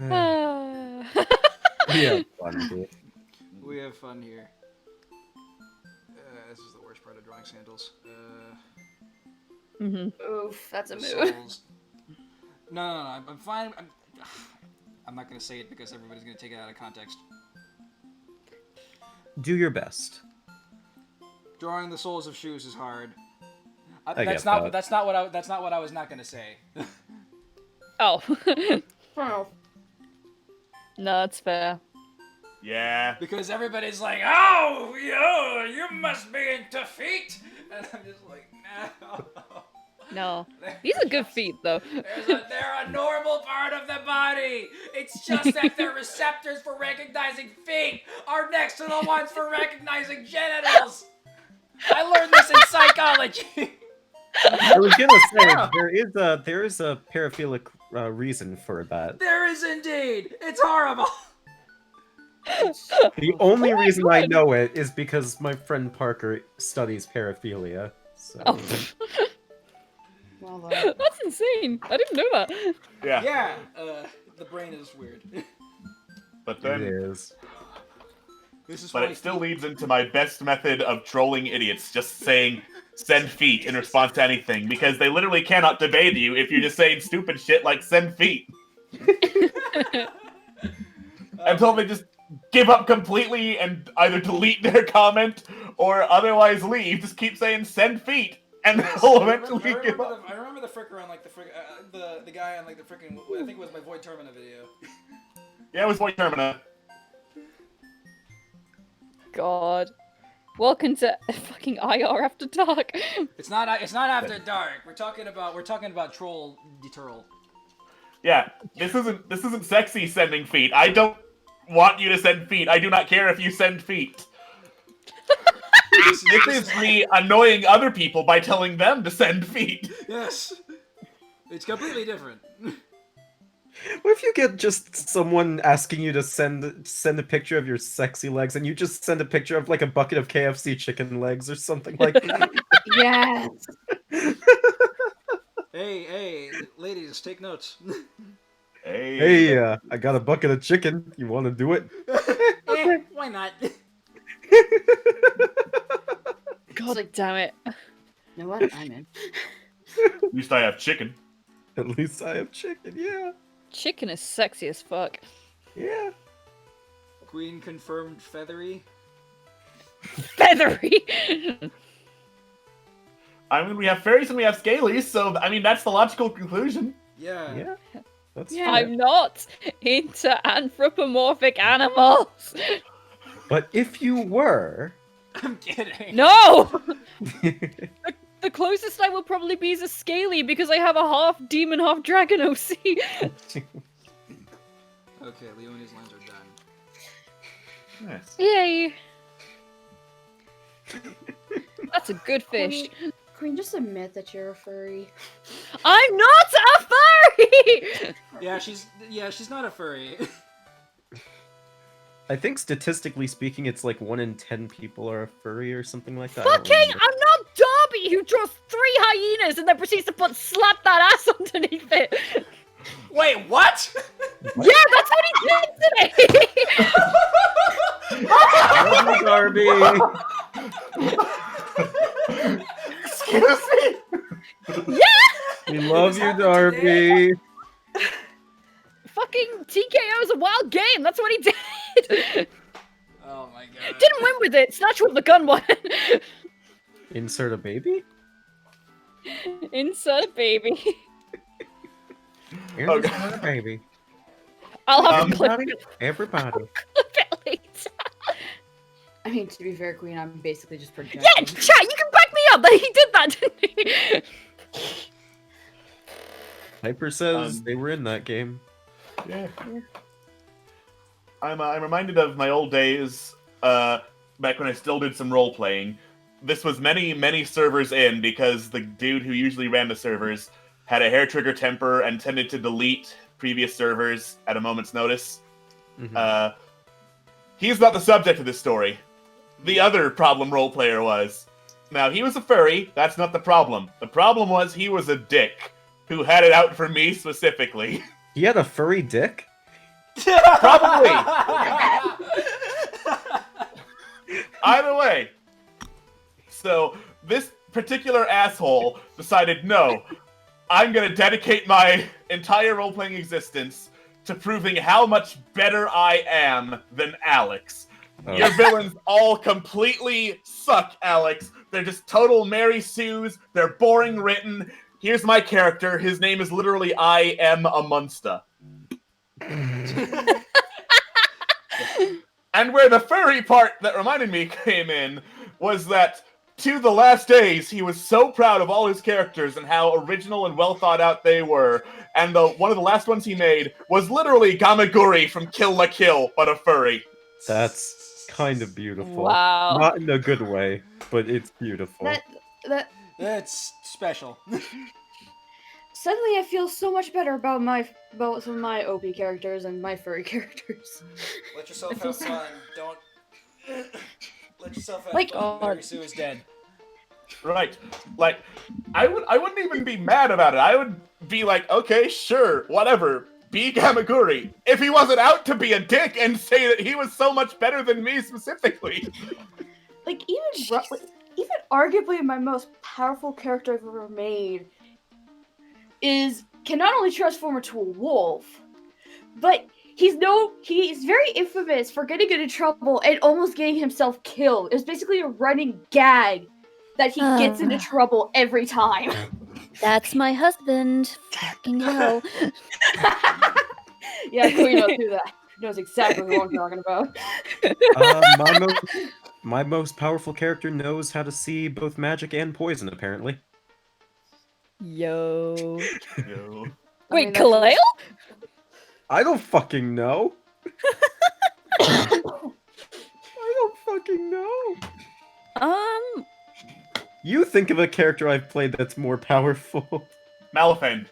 Ah. Yeah, fun, dude. We have fun here. This is the worst part of drawing sandals. Mhm. Oof, that's a The mood. souls. No, I'm fine. I'm not gonna say it because everybody's gonna take it out of context. Do your best. Drawing the soles of shoes is hard. I That's get not. that. That's not what I. That's not what I was not gonna say. Oh. Oh. No, that's fair. Yeah. Because everybody's like, "Oh, you must be into feet," and I'm just like, "No." No. These are good feet, though. They're a normal part of the body. It's just that their receptors for recognizing feet are next to the ones for recognizing genitals. I learned this in psychology. I was gonna say there is a paraphilic reason for that. There is indeed. It's horrible. The only reason I know it is because my friend Parker studies paraphilia. So. Oh. Well, That's insane. I didn't know that. Yeah. Yeah. The brain is weird. But It then, is. This is but why it still leads into my best method of trolling idiots, just saying "send feet" in response to anything, because they literally cannot debate you if you're just saying stupid shit like "send feet" until they just give up completely and either delete their comment or otherwise leave. Just keep saying "send feet," and they'll eventually give up. I remember the fricker on like the guy on like the freaking. I think it was my Void Termina video. Yeah, it was Void Termina. God. Welcome to fucking IR After Dark. It's not after dark. We're talking about troll deterral. Yeah, this isn't sexy sending feet. I don't want you to send feet. I do not care if you send feet. This is me annoying other people by telling them to send feet. Yes. It's completely different. What if you get just someone asking you to send a picture of your sexy legs, and you just send a picture of like a bucket of KFC chicken legs or something like that? yes. Hey, ladies, take notes. Hey. Hey, I got a bucket of chicken. You want to do it? Why not? God damn it. You know what? I'm in. At least I have chicken. At least I have chicken. Yeah, Chicken is sexy as fuck. yeah. Queen confirmed feathery. Feathery. I mean, we have fairies and we have scalies, so I mean that's the logical conclusion. Yeah. Yeah, that's Yeah, fair. I'm not into anthropomorphic animals. But if you were, I'm kidding. No! The closest I will probably be is a scaly because I have a half demon, half dragon OC. Okay, Leonie's lines are done. Yes. Yay! That's a good fish. Queen, just admit that you're a furry. I'm not a furry! Yeah, she's not a furry. I think statistically speaking, it's like 1 in 10 people are a furry or something like that. I don't Fucking, remember. I'm not Darby who draws 3 hyenas and then proceeds to slap that ass underneath it. Wait, what? Yeah, that's what he did today. Love you, Darby. Excuse me. We love you, Darby. Fucking TKO is a wild game. That's what he did. Oh my god. Didn't win with it. Snatch with the gun won. Insert a baby? Insert a baby. Here's a baby. I'll have to clip Everybody. it later. I mean, to be fair, Queen, I'm basically just projecting. Yeah, chat, you can back me up that he did that, didn't he? Hyper says they were in that game. Yeah. I'm reminded of my old days, back when I still did some role playing. This was many servers in because the dude who usually ran the servers had a hair trigger temper and tended to delete previous servers at a moment's notice. Mhm. He's not the subject of this story. The other problem role player was. Now, he was a furry, that's not the problem. The problem was he was a dick who had it out for me specifically. He had a furry dick? Probably. Either way. So, this particular asshole decided, no, I'm going to dedicate my entire role-playing existence to proving how much better I am than Alex. Oh. Your villains all completely suck, Alex. They're just total Mary Sues. They're boring written. Here's my character. His name is literally I Am a Monster. And where the furry part that reminded me came in was that to the last days, he was so proud of all his characters and how original and well thought out they were. And one of the last ones he made was literally Gamaguri from Kill la Kill, but a furry. That's kind of beautiful. Wow. Not in a good way, but it's beautiful. That That's special. suddenly I feel so much better about some of my OP characters and my furry characters. Let yourself have fun. Don't let yourself have Like- fun. Mary Sue is dead. Right. Like, I wouldn't even be mad about it. I would be like, okay, sure, whatever. Be Gamaguri. If he wasn't out to be a dick and say that he was so much better than me specifically. Like, even arguably my most powerful character I've ever made can not only transform into a wolf, but he's very infamous for getting into trouble and almost getting himself killed. It's basically a running gag that he gets into trouble every time. That's my husband. Fucking hell. Yeah, Queen knows who that. Knows exactly what I'm talking about. My most powerful character knows how to see both magic and poison, apparently. Yo. Yo. Wait, that's- Kaleo? I don't fucking know. I don't fucking know. You think of a character I've played that's more powerful. Malefand.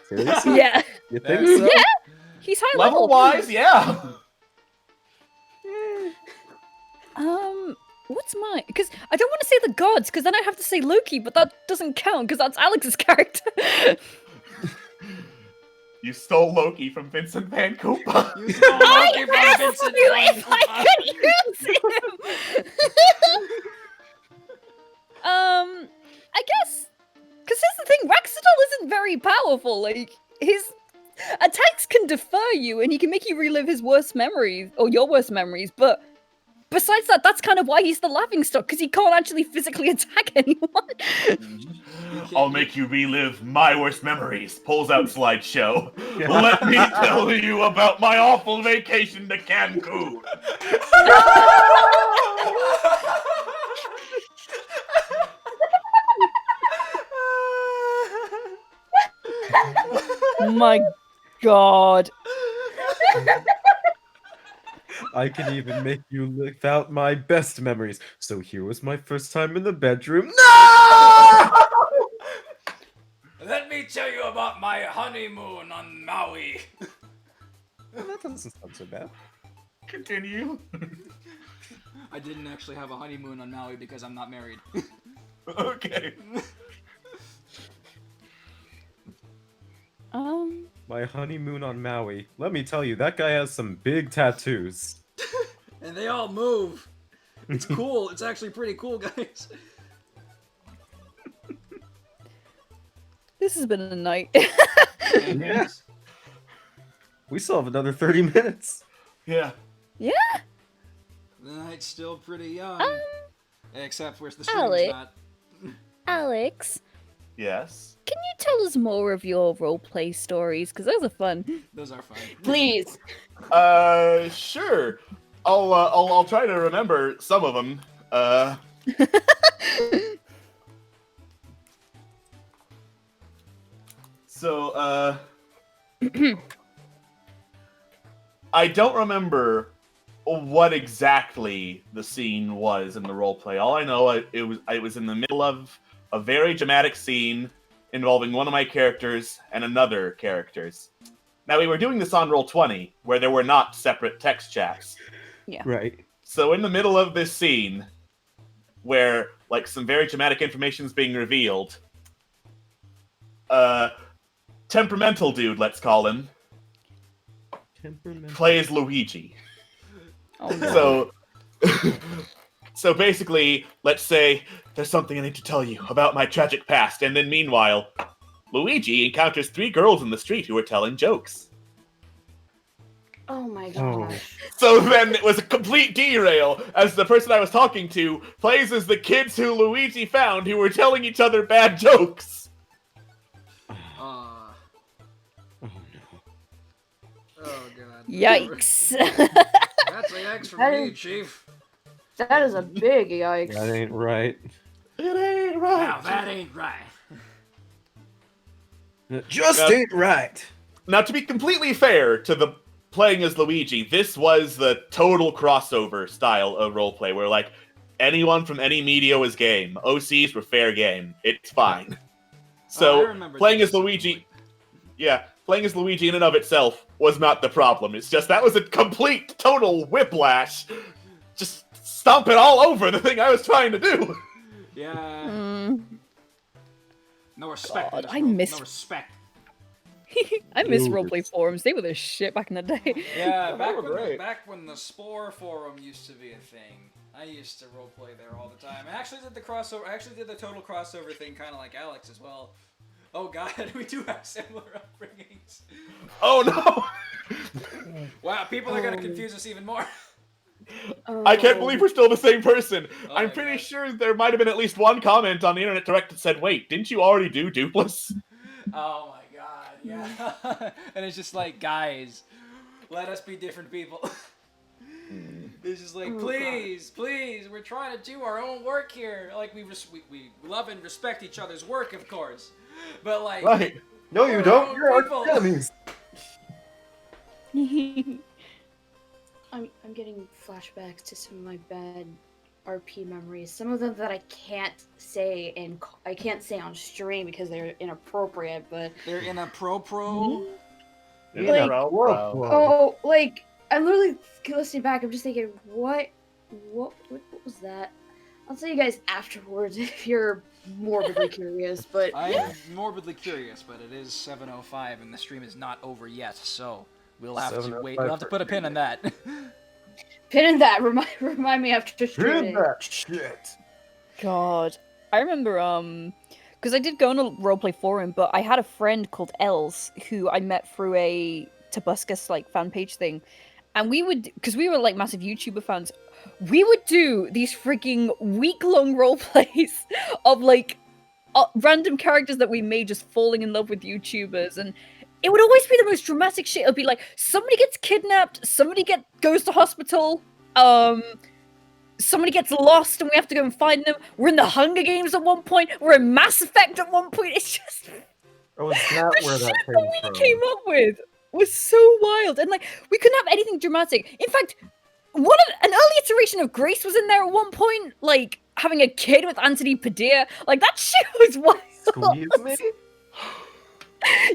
Seriously? Yeah. You think There's- so? Yeah. He's high level. Level-wise, yeah. What's mine? Because I don't want to say the gods, because then I have to say Loki, but that doesn't count, because that's Alex's character. You stole Loki from Vincent Van Koopa. You stole I Loki from asked Vincent you Van if I Gogh. could use him! I guess, because here's the thing, Raxidol isn't very powerful, like, his attacks can defer you, and he can make you relive his worst memories, or your worst memories, but besides that, that's kind of why he's the laughingstock, because he can't actually physically attack anyone. I'll make you relive my worst memories. Pulls out slideshow. Let me tell you about my awful vacation to Cancun. My God. I can even make you live out my best memories. So here was my first time in the bedroom. No! Let me tell you about my honeymoon on Maui. That doesn't sound so bad. Continue. I didn't actually have a honeymoon on Maui because I'm not married. Okay. My honeymoon on Maui. Let me tell you, that guy has some big tattoos. And they all move. It's cool. It's actually pretty cool, guys. This has been a night. Yeah. We still have another 30 minutes. Yeah. Yeah. The night's still pretty young. Except where's the stream's Alex. not. Alex, Yes. can you tell us more of your roleplay stories? Because those are fun. Those are fun. Please. Sure. I'll try to remember some of them. So, I don't remember what exactly the scene was in the roleplay. All I know, it was in the middle of a very dramatic scene involving one of my characters and another character's. Now, we were doing this on Roll20, where there were not separate text chats. Right. So in the middle of this scene, where, like, some very dramatic information is being revealed, temperamental dude, let's call him, plays Luigi. Oh, no. So basically, let's say there's something I need to tell you about my tragic past, and then meanwhile, Luigi encounters 3 girls in the street who are telling jokes. Oh my Oh. gosh. So then it was a complete derail, as the person I was talking to plays as the kids who Luigi found who were telling each other bad jokes. Oh no. god. Yikes. That's a X from That me, is- Chief. That is a big yikes. That ain't right. It ain't right. Now that ain't right. Just Now- ain't right. Now, to be completely fair to the playing as Luigi, this was the total crossover style of roleplay, where, like, anyone from any media was game. OCs were fair game. It's fine. I So, remember playing this as Luigi... Yeah, playing as Luigi in and of itself was not the problem. It's just that was a complete, total whiplash. Just stomping all over the thing I was trying to do. Yeah. Mm. No respect. God, in this I world. miss- No respect. I miss Ooh, roleplay it's- forums. They were the shit back in the day. Yeah, They back were when, the, great. back when the Spore forum used to be a thing, I used to roleplay there all the time. I actually did the crossover. I actually did the total crossover thing, kind of like Alex as well. Oh god, we do have similar upbringings. Oh no! Wow, people are gonna confuse us even more. I can't believe we're still the same person. Oh I'm my pretty God. sure there might have been at least one comment on the Internet Direct that said, "Wait, didn't you already do Dupless?" Oh my god, yeah. And it's just like, guys, let us be different people. It's just like, Oh, please, please, we're trying to do our own work here. Like, we love and respect each other's work, of course. But like, Right. No, you We're don't. own You're people. our enemies. I'm getting flashbacks to some of my bad RP memories. Some of them that I can't say on stream because they're inappropriate. But they're in a pro. Like- Whoa. oh, like I'm literally listening back. I'm just thinking, what was that? I'll tell you guys afterwards if you're morbidly curious. But I'm morbidly curious, but it is 7:05 and the stream is not over yet, so we'll have to 7:05 wait. We'll have to put a pin on that. pin in that. Remind me after streaming. shit. God. I remember, because I did go on a roleplay forum, but I had a friend called Els who I met through a Tobuscus, like, fan page thing. And we would, because we were, like, massive YouTuber fans, we would do these freaking week-long roleplays of, like, random characters that we made just falling in love with YouTubers. And it would always be the most dramatic shit. It would be like, somebody gets kidnapped, somebody goes to hospital, somebody gets lost and we have to go and find them. We're in the Hunger Games at one point. We're in Mass Effect at one point. It's just Oh, is that where that That came we from? came up with was so wild, and like we couldn't have anything dramatic. In fact, an early iteration of Grace was in there at one point, like having a kid with Anthony Padilla. Like that shit was wild. Squeeze me?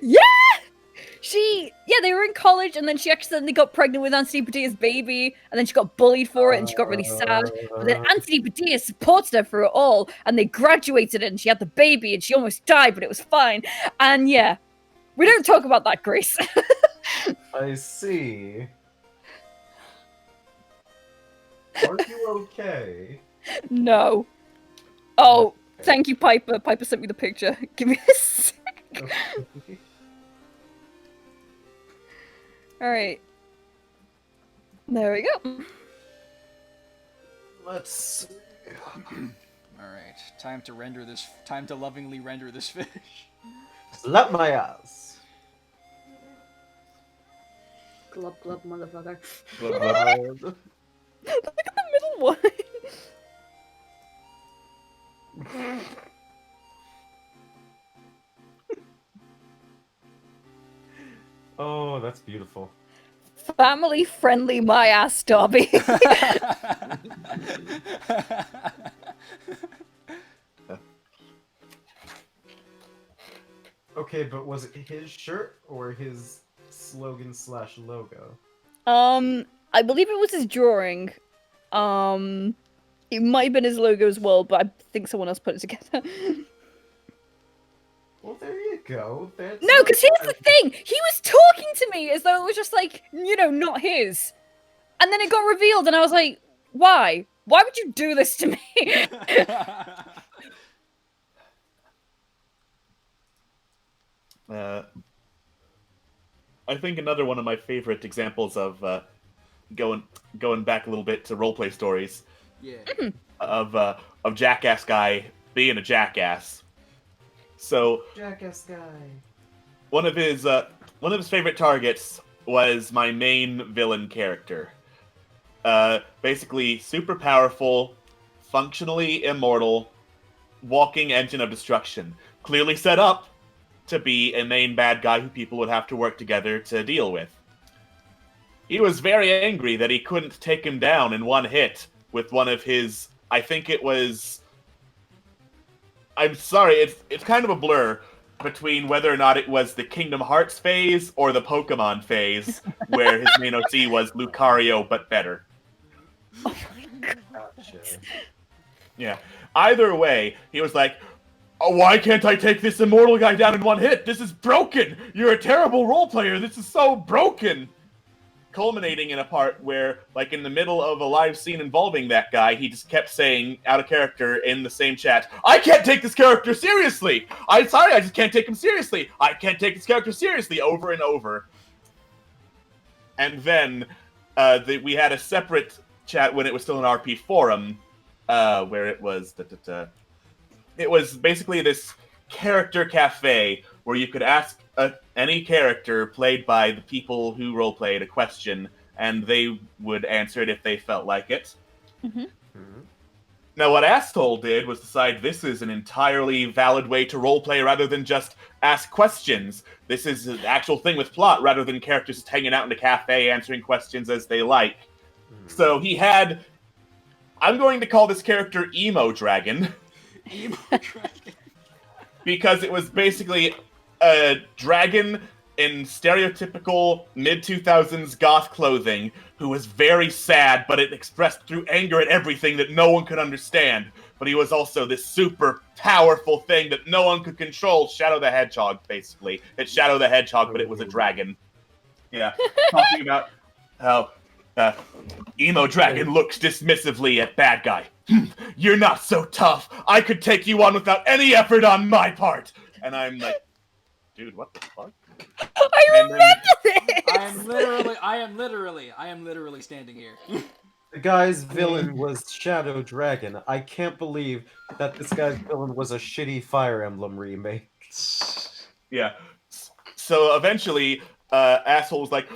Yeah, they were in college, and then she accidentally got pregnant with Anthony Padilla's baby, and then she got bullied for it, and she got really sad. But then Anthony Padilla supported her through it all, and they graduated, and she had the baby, and she almost died, but it was fine. And yeah, we don't talk about that, Grace. I see. Are you okay? No. Oh, thank you, Piper. Piper sent me the picture. Give me a sec. Okay. All right. There we go. Let's. All right, time to render this. Time to lovingly render this fish. Slap my ass. Glub glub, motherfucker. Look at the middle one. Oh, that's beautiful. Family friendly, my ass, Dobby. Okay, but was it his shirt or his slogan / logo? I believe it was his drawing. It might have been his logo as well, but I think someone else put it together. Well, there you go. That's No, because here's the thing. He was talking to me as though it was just like, not his. And then it got revealed, and I was like, why? Why would you do this to me? I think another one of my favorite examples of going back a little bit to roleplay stories Yeah. of Jackass guy being a jackass. So Jackass guy. one of his favorite targets was my main villain character. Basically super powerful, functionally immortal, walking engine of destruction. Clearly set up to be a main bad guy who people would have to work together to deal with. He was very angry that he couldn't take him down in one hit with one of his, I think it was... I'm sorry, it's kind of a blur between whether or not it was the Kingdom Hearts phase or the Pokemon phase, where his main OC was Lucario, but better. Gotcha. Yeah. Either way, he was like, oh, why can't I take this immortal guy down in one hit? This is broken! You're a terrible role player! This is so broken! Culminating in a part where, like in the middle of a live scene involving that guy, he just kept saying, out of character, in the same chat, I can't take this character seriously! I'm sorry, I just can't take him seriously! I can't take this character seriously! Over and over. And then, we had a separate chat when it was still an RP forum, where it was... It was basically this character cafe where you could ask any character played by the people who roleplayed a question, and they would answer it if they felt like it. Mm-hmm. Now, what Asshole did was decide this is an entirely valid way to roleplay rather than just ask questions. This is an actual thing with plot rather than characters just hanging out in a cafe answering questions as they like. So he had... I'm going to call this character Emo Dragon. Emo dragon. Because it was basically a dragon in stereotypical mid-2000s goth clothing who was very sad, but it expressed through anger at everything that no one could understand. But he was also this super powerful thing that no one could control. Shadow the Hedgehog, basically. It's Shadow the Hedgehog, but it was a dragon. Yeah. Talking about how Emo Dragon looks dismissively at bad guy. You're not so tough. I could take you on without any effort on my part. And I'm like, dude, what the fuck? I remember this! I am literally standing here. The guy's villain was Shadow Dragon. I can't believe that this guy's villain was a shitty Fire Emblem remake. Yeah. So eventually, Asshole was like,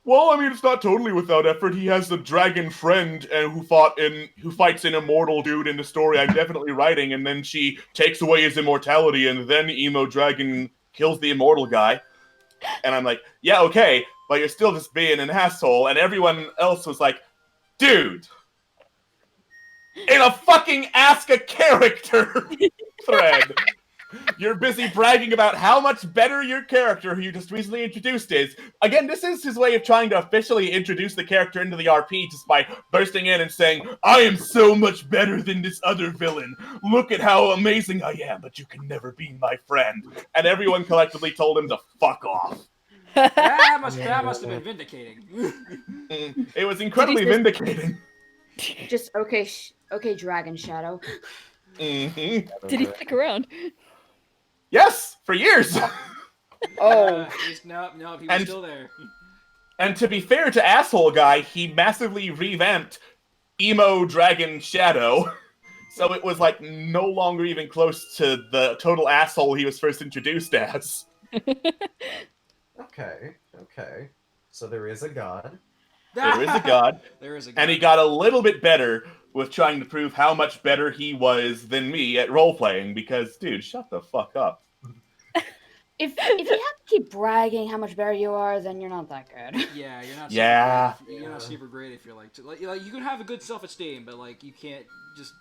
well, I mean, it's not totally without effort. He has the dragon friend who fights an immortal dude in the story I'm definitely writing, and then she takes away his immortality, and then Emo Dragon kills the immortal guy. And I'm like, yeah, okay, but you're still just being an asshole. And everyone else was like, dude, in a fucking Ask a Character thread, you're busy bragging about how much better your character, who you just recently introduced, is. Again, this is his way of trying to officially introduce the character into the RP just by bursting in and saying, I am so much better than this other villain. Look at how amazing I am, but you can never be my friend. And everyone collectively told him to fuck off. That must have been vindicating. It was incredibly vindicating. Just okay, okay, Dragon Shadow. Mm-hmm. Did he stick around? Yes, for years. Oh, No, he was still there. And to be fair to Asshole Guy, he massively revamped Emo Dragon Shadow. So it was like no longer even close to the total asshole he was first introduced as. Okay. So there is a god. There is a god. There is a god. And he got a little bit better with trying to prove how much better he was than me at role-playing, because, dude, shut the fuck up. if you have to keep bragging how much better you are, then you're not that good. Yeah, you're not. Yeah. You're not super great if you're like you can have a good self-esteem, but like you can't just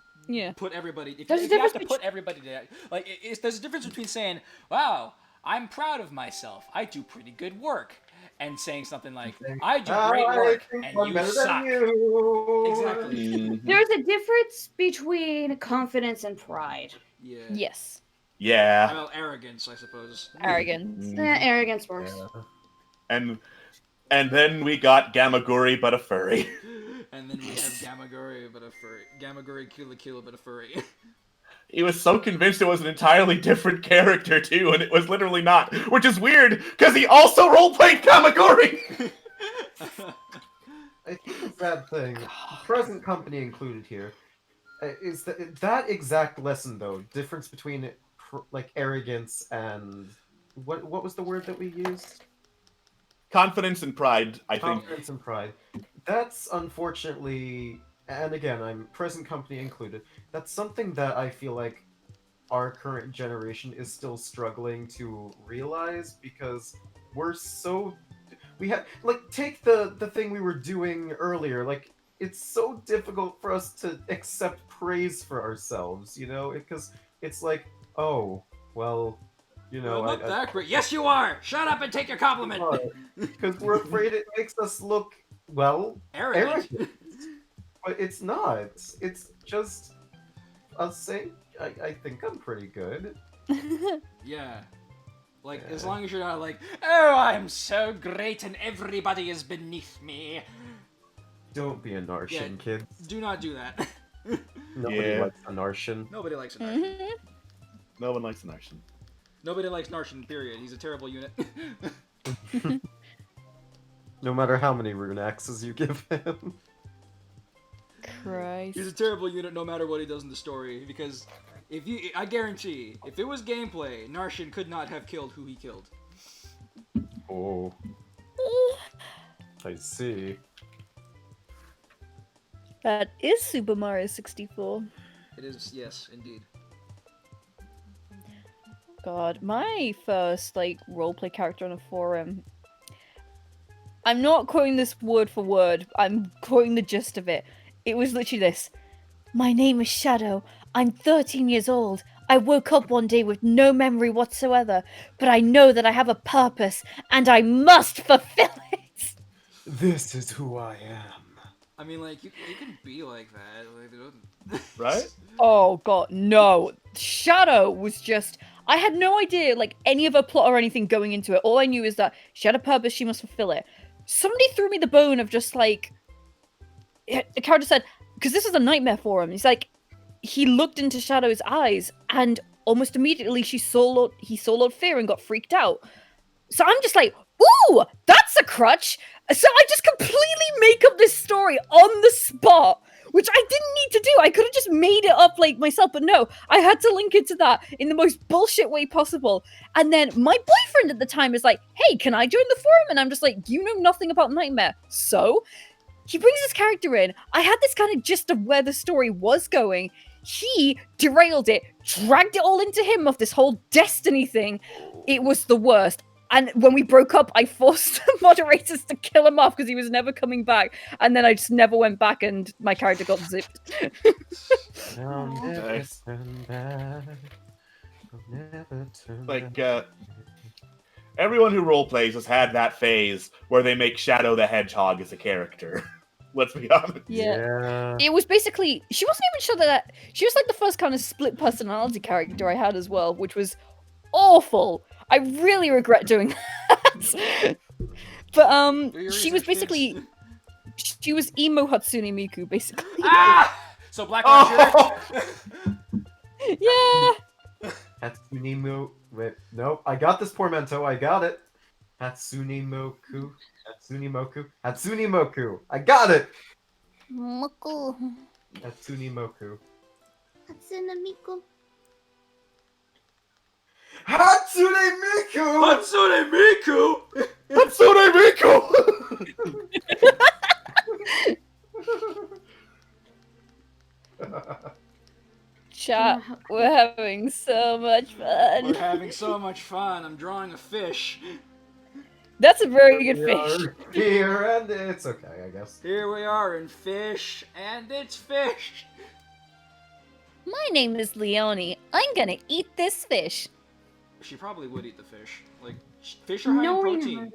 put everybody. If There's a you have to difference put everybody to like, there's a difference between saying, "Wow, I'm proud of myself. I do pretty good work," and saying something like, "I do great work, and you suck." Exactly. There's a difference between confidence and pride. Yeah. Yes. Yeah. Well, arrogance, I suppose. Arrogance. Arrogance works. And then we got Gamaguri, but a furry. And then we have Gamaguri, but a furry. Gamaguri Killa, but a furry. He was so convinced it was an entirely different character, too, and it was literally not. Which is weird, because he also roleplayed Gamaguri! I think the sad thing, present company included here, is that exact lesson though. Difference between like arrogance and what was the word that we used? Confidence and pride, I think. Confidence and pride. That's unfortunately, and again, I'm present company included. That's something that I feel like our current generation is still struggling to realize, because we have, like, take the thing we were doing earlier. Like, it's so difficult for us to accept praise for ourselves, you know, because it's like, oh, well, you know, I'm not that great. Yes, you are. Shut up and take your compliment. Because we're afraid it makes us look, well, arrogant. But it's not. It's just us saying, I think I'm pretty good. Yeah. Like, as long as you're not like, oh, I'm so great and everybody is beneath me. Don't be a Narshan, kids. Do not do that. Nobody likes a Narshan. Nobody likes a Narshan. No one likes a Narshan. Nobody likes Narshan, period. He's a terrible unit. No matter how many rune axes you give him. Christ. He's a terrible unit no matter what he does in the story, because I guarantee, if it was gameplay, Narshan could not have killed who he killed. Oh. I see. That is Super Mario 64. It is, yes, indeed. God, my first, like, roleplay character on a forum. I'm not quoting this word for word, I'm quoting the gist of it. It was literally this. My name is Shadow. I'm 13 years old. I woke up one day with no memory whatsoever, but I know that I have a purpose, and I must fulfill it! This is who I am. I mean, like, you can be like that. Like, Right? Oh god, no. Shadow was just... I had no idea, like, any of a plot or anything going into it. All I knew is that she had a purpose, she must fulfill it. Somebody threw me the bone of just, like... The character said... Because this is a nightmare for him. He's like... He looked into Shadow's eyes, and almost immediately he saw Lord Fear and got freaked out. So I'm just like, ooh, that's a crutch! So I just completely make up this story on the spot, which I didn't need to do. I could have just made it up like myself, but no, I had to link it to that in the most bullshit way possible. And then my boyfriend at the time is like, hey, can I join the forum? And I'm just like, you know nothing about Nightmare. So he brings this character in. I had this kind of gist of where the story was going. He derailed it, dragged it all into him of this whole destiny thing. It was the worst. And when we broke up, I forced the moderators to kill him off because he was never coming back. And then I just never went back, and my character got zipped. I'll never Nice. turn back. I'll never turn Like, back. everyone who roleplays has had that phase where they make Shadow the Hedgehog as a character. Let's be honest. Yeah. It was basically, she wasn't even sure that, she was like the first kind of split personality character I had as well, which was awful. I really regret doing that. But Do your she was research, basically, kids. she was emo Hatsune Miku, basically. Ah! So Black Rock Oh! Yeah. Hatsune Mo. Wait, no, I got this portmanteau. I got it. Hatsune Moku. Hatsune Moku. Hatsune Moku. I got it. Moku. Hatsune Moku. Hatsune Miku. Hatsune Miku. Hatsune Miku! Hatsune Miku! Chat, we're having so much fun. We're having so much fun. I'm drawing a fish. That's a very good We fish. are here, and it's okay, I guess. Here we are in fish, and it's fish. My name is Leonie. I'm gonna eat this fish. She probably would eat the fish. Like, fish are high in protein.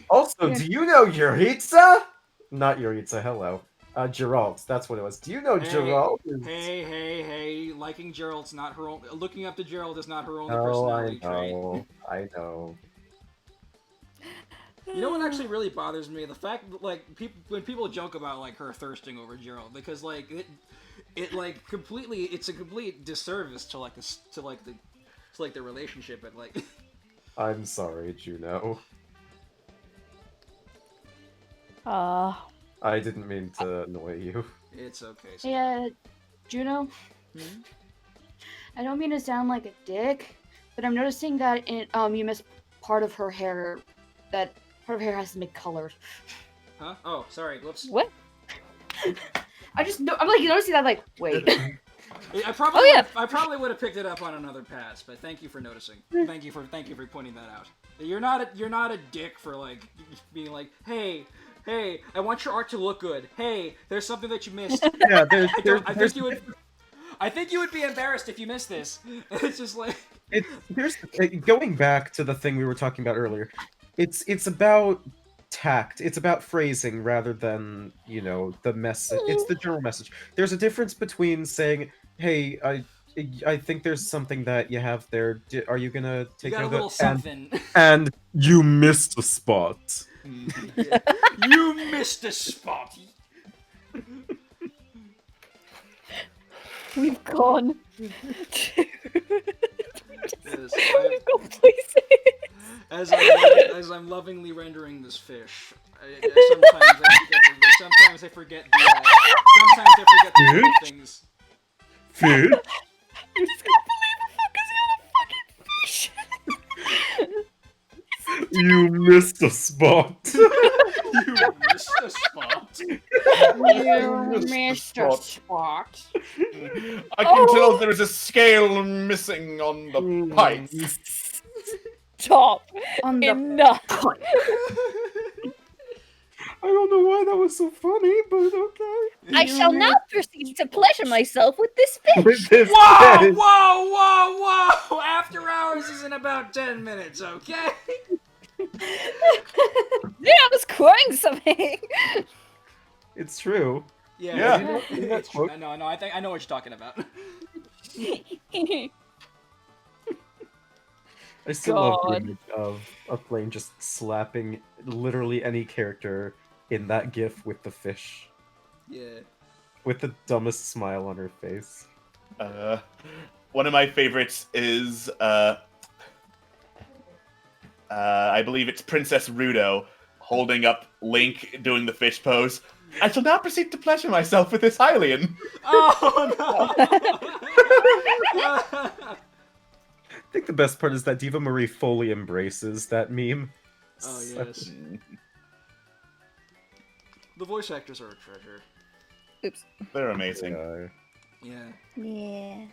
Also, do you know Yuritsa? Not Yuritsa, hello. Geralt, that's what it was. Do you know Hey, Geralt? Hey, liking Gerald's not her own. Looking up to Gerald is not her only Oh, I personality trait. know. I know. You know what actually really bothers me? The fact that, like, when people joke about, like, her thirsting over Gerald, because, like, it like, completely, it's a complete disservice to, like, the relationship, and, like... I'm sorry, Juno. I didn't mean to annoy you. It's okay. Hey, Juno, Hmm? I don't mean to sound like a dick, but I'm noticing that you missed part of her hair. That part of her hair has to be colored. Huh? Oh, sorry. Whoops. What? I just know. I'm like noticing that. Like, wait. I probably, Oh, yeah. I probably would have picked it up on another pass, but thank you for noticing. Thank you for pointing that out. You're not a dick for, like, being like, hey, I want your art to look good. Hey, there's something that you missed. Yeah, I think you would be embarrassed if you missed this. It's just like, here's going back to the thing we were talking about earlier. It's about tact. It's about phrasing rather than, you know, the message. It's the general message. There's a difference between saying, "Hey, I think there's something that you have there. Are you gonna you take got care a of little it?" something. And you missed a spot. You missed a spot. We've gone. Yes, We've gone places. as I'm lovingly rendering this fish, sometimes I forget the little things. Food? I just can't believe the fuck is he on a fucking fish. You missed a spot. You missed a spot. You missed a spot. I can tell there's a scale missing on the pipe. Stop. On the Enough. I don't know why that was so funny, but okay. I shall now proceed to pleasure myself with this fish. With this Whoa, fish. whoa! After hours is in about 10 minutes, okay? Yeah, I was quoting something. It's true. Yeah. You know that It's true. quote? No, I think I know what you're talking about. I still love the God. image of Flame just slapping literally any character in that gif with the fish. Yeah. With the dumbest smile on her face. One of my favorites is I believe it's Princess Rudo holding up Link doing the fish pose. I shall now proceed to pleasure myself with this Hylian. Oh no! I think the best part is that Diva Marie fully embraces that meme. Oh yes. The voice actors are a treasure. Oops. They're amazing. Yeah. Yeah.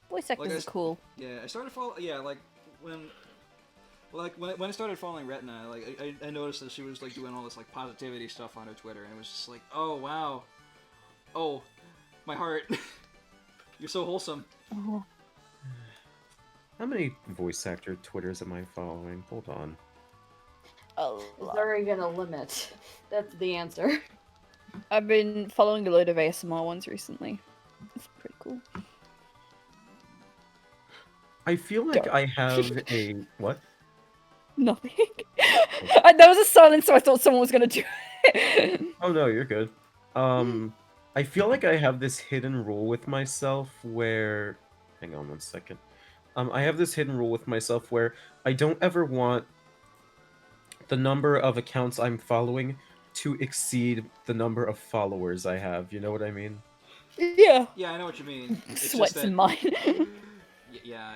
Voice actors Like I are s- cool. Yeah, I started following. Yeah, like when I started following Retina, like I noticed that she was like doing all this like positivity stuff on her Twitter, and it was just like, oh wow, oh, my heart, you're so wholesome. Oh. How many voice actor Twitters am I following? Hold on. Is there even a limit? That's the answer. I've been following a load of ASMR ones recently. It's pretty cool. I feel like Go. I have a what? Nothing. There was a silence, so I thought someone was gonna do it. Oh no, you're good. I feel like I have this hidden rule with myself where hang on one second. I have this hidden rule with myself where I don't ever want the number of accounts I'm following to exceed the number of followers I have. You know what I mean? Yeah. Yeah, I know what you mean. It's Sweats just that, in mine. Yeah,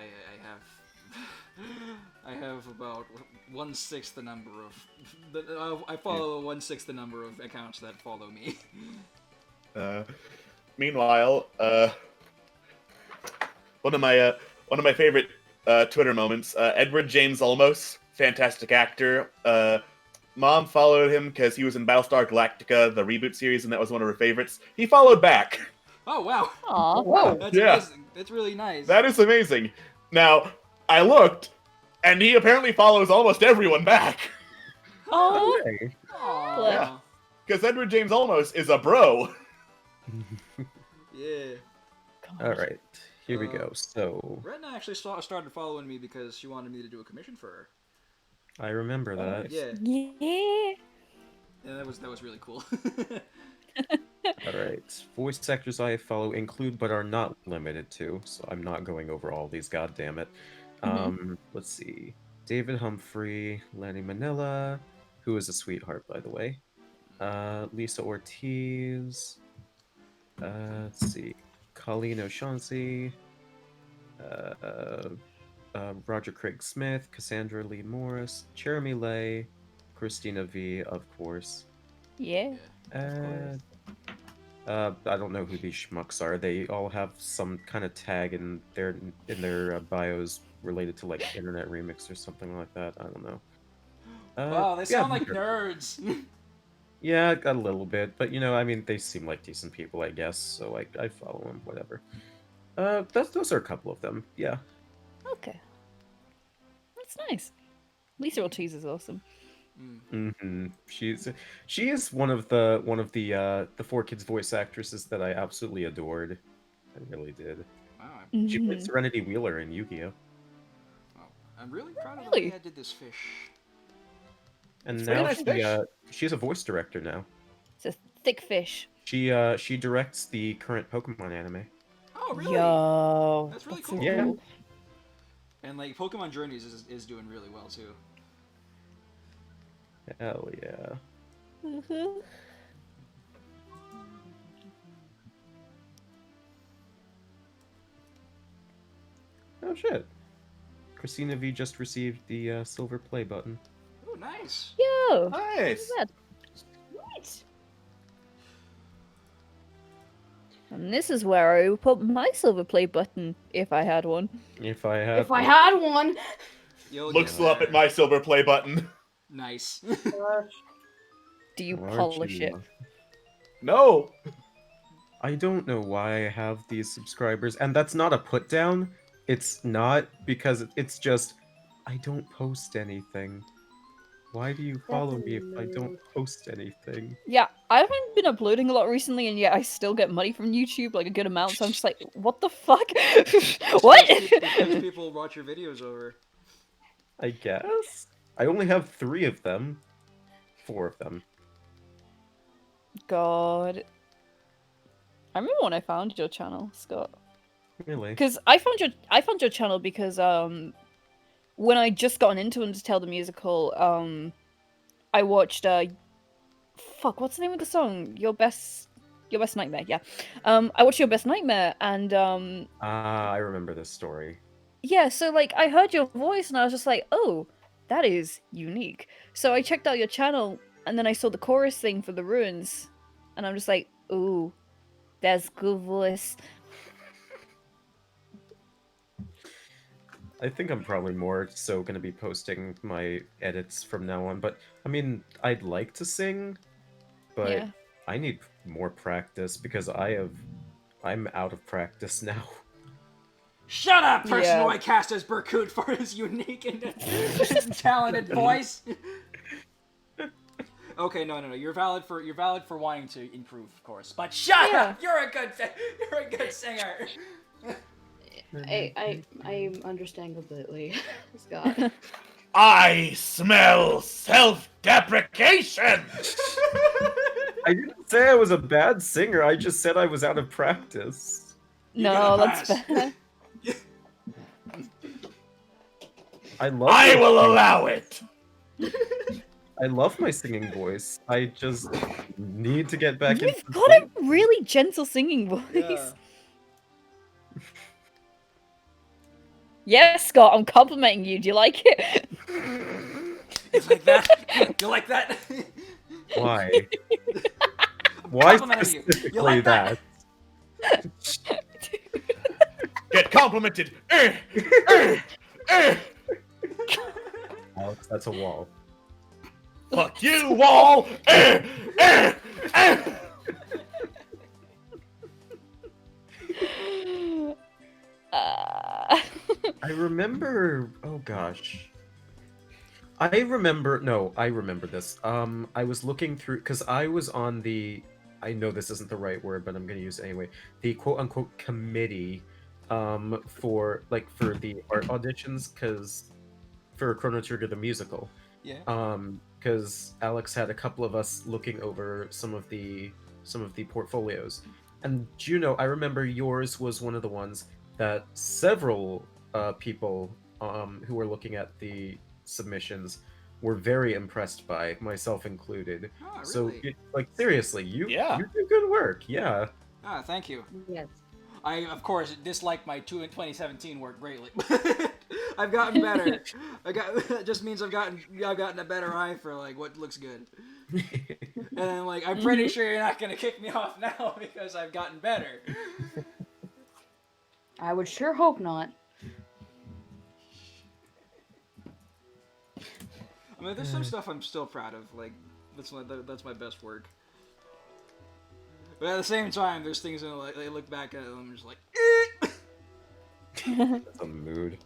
I have about 1/6 the number of. I follow 1/6 the number of accounts that follow me. Meanwhile, one of my favorite Twitter moments. Edward James Olmos, fantastic actor. Mom followed him because he was in Battlestar Galactica, the reboot series, and that was one of her favorites. He followed back. Oh wow, Aw. Wow. that's Yeah. amazing. That's really nice. That is amazing. Now, I looked, and he apparently follows almost everyone back. Oh. Okay. Aw. Yeah. Because Edward James Olmos is a bro. Yeah. All right, here we go. So Retina actually started following me because she wanted me to do a commission for her. I remember that. Yeah, Yeah. and that was really cool. All right, voice actors I follow include but are not limited to. So I'm not going over all these. God damn it. Let's see. David Humphrey, Lanny Manila, who is a sweetheart by the way. Lisa Ortiz. Let's see. Colleen O'Shaughnessy. Roger Craig Smith, Cassandra Lee Morris, Jeremy Lay, Christina V, of course. Yeah. I don't know who these schmucks are. They all have some kind of tag in their bios related to like Internet Remix or something like that. I don't know. Wow, they yeah, sound like sure. nerds. Yeah, a little bit, but I mean, they seem like decent people, I guess. So like, I follow them, whatever. Those are a couple of them. Yeah. Okay. That's nice. Lisa Ortiz is awesome. Mm-hmm. She is one of the 4Kids voice actresses that I absolutely adored. I really did. Wow, She played Mhm. Serenity Wheeler in Yu-Gi-Oh! I'm really proud of the Really? way I did this fish. And It's pretty now nice fish. she's a voice director now. It's a thick fish. She directs the current Pokemon anime. Oh, really? Yo. That's really so cool. Yeah. And like Pokemon Journeys is doing really well too. Hell yeah. Mhm. Oh shit. Christina V just received the silver play button. Oh, nice. Yo. Nice. Look at that. Right. And this is where I would put my silver play button if I had one. If I have If I had one. You'll Look get still up there. at my silver play button. Nice. Do you Aren't polish you? it? No. I don't know why I have these subscribers, and that's not a put down. It's not because it's just I don't post anything. Why do you follow me if I don't post anything? Yeah, I haven't been uploading a lot recently, and yet I still get money from YouTube, like a good amount. So I'm just like, what the fuck? What? Because people watch your videos over. I guess. I only have 3 of them. 4 of them. God. I remember when I found your channel, Scott. Really? Because I found your channel because when I just gotten into Undertale the musical, I watched fuck, what's the name of the song? Your best nightmare, yeah. I watched Your Best Nightmare, and I remember this story. yeah, so like I heard your voice and I was just like, oh, that is unique. So I checked out your channel and then I saw the chorus thing for the ruins, and I'm just like, ooh, that's good voice. I think I'm probably more so gonna be posting my edits from now on, but I mean, I'd like to sing, but Yeah. I need more practice because I'm out of practice now. Shut up, person Yeah. who I cast as Berkut for his unique and talented voice. Okay, no. You're valid for wanting to improve, of course. But shut Yeah. up. You're a good singer. I understand completely, Scott. I smell self-deprecation. I didn't say I was a bad singer. I just said I was out of practice. You get No, a that's pass. fair. I love. I my will singing- allow it. I love my singing voice. I just need to get back You've into. got a really gentle singing voice. Yeah. Yes, Scott, I'm complimenting you. Do you like it? You like that? You like that? Why? Why Complimenting you. You specifically like that? Get complimented. Alex, that's a wall. Fuck you, wall. I remember. Oh gosh. I remember. No, I remember this. I was looking through because I was on the. I know this isn't the right word, but I'm gonna use it anyway. The quote-unquote committee, for the art auditions, because for Chrono Trigger the musical. Yeah. Because Alex had a couple of us looking over some of the portfolios, and Juno, I remember yours was one of the ones that several people who were looking at the submissions were very impressed by, myself included. Oh, So, really? seriously, you Yeah. you do good work. Yeah. Ah, thank you. Yes. I, of course, dislike my 2017 work greatly. I've gotten better. It just means I've gotten a better eye for like what looks good. And like, I'm pretty sure you're not gonna kick me off now because I've gotten better. I would sure hope not. I mean, there's some stuff I'm still proud of. Like, that's my best work. But at the same time, there's things that like I look back at and I'm just like, That's a mood.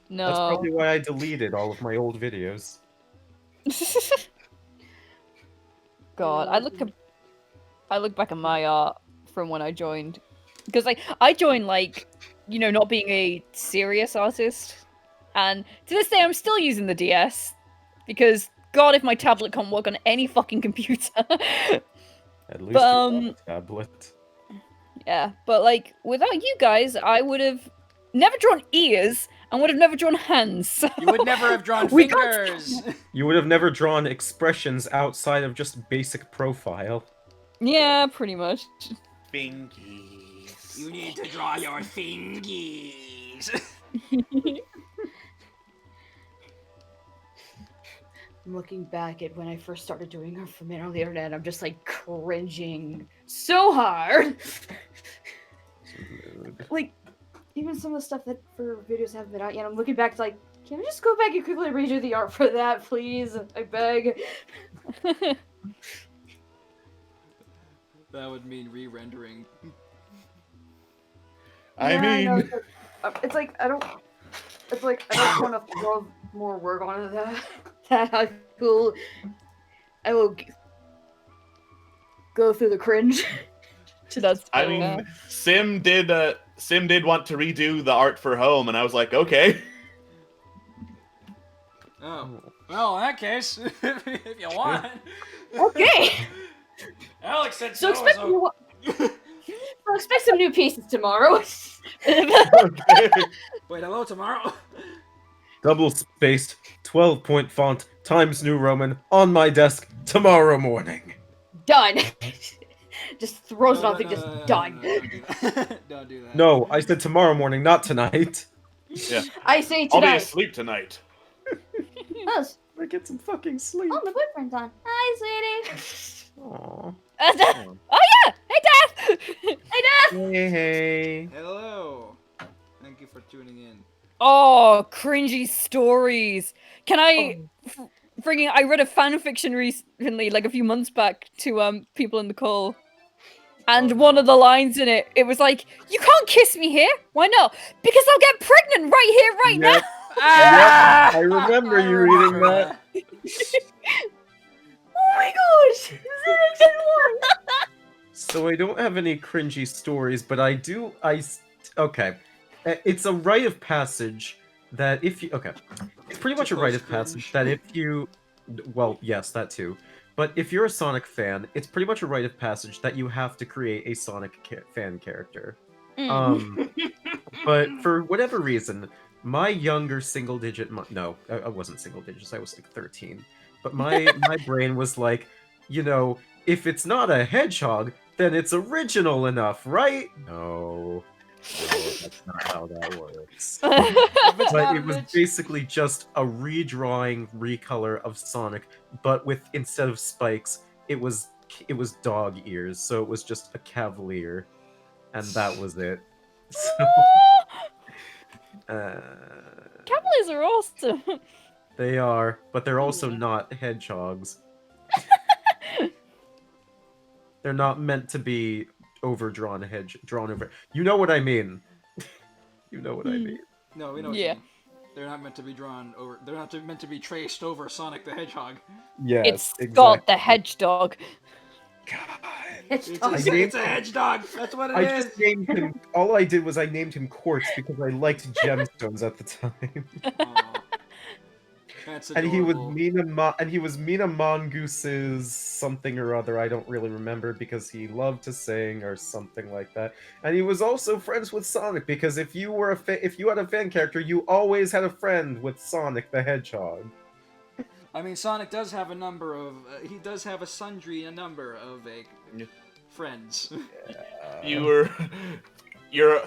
No. That's probably why I deleted all of my old videos. God, I look back at my art from when I joined, because like I joined like, you know, not being a serious artist, and to this day I'm still using the DS, because God, if my tablet can't work on any fucking computer. At least But, you have a tablet. Yeah, but like without you guys, I would have never drawn ears and would have never drawn hands. So... you would never have drawn We got- fingers. You would have never drawn expressions outside of just basic profile. Yeah, pretty much. Fingies. You need to draw your fingies. I'm looking back at when I first started doing art for Man on the Internet, I'm just like cringing so hard. Mood. Like, even some of the stuff that for videos haven't been out yet, I'm looking back to like, can we just go back and quickly redo the art for that, please? I beg. That would mean re-rendering. I Yeah, mean, know, it's like I don't. It's like I don't want to throw more work onto that. That I will go through the cringe. That's I fair. mean, Sim did want to redo the art for Home, and I was like, okay. Oh. Well, in that case, if you want. Okay. Alex said So so. expect so expect some new pieces tomorrow. Okay. Wait, hello tomorrow? Double spaced, 12-point font, Times New Roman, on my desk tomorrow morning. Done. Just throws it No, on thing. no, Just no, no, done. no, don't do that. Don't do that. No, I said tomorrow morning, not tonight. Yeah. I say I'll be tonight. asleep tonight. Oh, I get some fucking sleep. my boyfriend's on. Hi, sweetie. Aww. Oh yeah! Hey, Dad! Hey, Dad. Hey, hey. Hello. Thank you for tuning in. Oh, cringy stories. Can I frigging I read a fan fiction recently, like a few months back, to people in the call. And Oh, one no. of the lines in it was like, "You can't kiss me here. Why not? Because I'll get pregnant right here, right Yep. now." Ah! I remember I you reading remember that. Oh my gosh! Is that actually one? So I don't have any cringy stories, but I do. Okay, it's a rite of passage that if you it's pretty much a rite of passage that if you, well, yes, that too. But if you're a Sonic fan, it's pretty much a rite of passage that you have to create a Sonic fan character. But for whatever reason, my younger single-digit no, I wasn't single digits. I was like 13. But my brain was like, if it's not a hedgehog, then it's original enough, right? No, that's not how that works. If it's But not it was bitch- basically just a redrawing, recolor of Sonic, but with instead of spikes, it was dog ears, so it was just a cavalier, and that was it. So, Cavaliers are awesome. they are, but they're also not hedgehogs. They're not meant to be overdrawn drawn over. You know what I mean. You know what I mean. No, we know what Yeah. you mean. They're not meant to be drawn over. They're not meant to be traced over Sonic the Hedgehog. Yes, It's exactly. Scott the Hedgehog. It's I a, named it's a hedgehog. That's what it I is. just named him. All I did was I named him Quartz because I liked gemstones at the time. Aw. That's And adorable. he was Mina Mongoose's something or other. I don't really remember because he loved to sing or something like that. And he was also friends with Sonic because if you were if you had a fan character, you always had a friend with Sonic the Hedgehog. I mean, Sonic does have a number of. He does have a number of friends. Your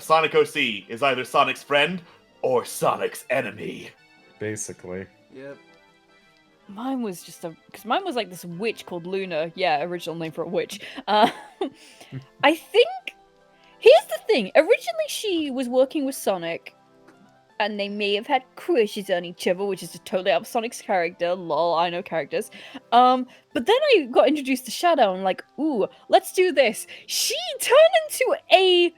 Sonic OC is either Sonic's friend or Sonic's enemy. Basically. Yep. Mine was just because mine was like this witch called Luna. Yeah, original name for a witch. I think here's the thing. Originally, she was working with Sonic, and they may have had crushes on each other, which is just totally out of Sonic's character. Lol, I know characters. But then I got introduced to Shadow, and like, ooh, let's do this. She turned into a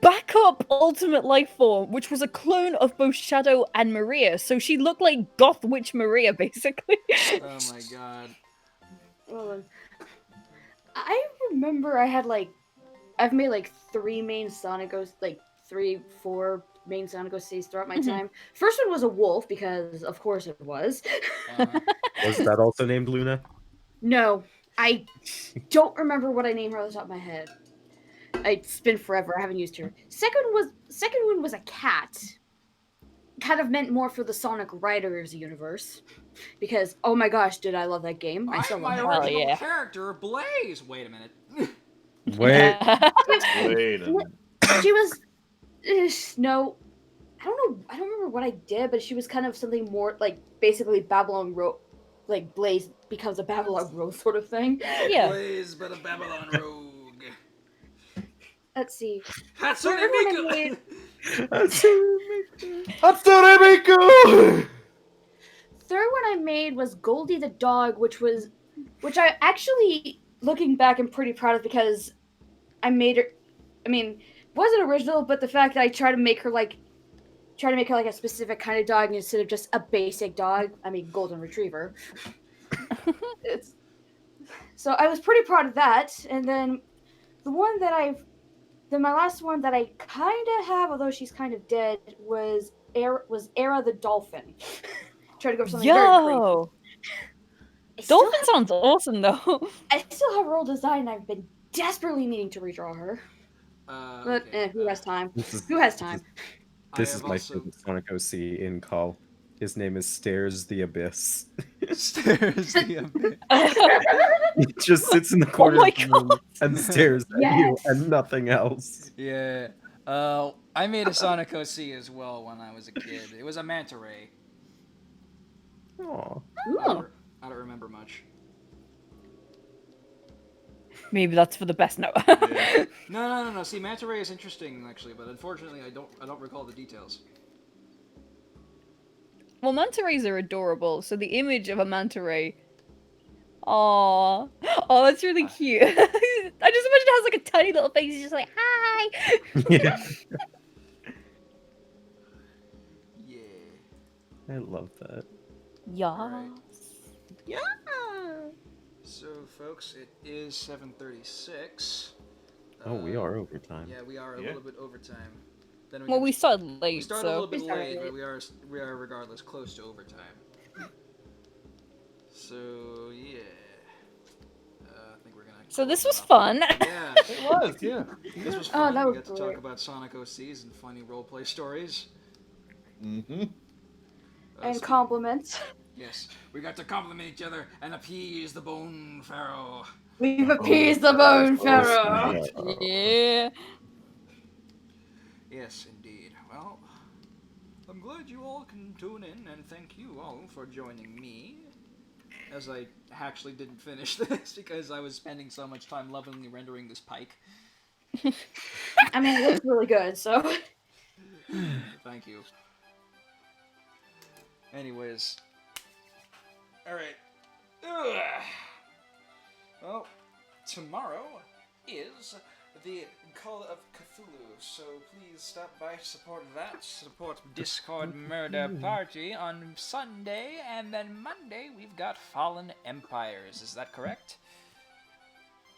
backup Ultimate Life Form, which was a clone of both Shadow and Maria. So she looked like Goth Witch Maria, basically. Oh my god. Well, I remember I've made like 3 main Sonic OCs, like 4 main Sonic OCs throughout my time. First one was a wolf because of course it was. Was that also named Luna? No, I don't remember what I named her off the top of my head. It's been forever. I haven't used her. Second one was a cat. Kind of meant more for the Sonic Riders universe, because oh my gosh, did I love that game? I still I'm love my it. Hell original yeah. character, Blaze. Wait a minute. Wait. Wait a minute. She was no, I don't know. I don't remember what I did, but she was kind of something more like basically Babylon like Blaze becomes a Babylon Road sort of thing. Yeah. Blaze, but a Babylon rogue. Let's see. Hatsune Third one I Miku. made- Hatsune Miku! Third one I made was Goldie the dog, which I actually, looking back, I'm pretty proud of because I made her. I mean, wasn't original, but the fact that I try to make her like a specific kind of dog instead of just a basic dog. I mean, golden retriever. So I was pretty proud of that. And then my last one that I kind of have, although she's kind of dead, was Era the dolphin. Try to go for something very crazy. Yo, I still dolphin sounds awesome though. I still have her old design, and I've been desperately needing to redraw her. But Okay, who has time? This is Who has time? this I is have my also- favorite Sonic OC in Call. His name is Stairs the Abyss. Stairs the abyss. He just sits in the corner my of the room and stares at you Yes. and nothing else. Yeah. I made a Sonic OC as well when I was a kid. It was a manta ray. Aw. Oh, I don't remember much. maybe that's for the best note. No. See, manta ray is interesting actually, but unfortunately, I don't recall the details. Well, manta rays are adorable, so the image of a manta ray. Aww. Oh, that's really cute. I just imagine it has like a tiny little face. It's just like, hi. Yeah, Yeah. I love that. Yeah. Alright. Yeah. So, folks, it is 7:36. Oh, we are overtime. Yeah, we are a Yeah. little bit overtime. Then Well, we started we late, started a so. little bit We started late, but late. we are regardless close to overtime. So yeah, I think we're gonna. So this close was off. fun. Yeah, It was, yeah. this was Oh, fun. that We was got to talk great. about Sonic OCs and funny roleplay stories. Mm-hmm. And Speak- compliments. Yes, we got to compliment each other and appease the Bone Pharaoh. We've appeased the Bone Pharaoh. Yeah. Yes, indeed. Well, I'm glad you all can tune in, and thank you all for joining me. As I actually didn't finish this because I was spending so much time lovingly rendering this pike. I mean, it looks really good, so. Thank you. Anyways. Alright. Well, tomorrow is the Call of Cthulhu, so please stop by to support that. Support Discord Murder Party on Sunday, and then Monday we've got Fallen Empires. Is that correct?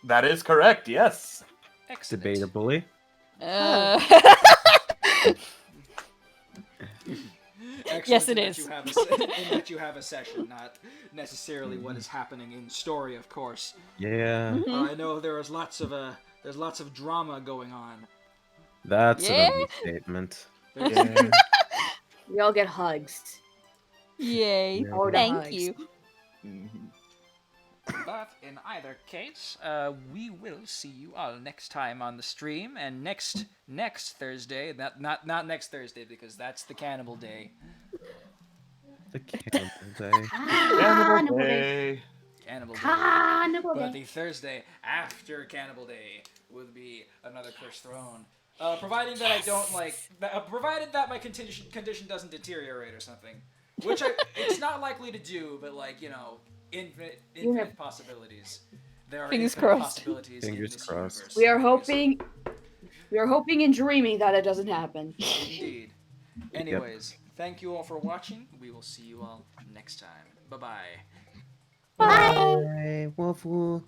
That is correct, yes. Excellent. Debatably. Excellent Yes, it in that is. you have in that you have a session, not necessarily what is happening in story, of course. Yeah, I know there's lots of drama going on. that's Yeah. an understatement. There's- We all get hugs. Yay. Yeah. Or the Thank hugs. you. Mhm. But in either case, we will see you all next time on the stream, and next Thursday. Not next Thursday because that's the Cannibal Day. The cannibal day. Cannibal Day. Cannibal Day. Cannibal But Day. the Thursday after Cannibal Day would be another Cursed Throne. Providing that I don't provided that my condition doesn't deteriorate or something, which it's not likely to do, but infinite possibilities. There are Fingers infinite crossed. possibilities Fingers in this crossed. universe. We are hoping and dreaming that it doesn't happen. Indeed. Anyways, thank you all for watching. We will see you all next time. Bye-bye. Bye. Bye, Wolf Wolf.